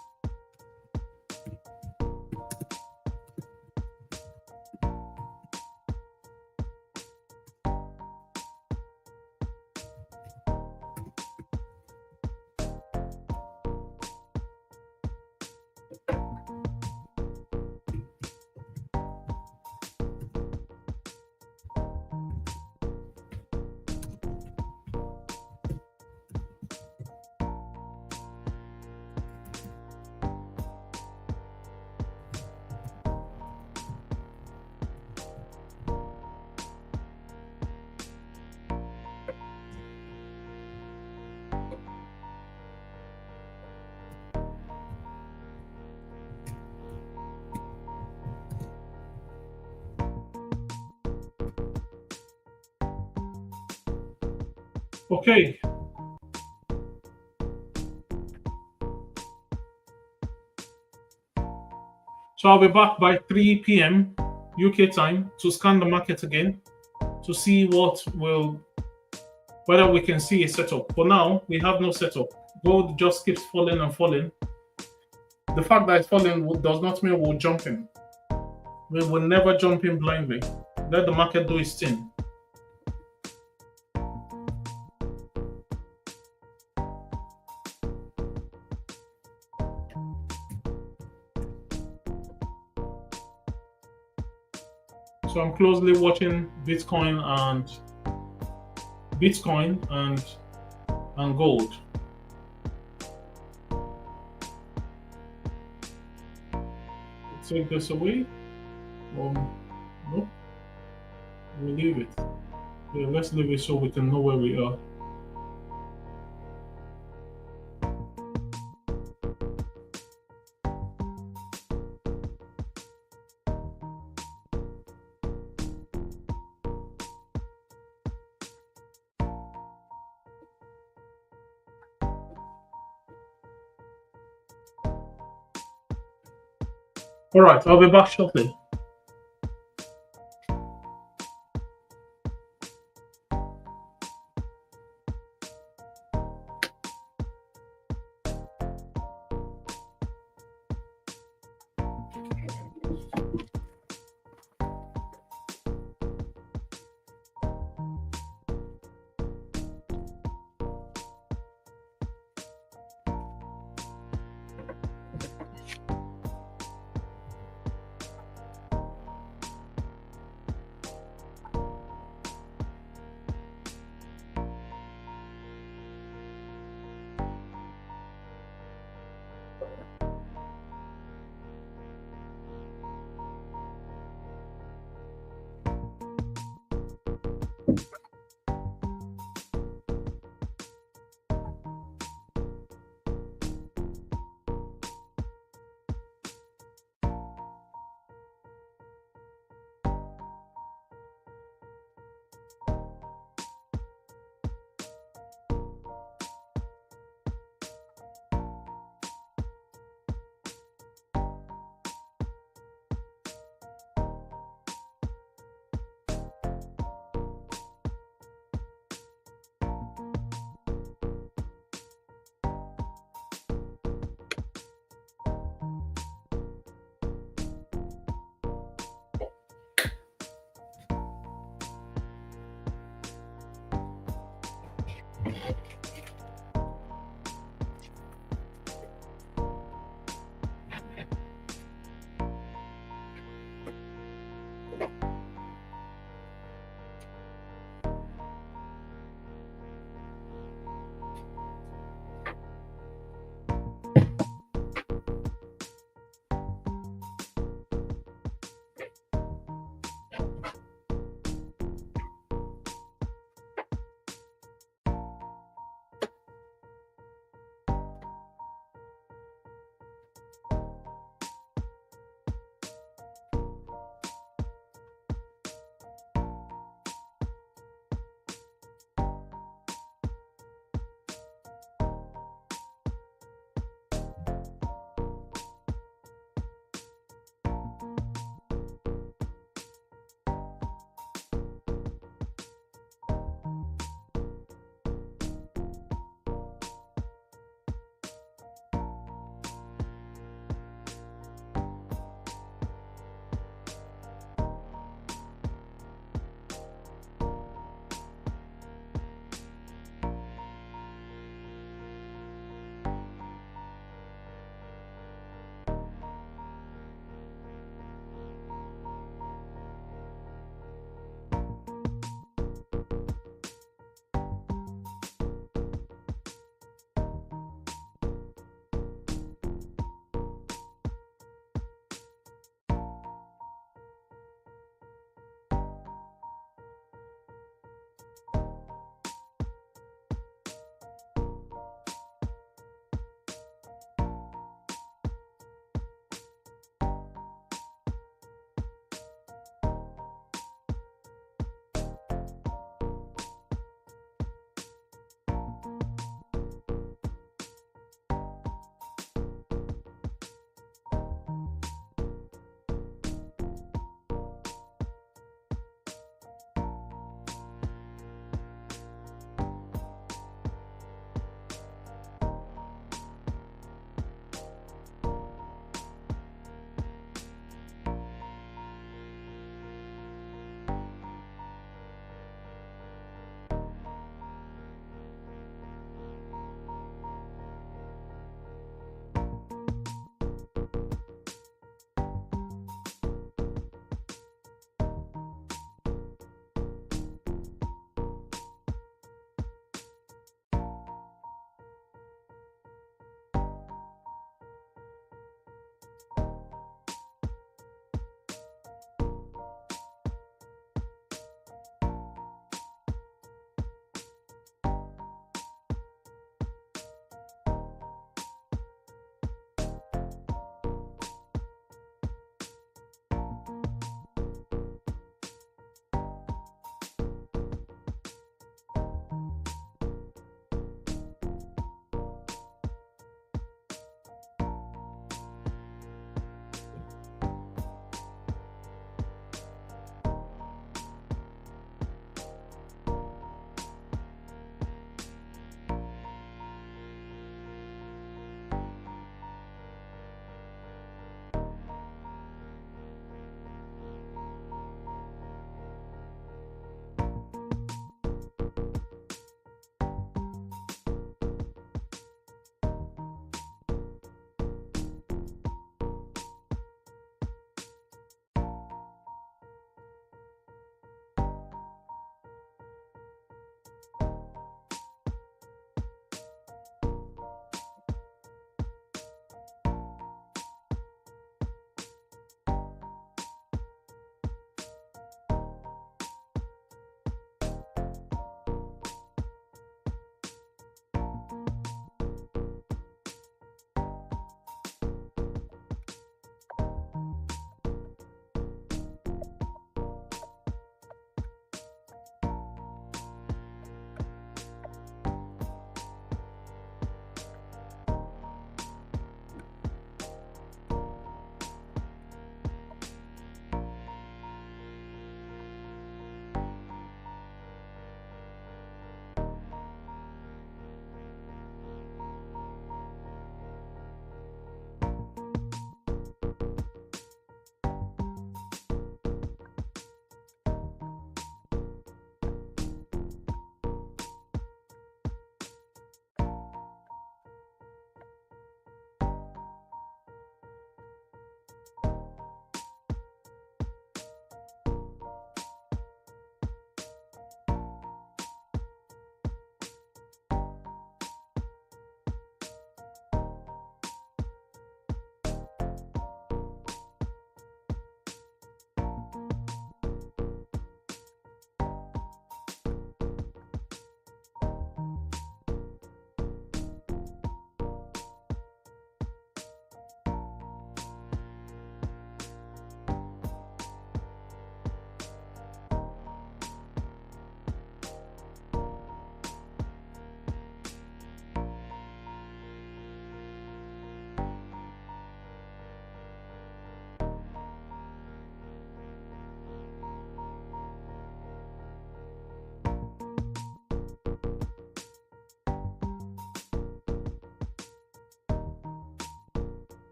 S1: Okay. So I'll be back by 3 p.m. UK time to scan the market again to see whether we can see a setup. For now, we have no setup. Gold just keeps falling and falling. The fact that it's falling does not mean we'll jump in. We will never jump in blindly. Let the market do its thing. So I'm closely watching Bitcoin and gold. Take this away. No, we'll leave it. Yeah, let's leave it so we can know where we are. All right, I'll be back shortly.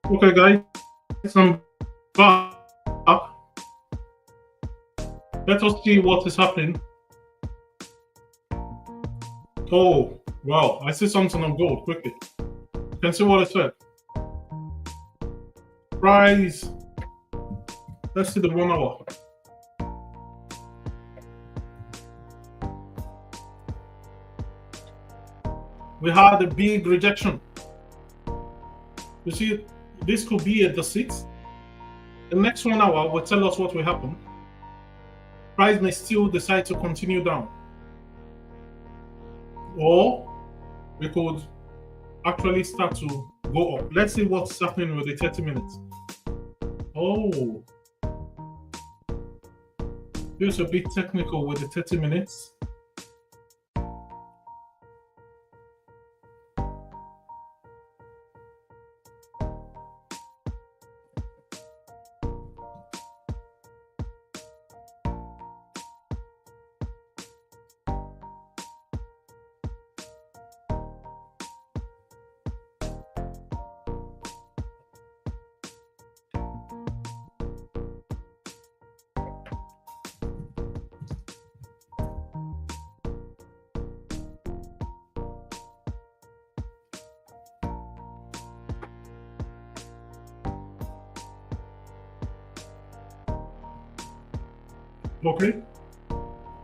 S1: Okay, guys, I'm back. Let us see what is happening. Oh, wow. I see something on gold quickly. You can see what it said. Price. Let's see the 1 hour. We had a big rejection. You see, this could be at the 6. The next 1 hour will tell us what will happen. Price may still decide to continue down. Or we could actually start to go up. Let's see what's happening with the 30 minutes. Oh, feels a bit technical with the 30 minutes. Okay,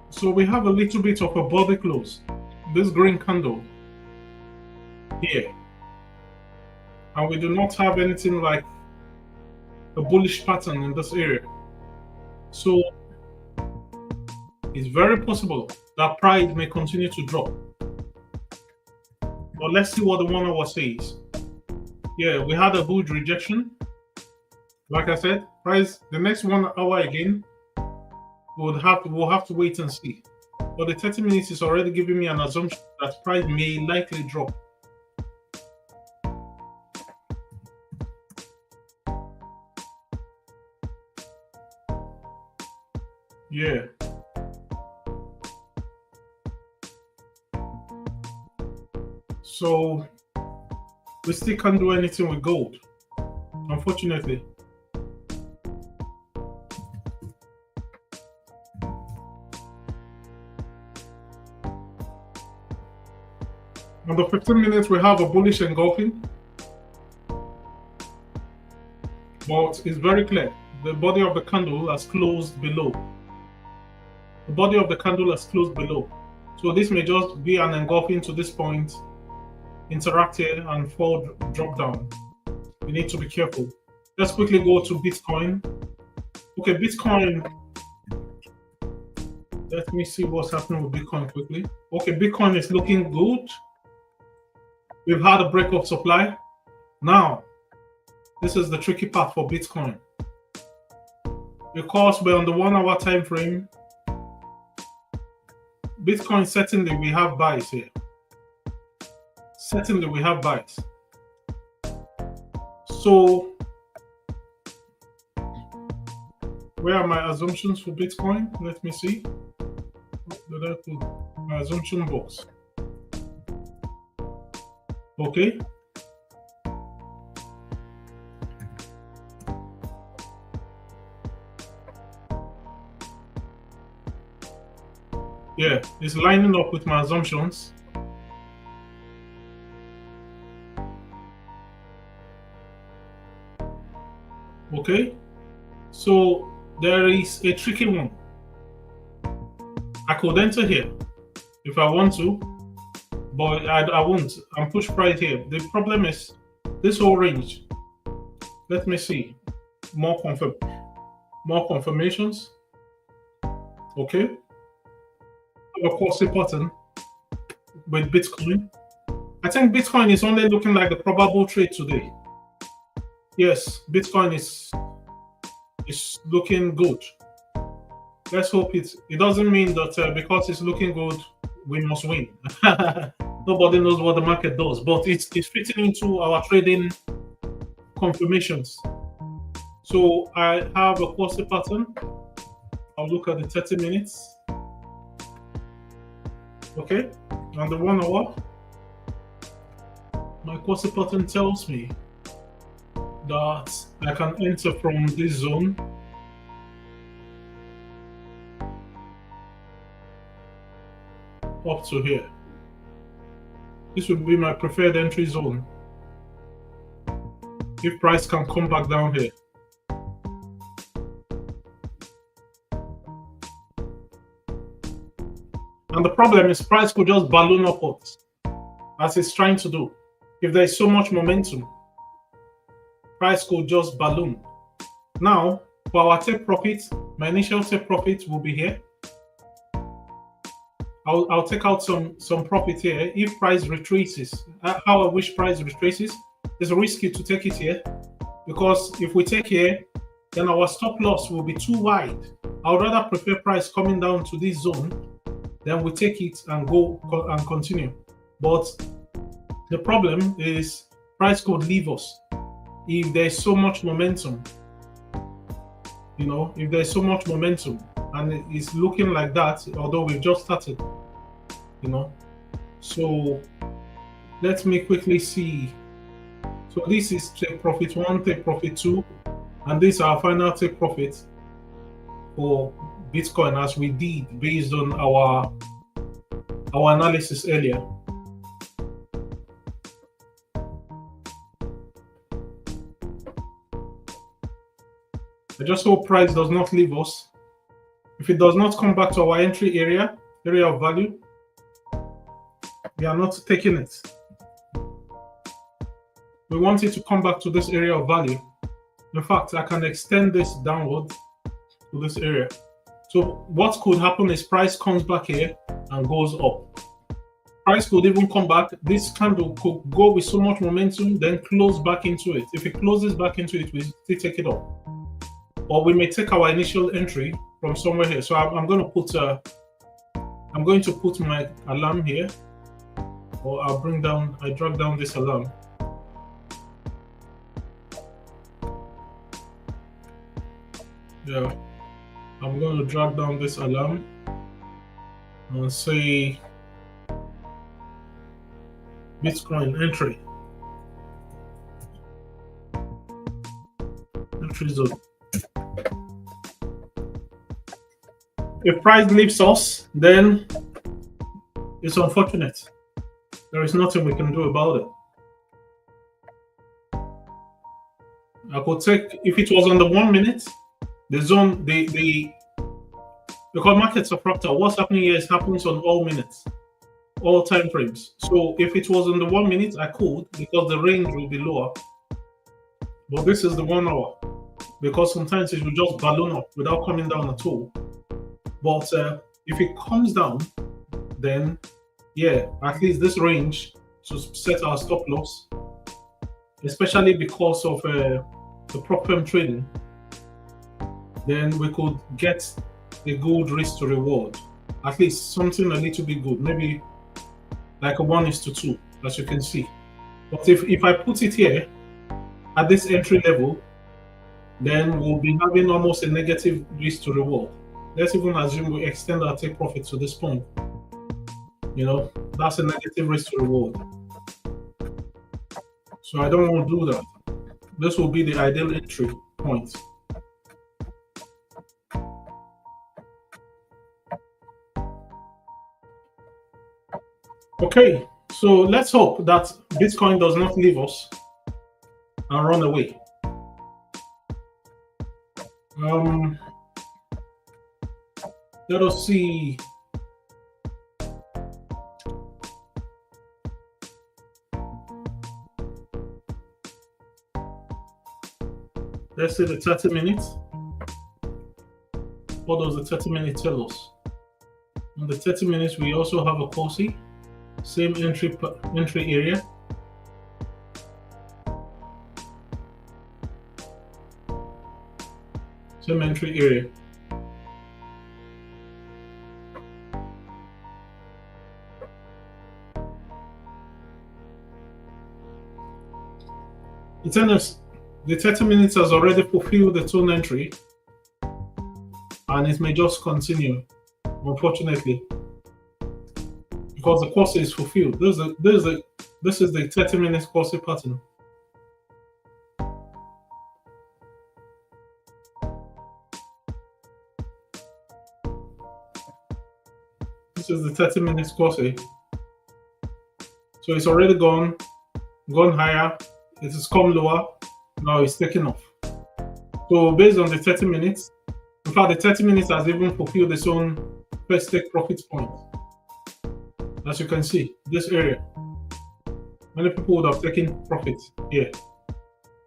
S1: so we have a little bit of a body close. This green candle here, and we do not have anything like a bullish pattern in this area. So it's very possible that price may continue to drop. But let's see what the 1 hour says. Yeah, we had a huge rejection. Like I said, price the next 1 hour again. We'll have to wait and see. But the 30 minutes is already giving me an assumption that price may likely drop. Yeah. So we still can't do anything with gold, unfortunately. On the 15 minutes, we have a bullish engulfing, but it's very clear. The body of the candle has closed below. The body of the candle has closed below. So this may just be an engulfing to this point, interact here and fall, drop down. We need to be careful. Let's quickly go to Bitcoin. Okay, Bitcoin. Let me see what's happening with Bitcoin quickly. Okay, Bitcoin is looking good. We've had a break of supply. Now, this is the tricky part for Bitcoin. Because we're on the 1 hour time frame, Bitcoin, certainly we have buys here. Certainly we have buys. So, where are my assumptions for Bitcoin? Let me see. Did I put my assumption box? Okay. Yeah, it's lining up with my assumptions. Okay, so there is a tricky one. I could enter here if I want to, but I won't. I'm push price here. The problem is this whole range. Let me see. More confirmations. Okay. Of course, a pattern with Bitcoin. I think Bitcoin is only looking like the probable trade today. Yes, Bitcoin is looking good. Let's hope it doesn't mean that because it's looking good, we must win. Nobody knows what the market does, but it's fitting into our trading confirmations. So I have a quasi pattern. I'll look at the 30 minutes. Okay, on the 1 hour, my quasi pattern tells me that I can enter from this zone up to here. This would be my preferred entry zone if price can come back down here. And the problem is price could just balloon upwards as it's trying to do. If there's so much momentum, price could just balloon. Now, for our take profit, my initial take profit will be here. I'll take out some profit here if price retraces. How I wish price retraces. It's risky to take it here because if we take here, then our stop loss will be too wide. I would rather prefer price coming down to this zone, then we take it and go and continue. But the problem is price could leave us if there's so much momentum. You know, if there's so much momentum and it's looking like that, although we've just started, you know. So let me quickly see. So this is take profit 1, take profit 2, and this is our final take profit for Bitcoin as we did based on our analysis earlier. I just hope price does not leave us. If it does not come back to our entry area of value, we are not taking it. We want it to come back to this area of value. In fact, I can extend this downward to this area. So what could happen is price comes back here and goes up. Price could even come back. This candle could go with so much momentum, then close back into it. If it closes back into it, we still take it up. Or we may take our initial entry from somewhere here. So I'm going to put my alarm here, or I drag down this alarm. Yeah, I'm going to drag down this alarm and say Bitcoin entry zone. If price leaves us, then it's unfortunate. There is nothing we can do about it. I could take, if it was on the 1 minute, the zone, because markets are fractal, what's happening here happens on all minutes, all time frames. So if it was on the 1 minute, I could, because the range will be lower. But this is the 1 hour, because sometimes it will just balloon up without coming down at all. But if it comes down, then yeah, at least this range to set our stop loss, especially because of the prop firm trading, then we could get a good risk to reward. At least something a little bit good, maybe like a 1:2, as you can see. But if I put it here at this entry level, then we'll be having almost a negative risk to reward. Let's even assume we extend our take profit to this point. You know, that's a negative risk to reward. So I don't want to do that. This will be the ideal entry point. Okay, so let's hope that Bitcoin does not leave us and run away. Let us see. Let's see the 30 minutes. What does the 30 minutes tell us? On the 30 minutes, we also have a COSI, same entry area. Same entry area. The 30 minutes has already fulfilled the tone entry, and it may just continue, unfortunately, because the course is fulfilled. This is the 30 minutes course pattern. This is the 30 minutes quasi. So it's already gone higher. It has come lower. Now it's taking off. So based on the 30 minutes, in fact, the 30 minutes has even fulfilled its own first take profit point. As you can see, this area, many people would have taken profit here.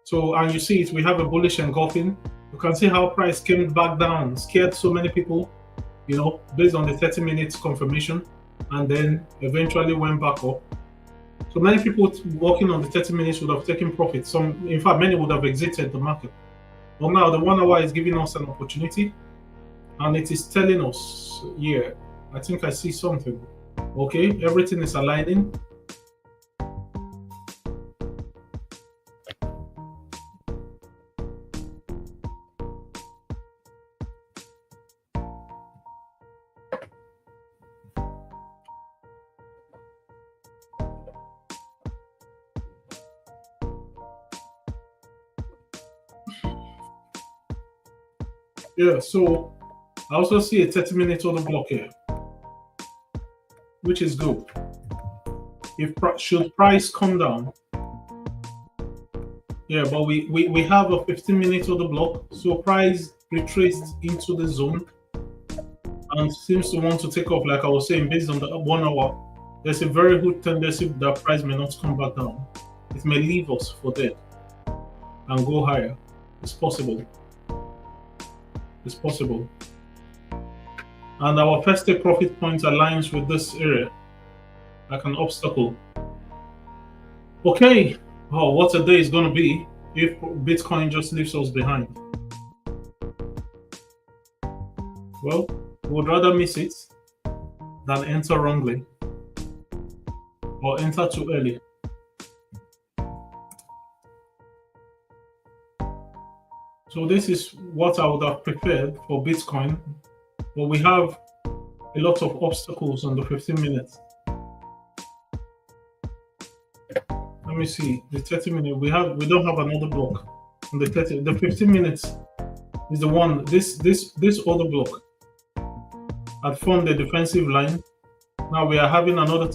S1: So, and you see it, we have a bullish engulfing. You can see how price came back down, scared so many people, based on the 30 minutes confirmation, and then eventually went back up. So many people working on the 30 minutes would have taken profit. In fact, many would have exited the market. But now the 1 hour is giving us an opportunity, and it is telling us, yeah, I think I see something. Okay, everything is aligning. Yeah, so I also see a 30-minute order block here, which is good. Should price come down? Yeah, but we have a 15-minute order block, so price retraced into the zone and seems to want to take off. Like I was saying, based on the 1 hour, there's a very good tendency that price may not come back down. It may leave us for dead and go higher. It's possible. It's possible. And our first take profit point aligns with this area, like an obstacle. Okay, oh, what a day is going to be if Bitcoin just leaves us behind. Well, we would rather miss it than enter wrongly or enter too early. So this is what I would have preferred for Bitcoin, but we have a lot of obstacles on the 15 minutes. Let me see, the 30 minute, we don't have another block on the 30. The 15 minutes is the one, this other block had formed a defensive line. Now we are having another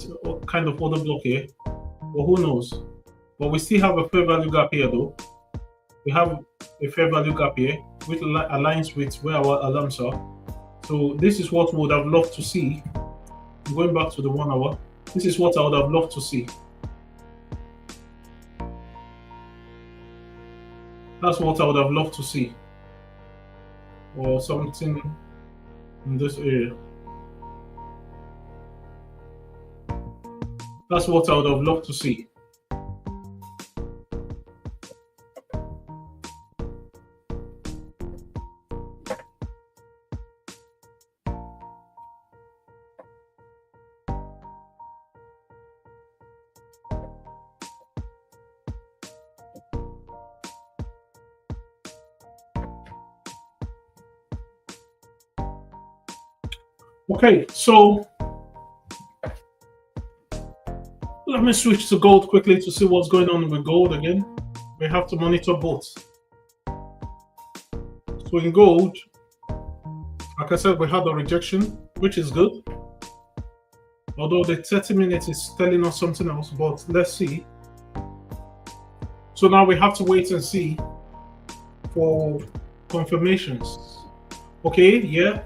S1: kind of other block here, but who knows? But we still have a fair value gap here though. We have a fair value gap here, which aligns with where our alarms are. So this is what we would have loved to see. Going back to the 1 hour, this is what I would have loved to see. That's what I would have loved to see. Or something in this area. That's what I would have loved to see. Okay, so let me switch to gold quickly to see what's going on with gold again. We have to monitor both. So in gold, like I said, we had a rejection, which is good. Although the 30 minutes is telling us something else, but let's see. So now we have to wait and see for confirmations. Okay, yeah.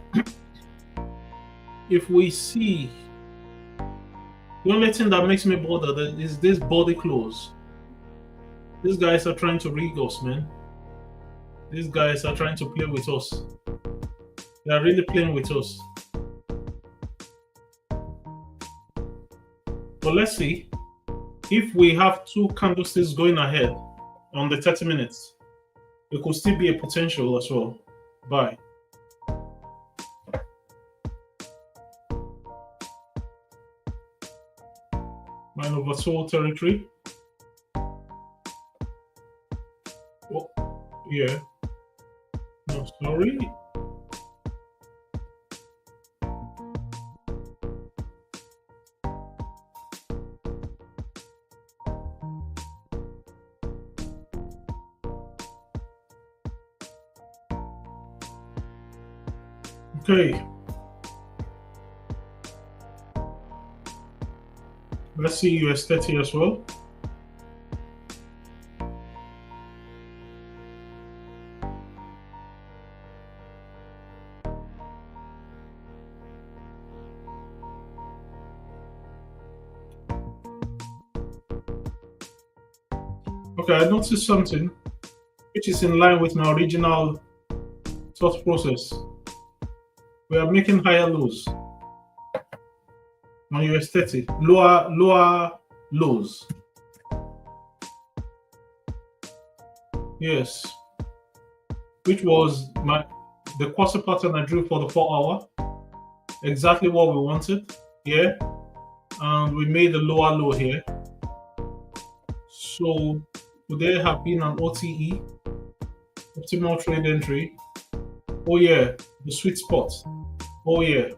S1: If we see, the only thing that makes me bother is this body close. These guys are trying to rig us, man. These guys are trying to play with us. They are really playing with us. But let's see. If we have two candlesticks going ahead on the 30 minutes, it could still be a potential as well. Buy. Mine oversold territory. Oh, yeah. No, sorry. Okay. Let's see US30 as well. Okay, I noticed something which is in line with my original thought process. We are making higher lows on US30, lower lows. Yes, which was the quasi pattern I drew for the 4 hour. Exactly what we wanted here, and we made a lower low here. So would there have been an OTE, optimal trade entry? Oh yeah, the sweet spot. Oh yeah.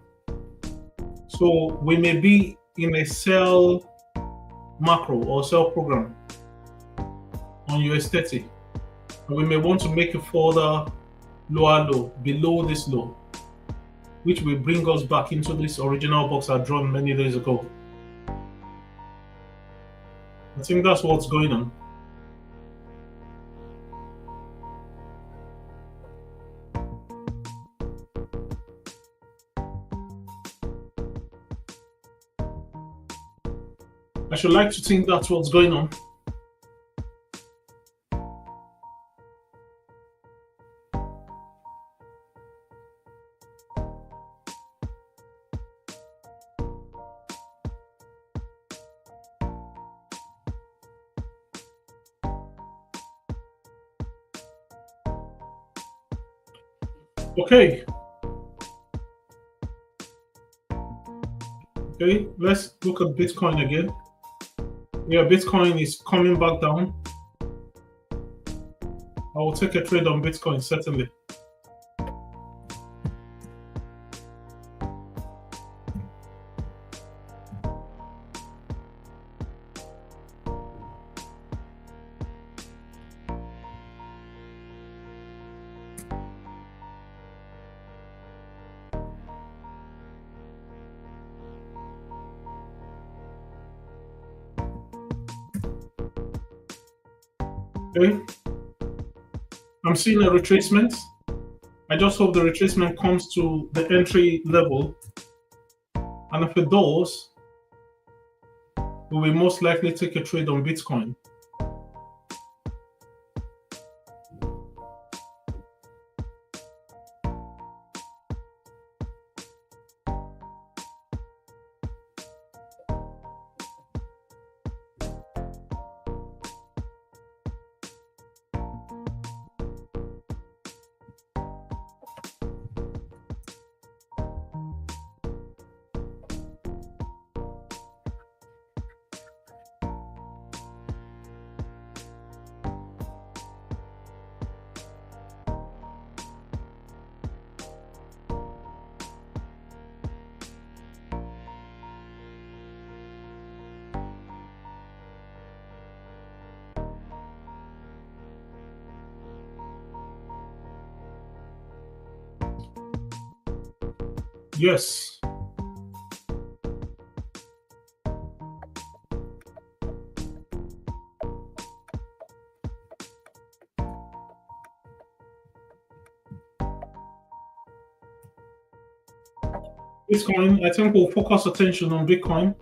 S1: So we may be in a sell macro or sell program on US30. And we may want to make a further lower low below this low, which will bring us back into this original box I drawn many days ago. I think that's what's going on. I should like to think that's what's going on. Okay. Okay, let's look at Bitcoin again. Yeah, Bitcoin is coming back down. I will take a trade on Bitcoin, certainly. Okay. I'm seeing a retracement. I just hope the retracement comes to the entry level. And if it does, we will most likely take a trade on Bitcoin. Yes. Bitcoin, I think we'll focus attention on Bitcoin.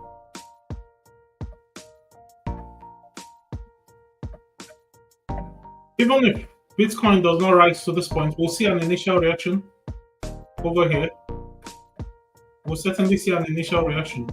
S1: Even if Bitcoin does not rise to this point, we'll see an initial reaction over here. We'll certainly see an initial reaction.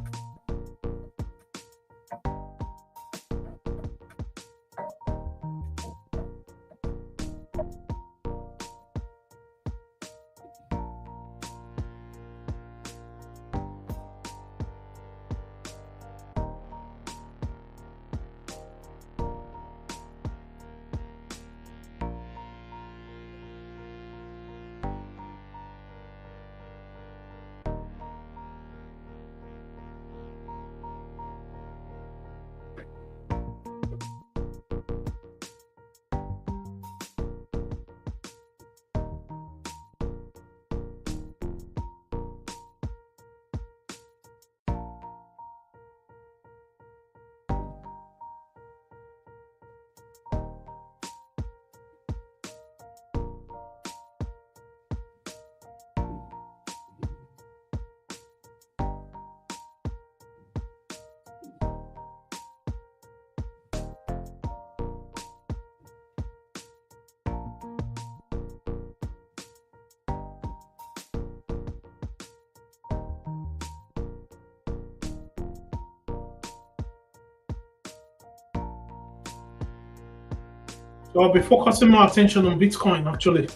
S1: So I'll be focusing more attention on Bitcoin actually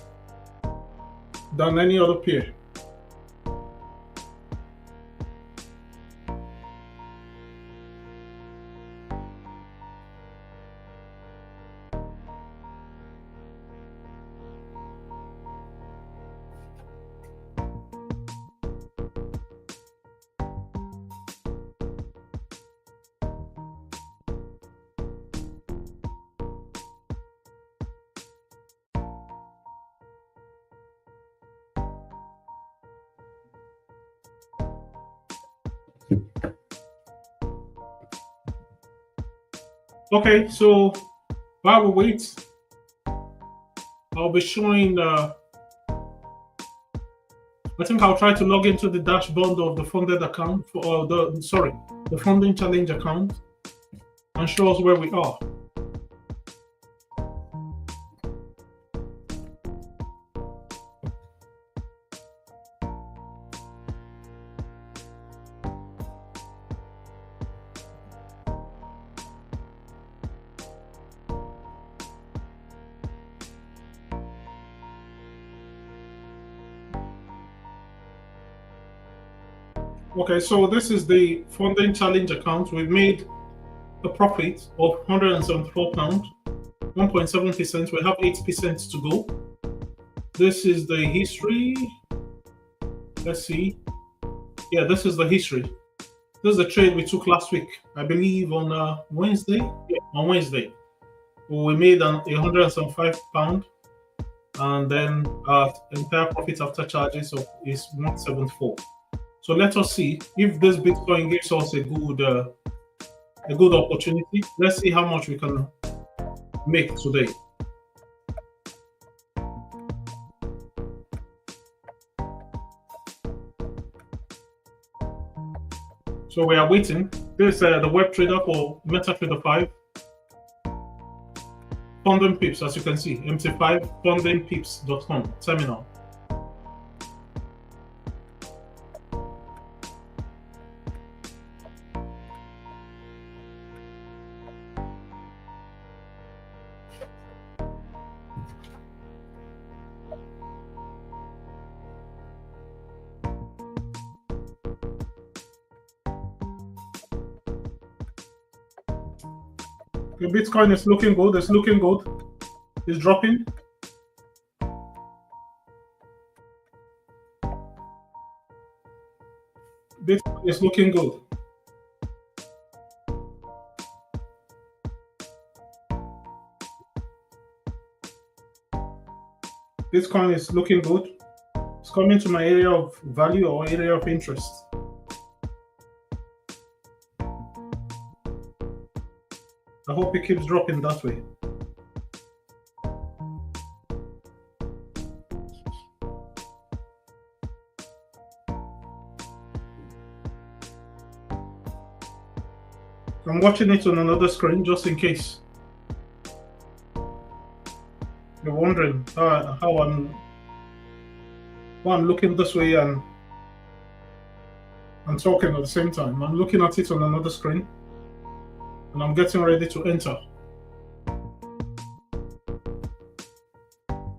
S1: than any other pair. Okay, so while we wait, I'll be showing. I think I'll try to log into the dashboard of the funded account for the funding challenge account and show us where we are. Okay, so this is the funding challenge account. We've made a profit of £174, 1.7%. We have 8% to go. This is the history. Let's see. Yeah, this is the history. This is the trade we took last week, I believe on Wednesday. Yeah, on Wednesday. We made £175, and then our entire profit after charges is 174. So let us see if this Bitcoin gives us a good opportunity. Let's see how much we can make today. So we are waiting. This is the web trader for MetaTrader 5. Funding pips, as you can see, MT5 fundingpips.com terminal. The Bitcoin is looking good. It's looking good. It's dropping. Bitcoin is looking good. Bitcoin is looking good. It's coming to my area of value or area of interest. I hope it keeps dropping that way. I'm watching it on another screen just in case you're wondering how I'm looking this way and talking at the same time. I'm looking at it on another screen and I'm getting ready to enter.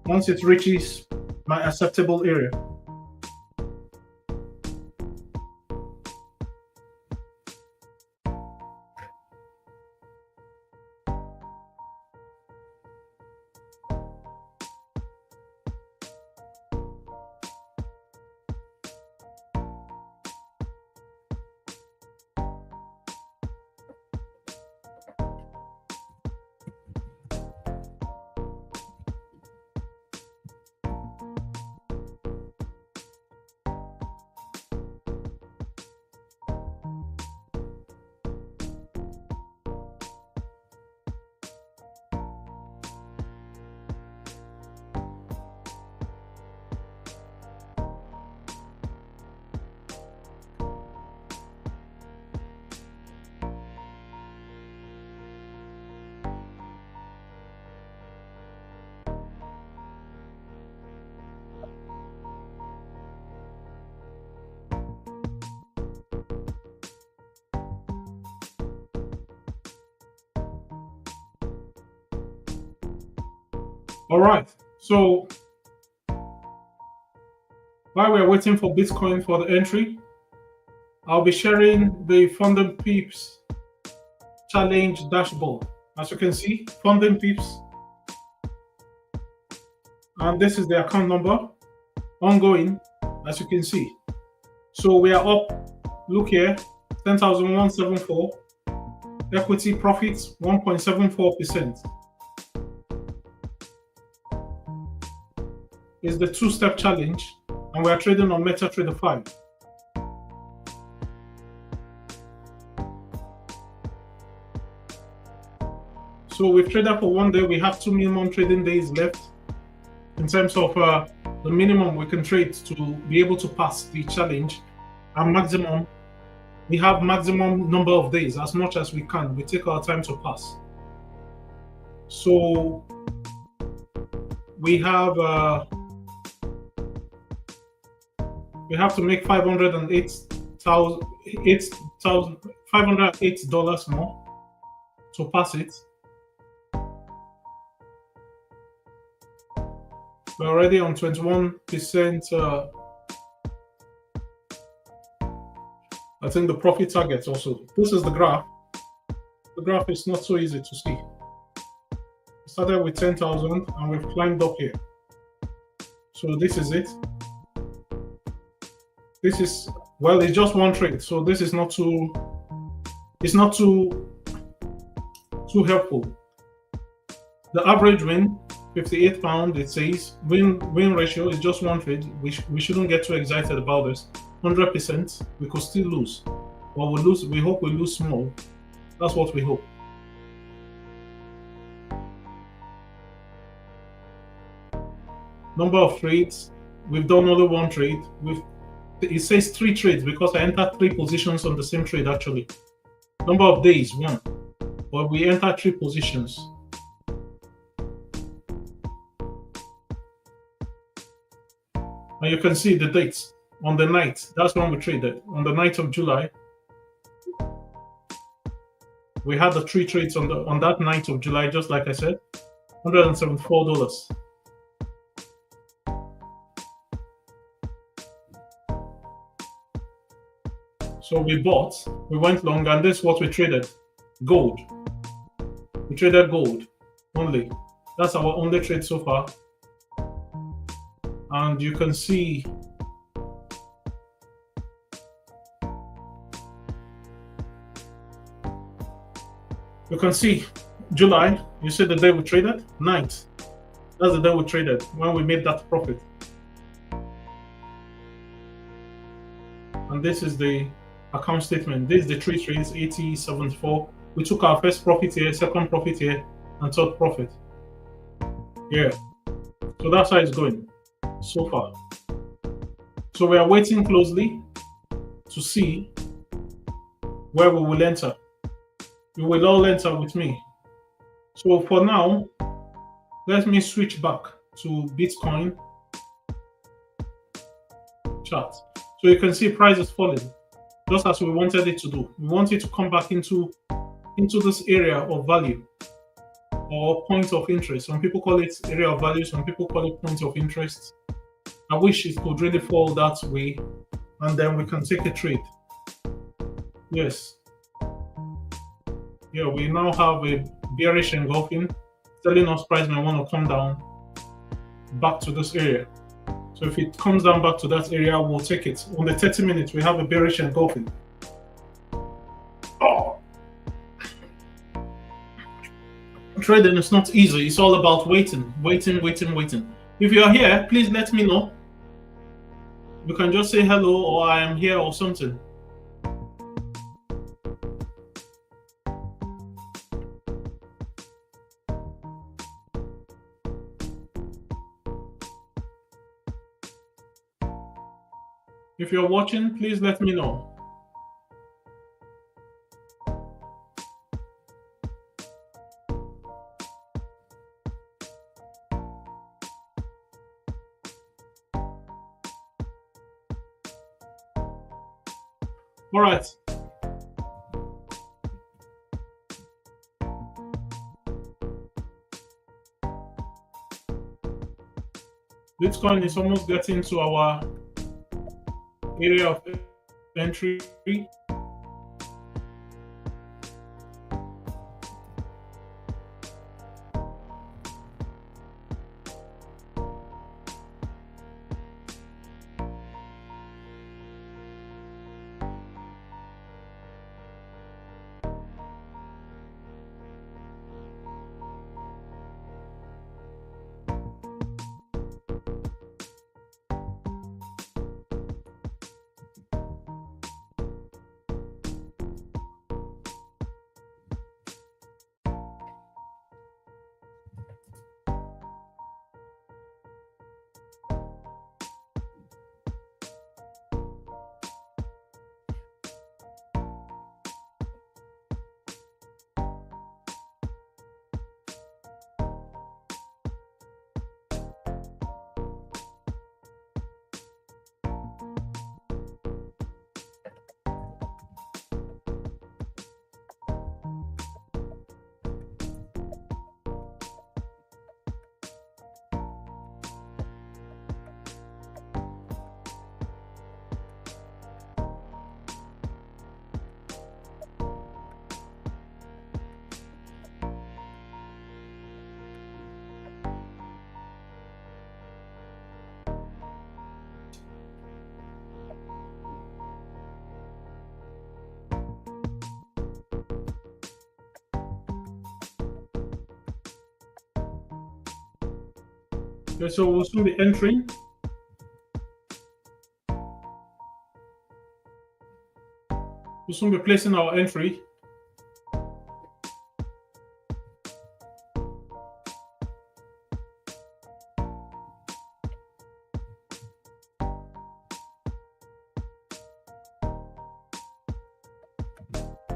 S1: Once it reaches my acceptable area. All right. So while we're waiting for Bitcoin for the entry, I'll be sharing the Funding Pips Challenge dashboard. As you can see, Funding Pips. And this is the account number, ongoing, as you can see. So we are up, look here, 10,174. Equity profits, 1.74%. Is the two-step challenge, and we are trading on MetaTrader 5. So we've traded for 1 day. We have 2 minimum trading days left in terms of the minimum we can trade to be able to pass the challenge, and maximum, we have maximum number of days, as much as we can. We take our time to pass. So we have to make $508 more to pass it. We're already on 21%. I think the profit target also. This is the graph. The graph is not so easy to see. We started with 10,000 and we've climbed up here. So this is it. This is, well, it's just one trade, so this is not too, it's not too helpful. The average win, £58, it says. Win ratio is just one trade. We shouldn't get too excited about this. 100%, we could still lose. But we lose. We hope we lose small. That's what we hope. Number of trades, we've done only one trade. It says 3 trades because I entered 3 positions on the same trade actually. Number of days, 1. But we entered 3 positions. And you can see the dates on the night. That's when we traded. On the 9th of July. We had the 3 trades on that 9th of July, just like I said. $174. So we bought, we went long, and this is what we traded. Gold. We traded gold only. That's our only trade so far. And you can see July, you see the day we traded? 9th. That's the day we traded, when we made that profit. And this is the account statement. This is the 3 trades, 80, 74. We took our first profit here, second profit here, and third profit. Yeah. So that's how it's going so far. So we are waiting closely to see where we will enter. You will all enter with me. So for now, let me switch back to Bitcoin chart. So you can see price is falling, just as we wanted it to do. We want it to come back into this area of value or point of interest. Some people call it area of value, some people call it point of interest. I wish it could really fall that way, and then we can take a trade. Yes. Yeah, we now have a bearish engulfing, telling us price may want to come down back to this area. So if it comes down back to that area, we'll take it. On the 30 minutes, we have a bearish engulfing. Oh! Trading is not easy. It's all about waiting. If you are here, please let me know. You can just say hello or I am here or something. If you're watching, please let me know. All right. Bitcoin is almost getting to our area of entry. Okay, so we'll soon be entering. We'll soon be placing our entry.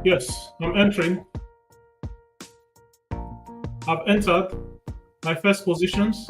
S1: Yes, I'm entering. I've entered my first positions.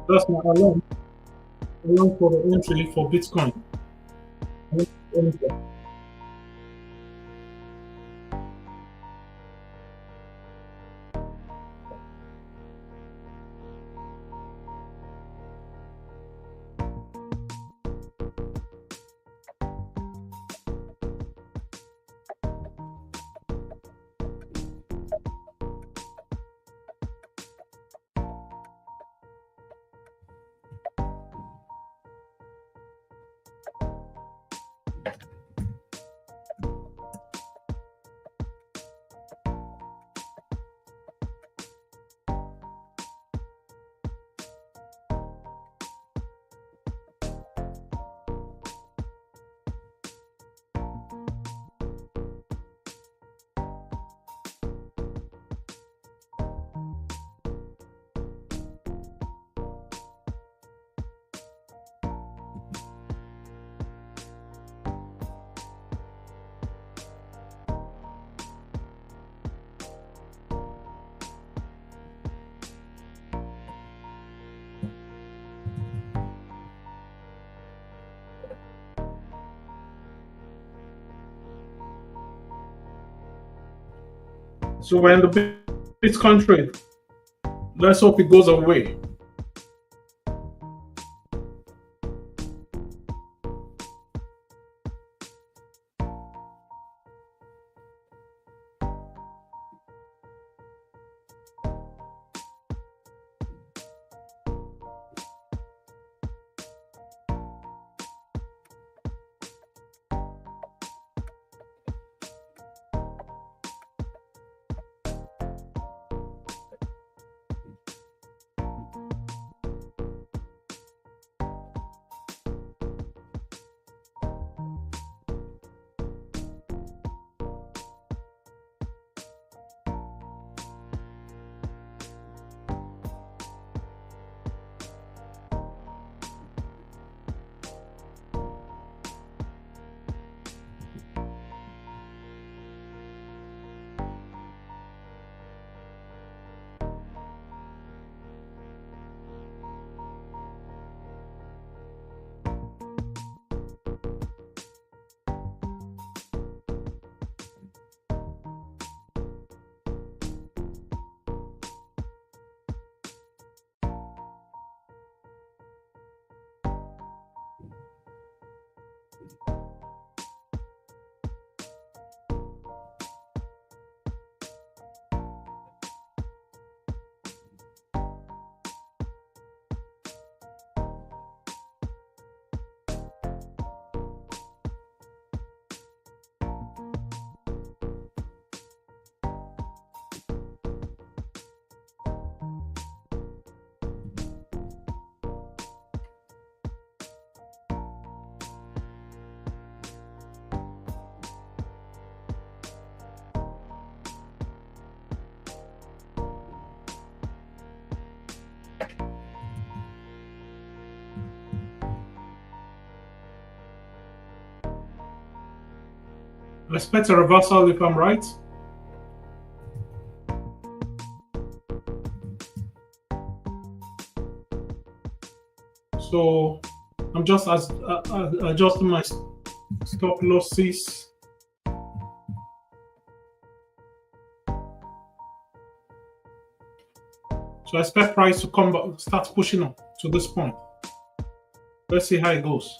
S1: That's my alarm for the entry for Bitcoin. So we're in the Bitcoin trade. Let's hope it goes away. I expect a reversal if I'm right. So I'm just adjusting my stop losses. So I expect price to come back, start pushing up to this point. Let's see how it goes.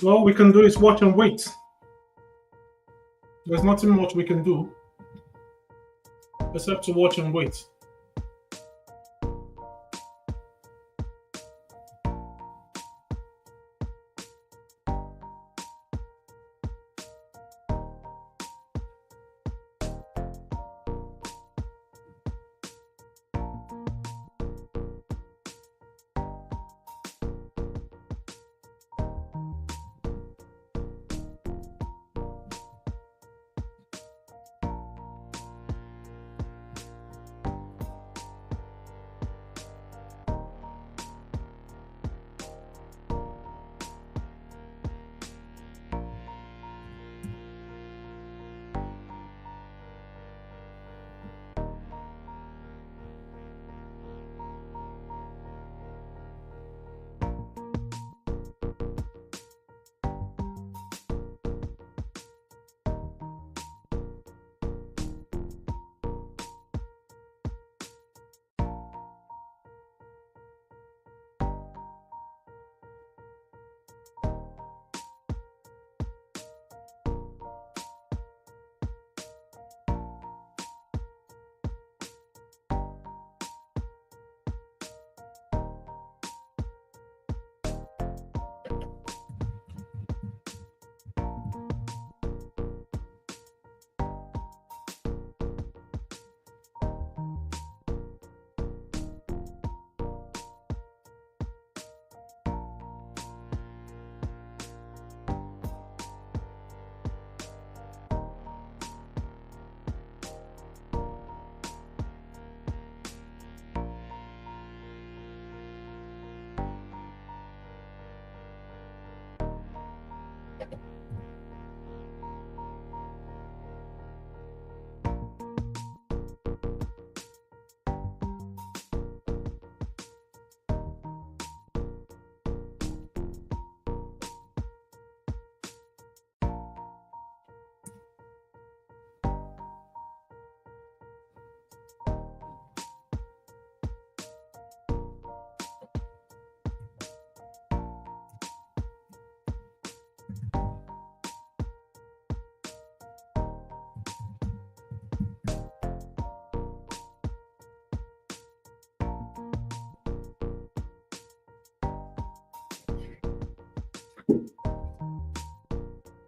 S1: All we can do is watch and wait. There's nothing much we can do except to watch and wait.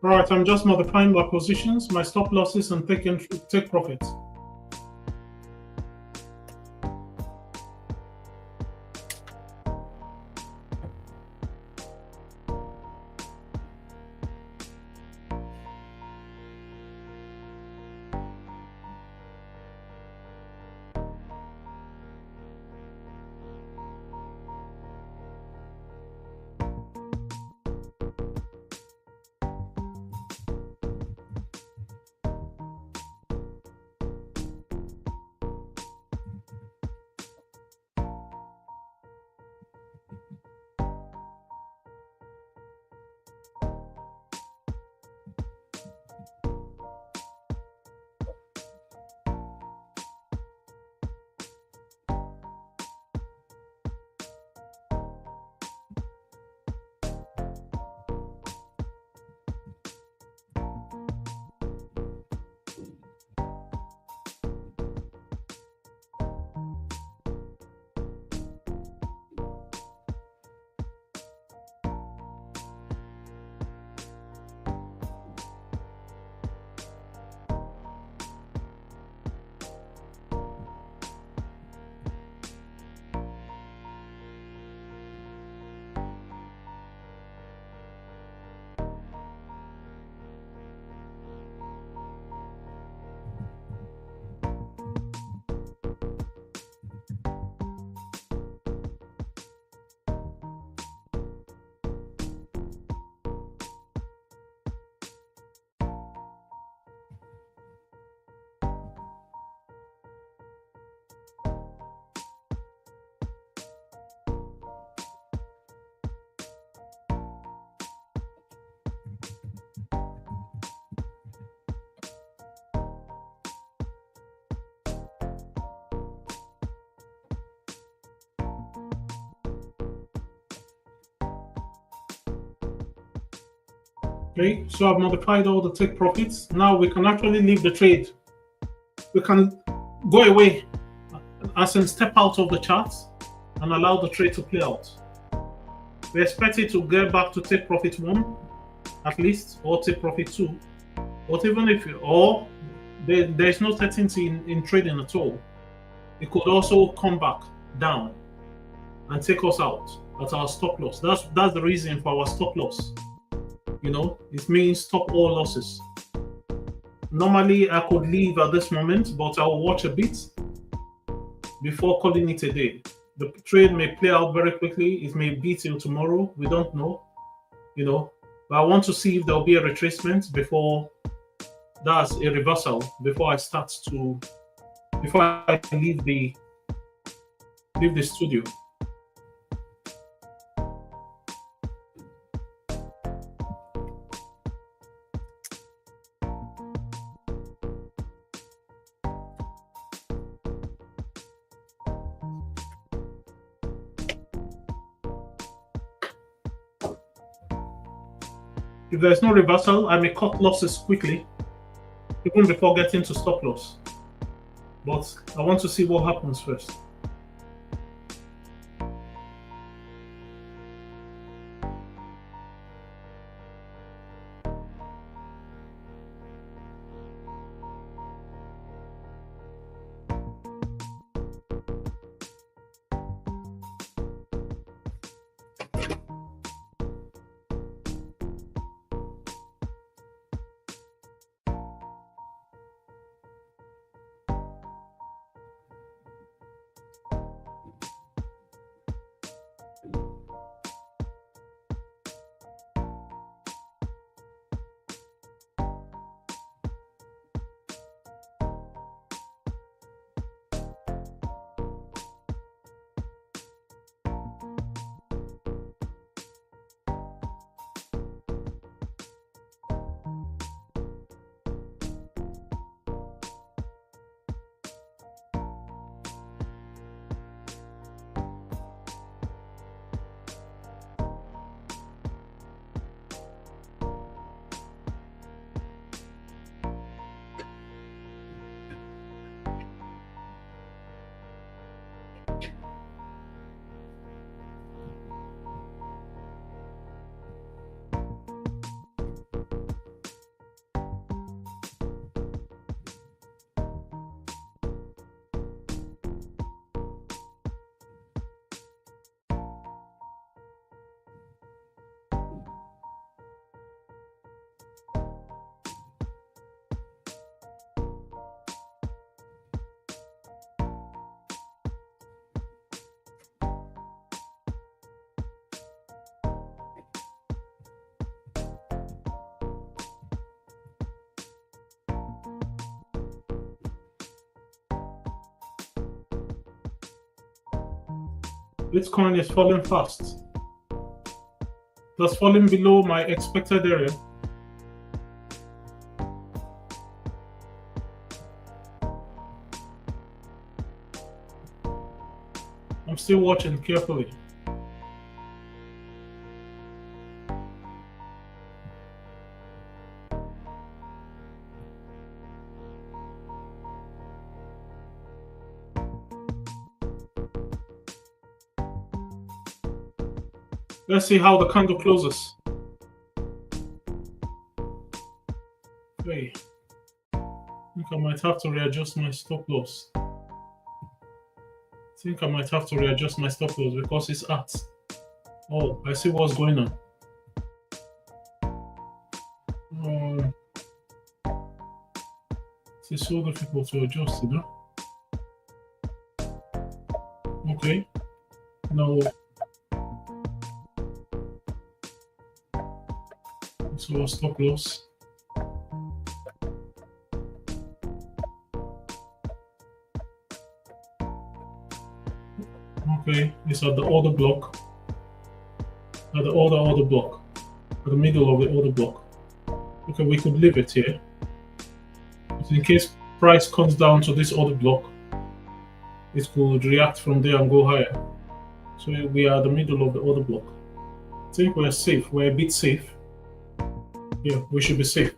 S1: All right, I'm just modifying my positions, my stop losses, and take profits. Okay, so I've modified all the take profits. Now we can actually leave the trade. We can go away, as in step out of the chart and allow the trade to play out. We expect it to get back to take profit 1 at least, or take profit 2. But even if, or there's no certainty in trading at all, it could also come back down and take us out at our stop loss. That's the reason for our stop loss. You know, it means stop all losses. Normally I could leave at this moment, but I'll watch a bit before calling it a day. The trade may play out very quickly. It may be till tomorrow. We don't know, you know. But I want to see if there'll be a retracement before that's a reversal, before I leave the studio. If there's no reversal, I may cut losses quickly, even before getting to stop loss. But I want to see what happens first. Bitcoin is falling fast. That's falling below my expected area. I'm still watching carefully. Let's see how the candle closes. Okay. I think I might have to readjust my stop loss. Because it's at. Oh, I see what's going on. It's so difficult to adjust, you know? Okay. No. So stop loss. Okay, it's at the order block. At the order block. At the middle of the order block. Okay, we could leave it here. But in case price comes down to this order block, it could react from there and go higher. So we are at the middle of the order block. I think we're safe. We're a bit safe. Yeah, we should be safe.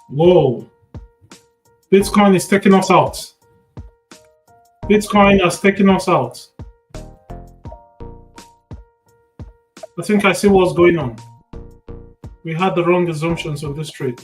S1: Whoa, Bitcoin is taking us out. Bitcoin has taken us out. I think I see what's going on. We had the wrong assumptions of this trade.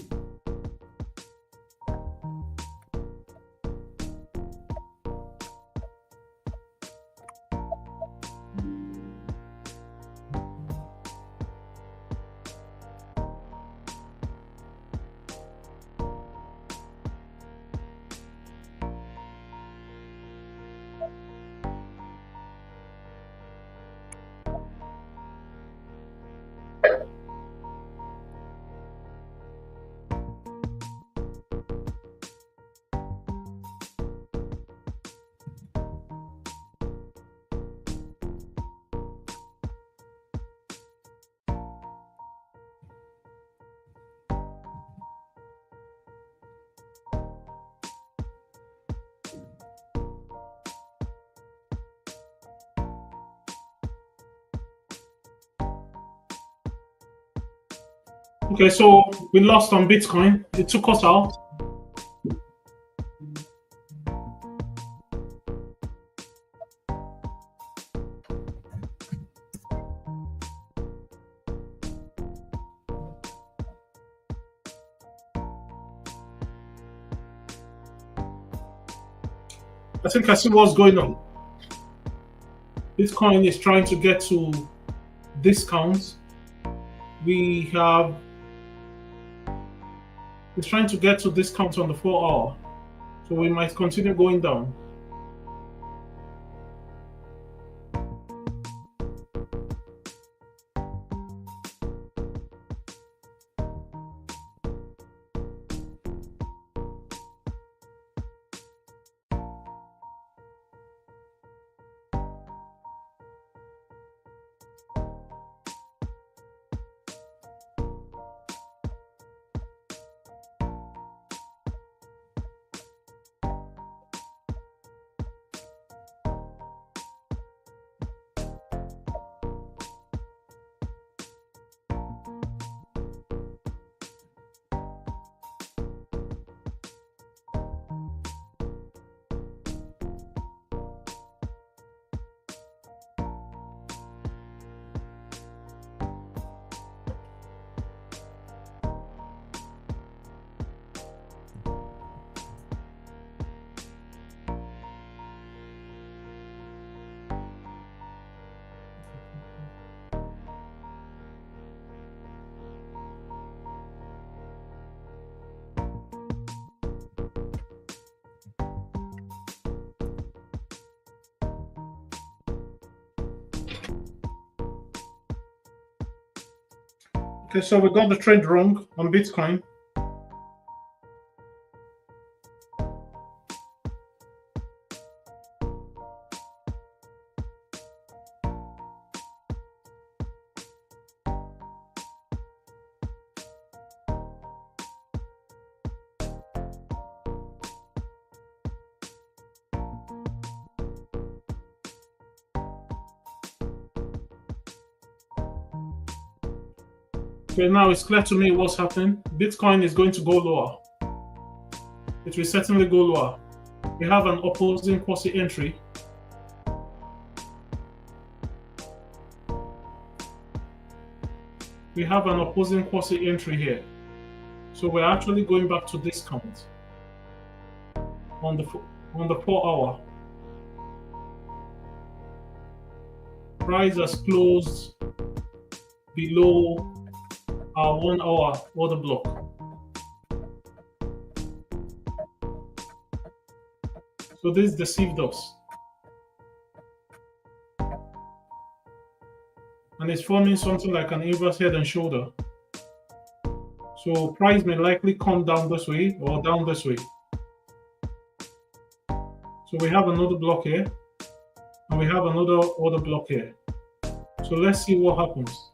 S1: Okay, so we lost on Bitcoin. It took us out. I think I see what's going on. Bitcoin is trying to get to discounts. It's trying to get to discounts on the 4 hour. So we might continue going down. Okay, so we got the trade wrong on Bitcoin. Okay, now it's clear to me what's happening. Bitcoin is going to go lower. It will certainly go lower. We have an opposing quasi entry. We have an opposing quasi entry here. So we're actually going back to discount on the 4 hour. Price has closed below our 1 hour order block. So this deceived us. And it's forming something like an inverse head and shoulder. So price may likely come down this way or down this way. So we have another block here, and we have another order block here. So let's see what happens.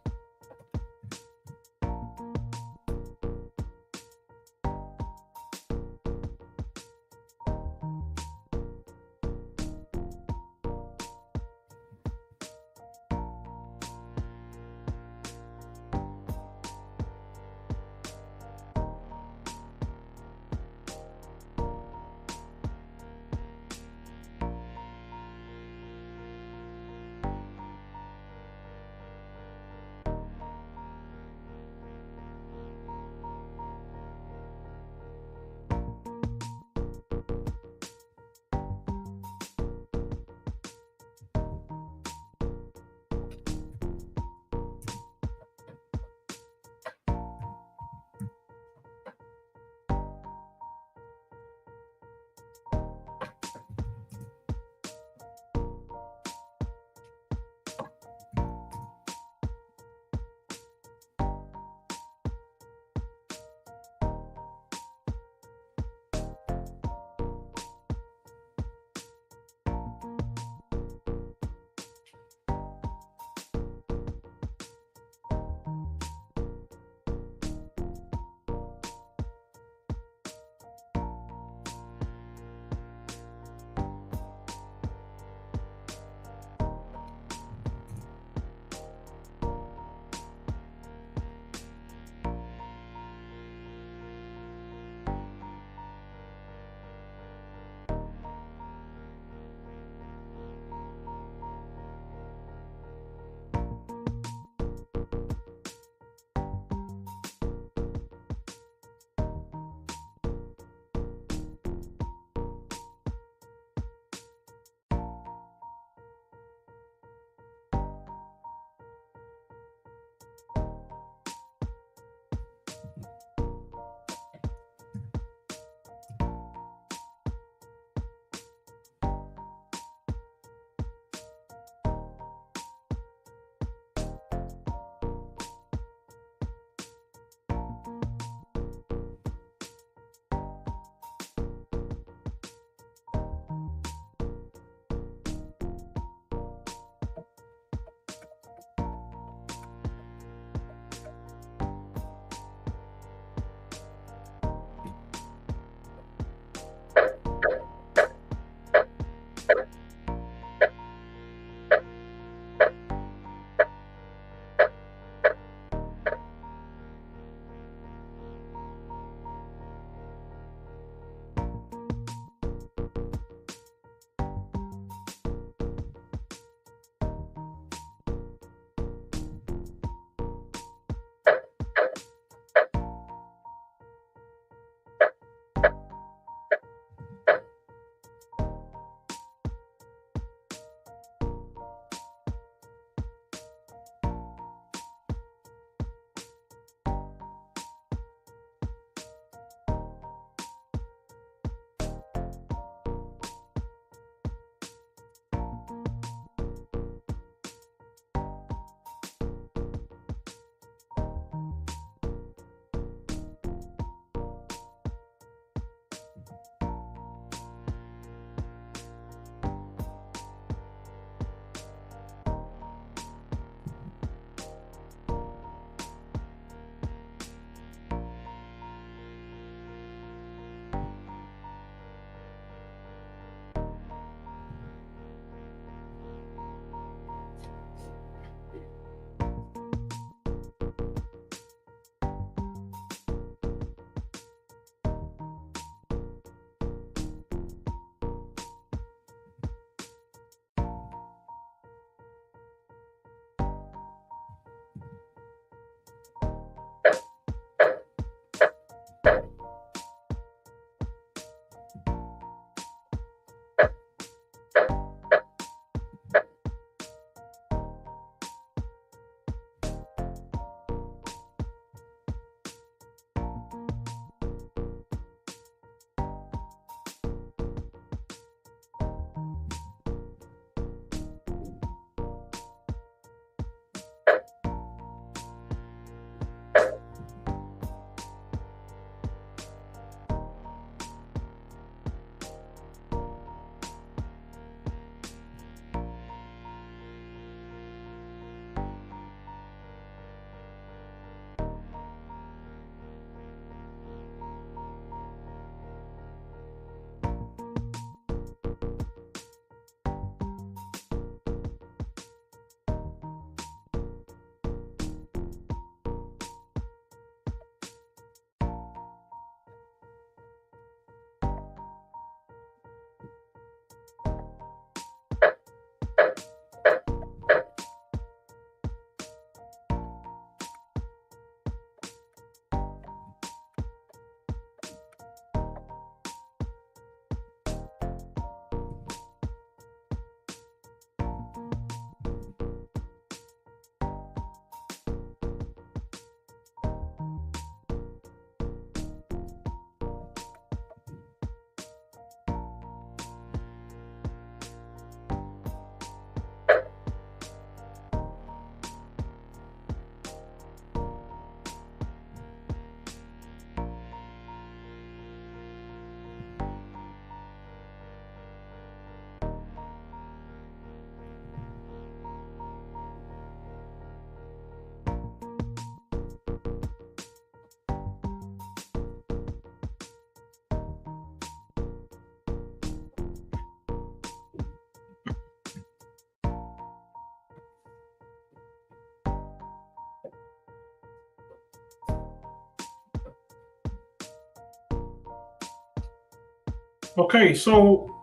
S1: Okay, so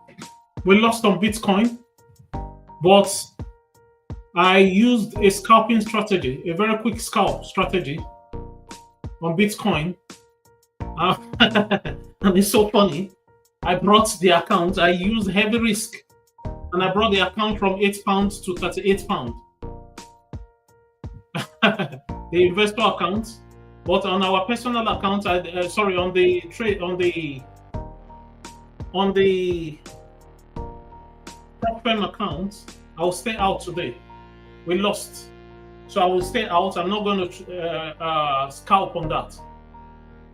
S1: we lost on Bitcoin, but I used a scalping strategy, a very quick scalp strategy on Bitcoin. And it's so funny. I brought the account, I used heavy risk, and I brought the account from £8 to £38. The investor account, but on our personal account, sorry, on the trade, on the prop firm account, I will stay out today. We lost, so I will stay out. I'm not going to scalp on that.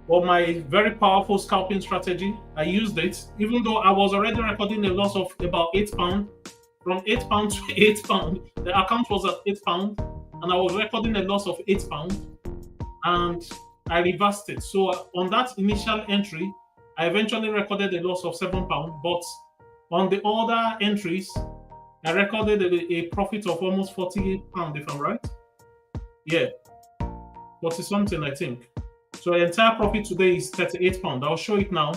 S1: But my very powerful scalping strategy, I used it, even though I was already recording a loss of about £8. From £8 to £8, the account was at £8, and I was recording a loss of £8, and I reversed it. So on that initial entry, I eventually recorded a loss of £7, but on the other entries, I recorded a profit of almost £40, if I'm right. Yeah, 40 something, I think. So the entire profit today is £38. I'll show it now.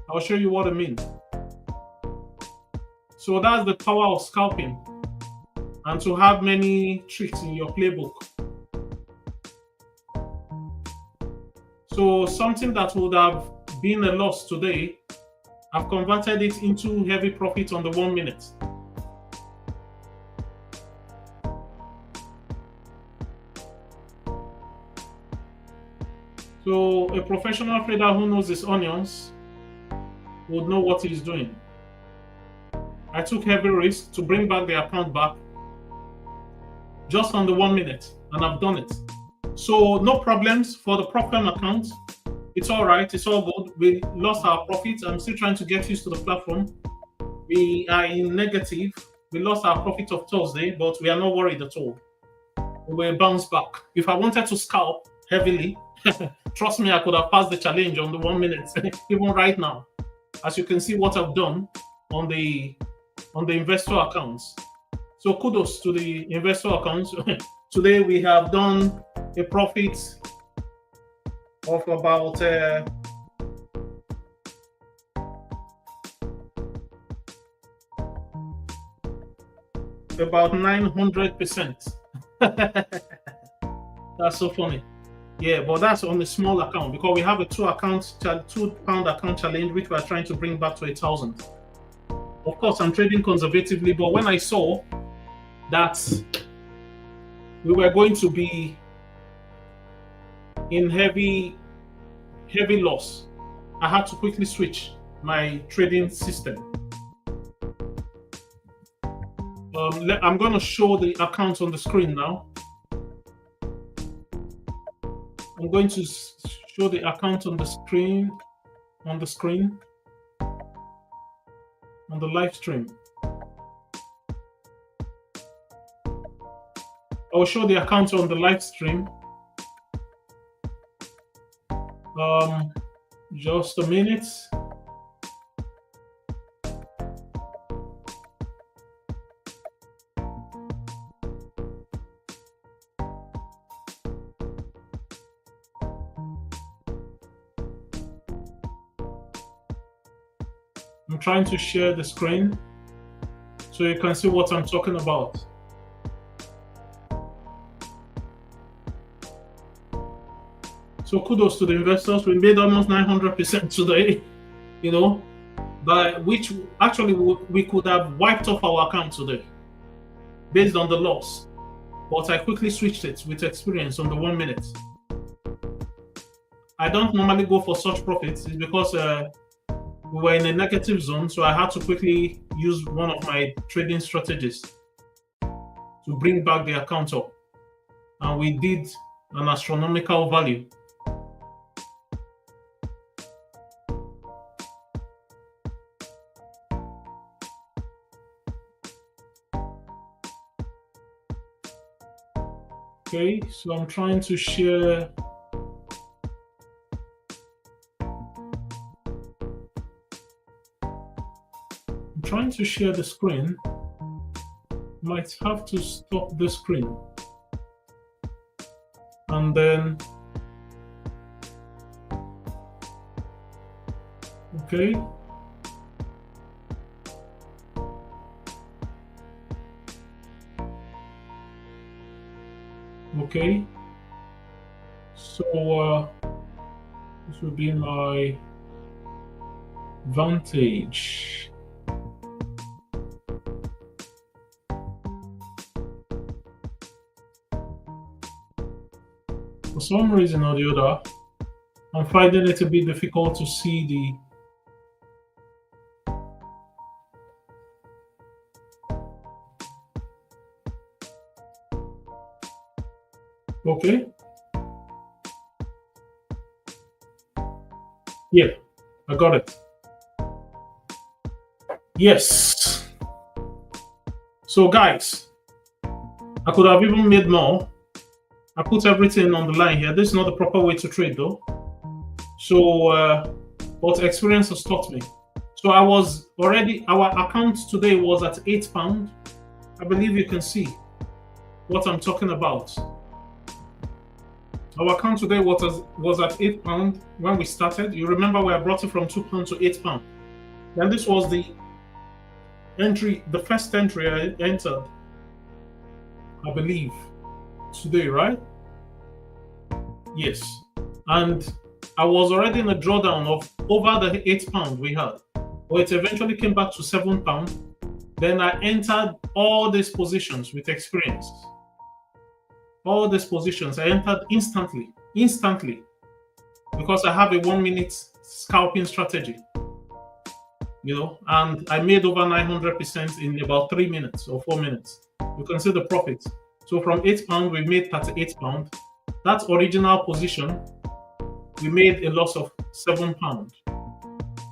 S1: I'll show you what I mean. So that's the power of scalping, and to have many tricks in your playbook. So something that would have been a loss today, I've converted it into heavy profit on the 1 minute. So a professional trader who knows his onions would know what he's doing. I took heavy risk to bring back the account back just on the 1 minute, and I've done it. So no problems for the prop firm account. It's all right. It's all good. We lost our profits. I'm still trying to get used to the platform. We are in negative. We lost our profit of Thursday, but we are not worried at all. We will bounce back. If I wanted to scalp heavily, trust me, I could have passed the challenge on the 1 minute, even right now. As you can see what I've done on the investor accounts. So kudos to the investor accounts. Today we have done a profit of about about 900%. That's so funny. Yeah, but that's on a small account, because we have a £2 account challenge, which we are trying to bring back to 1,000. Of course, I'm trading conservatively, but when I saw that we were going to be in heavy loss, I had to quickly switch my trading system. I'm going to show the account on the screen now. I'm going to show the account on the screen, on the live stream. I'll show the account on the live stream. Just a minute. I'm trying to share the screen so you can see what I'm talking about. So kudos to the investors. We made almost 900% today, by which actually we could have wiped off our account today based on the loss. But I quickly switched it with experience on the 1 minute. I don't normally go for such profits. It's because we were in a negative zone, so I had to quickly use one of my trading strategies to bring back the account up. And we did an astronomical value. Okay, so I'm trying to share. I'm trying to share the screen. Might have to stop the screen. And then, Okay. Okay. So this will be my vantage. For some reason or the other, I'm finding it a bit difficult to see the okay. Yeah, I got it. Yes. So guys, I could have even made more. I put everything on the line here. This is not the proper way to trade though. So but experience has taught me. So I was already, our account today was at £8. I believe you can see what I'm talking about. Our account today was at £8 when we started. You remember we brought it from £2 to £8. Then this was the entry, the first entry I entered, I believe, today, right? Yes. And I was already in a drawdown of over the £8 we had. But it eventually came back to £7. Then I entered all these positions with experience. All these positions I entered instantly, because I have a 1 minute scalping strategy, you know, and I made over 900% in about 3 minutes or 4 minutes. You can see the profit. So from £8, we made £38. That original position, we made a loss of £7.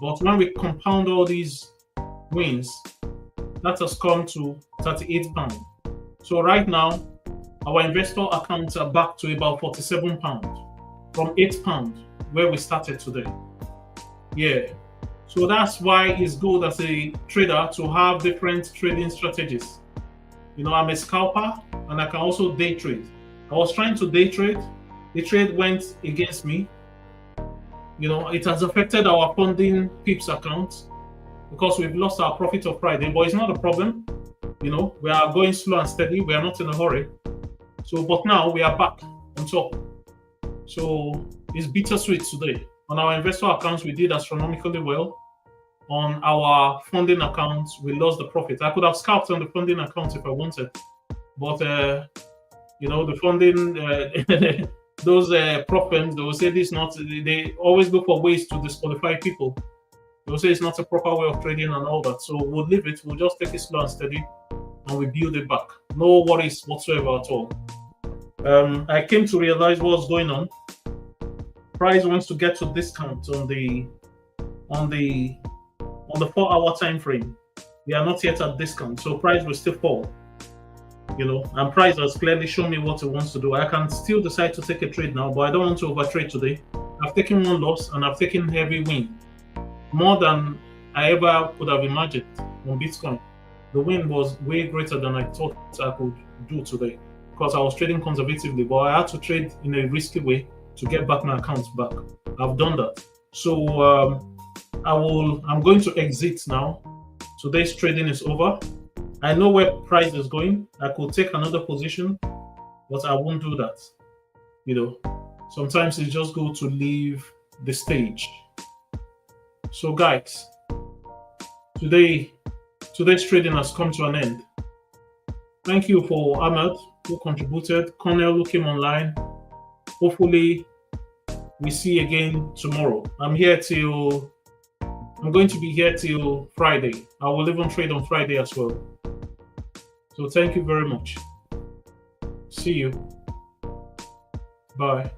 S1: But when we compound all these wins, that has come to £38. So right now, our investor accounts are back to about £47 from £8 where we started today. Yeah. So that's why it's good as a trader to have different trading strategies. You know, I'm a scalper and I can also day trade. I was trying to day trade. The trade went against me. You know, it has affected our funding pips account because we've lost our profit of Friday, but it's not a problem. You know, we are going slow and steady. We are not in a hurry. So, but now we are back on top. So it's bittersweet today. On our investor accounts, we did astronomically well. On our funding accounts, we lost the profit. I could have scalped on the funding accounts if I wanted, but you know, the funding, those prop firms, they will say this not. They always look for ways to disqualify people. They will say it's not a proper way of trading and all that. So we'll leave it. We'll just take it slow and steady, and we build it back. No worries whatsoever at all. I came to realize what's going on. Price wants to get to discount on the 4-hour time frame. We are not yet at discount, so price will still fall. You know, and price has clearly shown me what it wants to do. I can still decide to take a trade now, but I don't want to overtrade today. I've taken one loss and I've taken heavy win, more than I ever could have imagined on Bitcoin. The win was way greater than I thought I could do today because I was trading conservatively, but I had to trade in a risky way to get back my accounts back. I've done that. So I'm going to exit now. Today's trading is over. I know where price is going. I could take another position, but I won't do that. You know, sometimes it's just good to leave the stage. So guys, today's trading has come to an end. Thank you for Ahmed, who contributed, Cornell, who came online. Hopefully we see again tomorrow. I'm going to be here till Friday. I will even trade on Friday as well. So thank you very much. See you. Bye.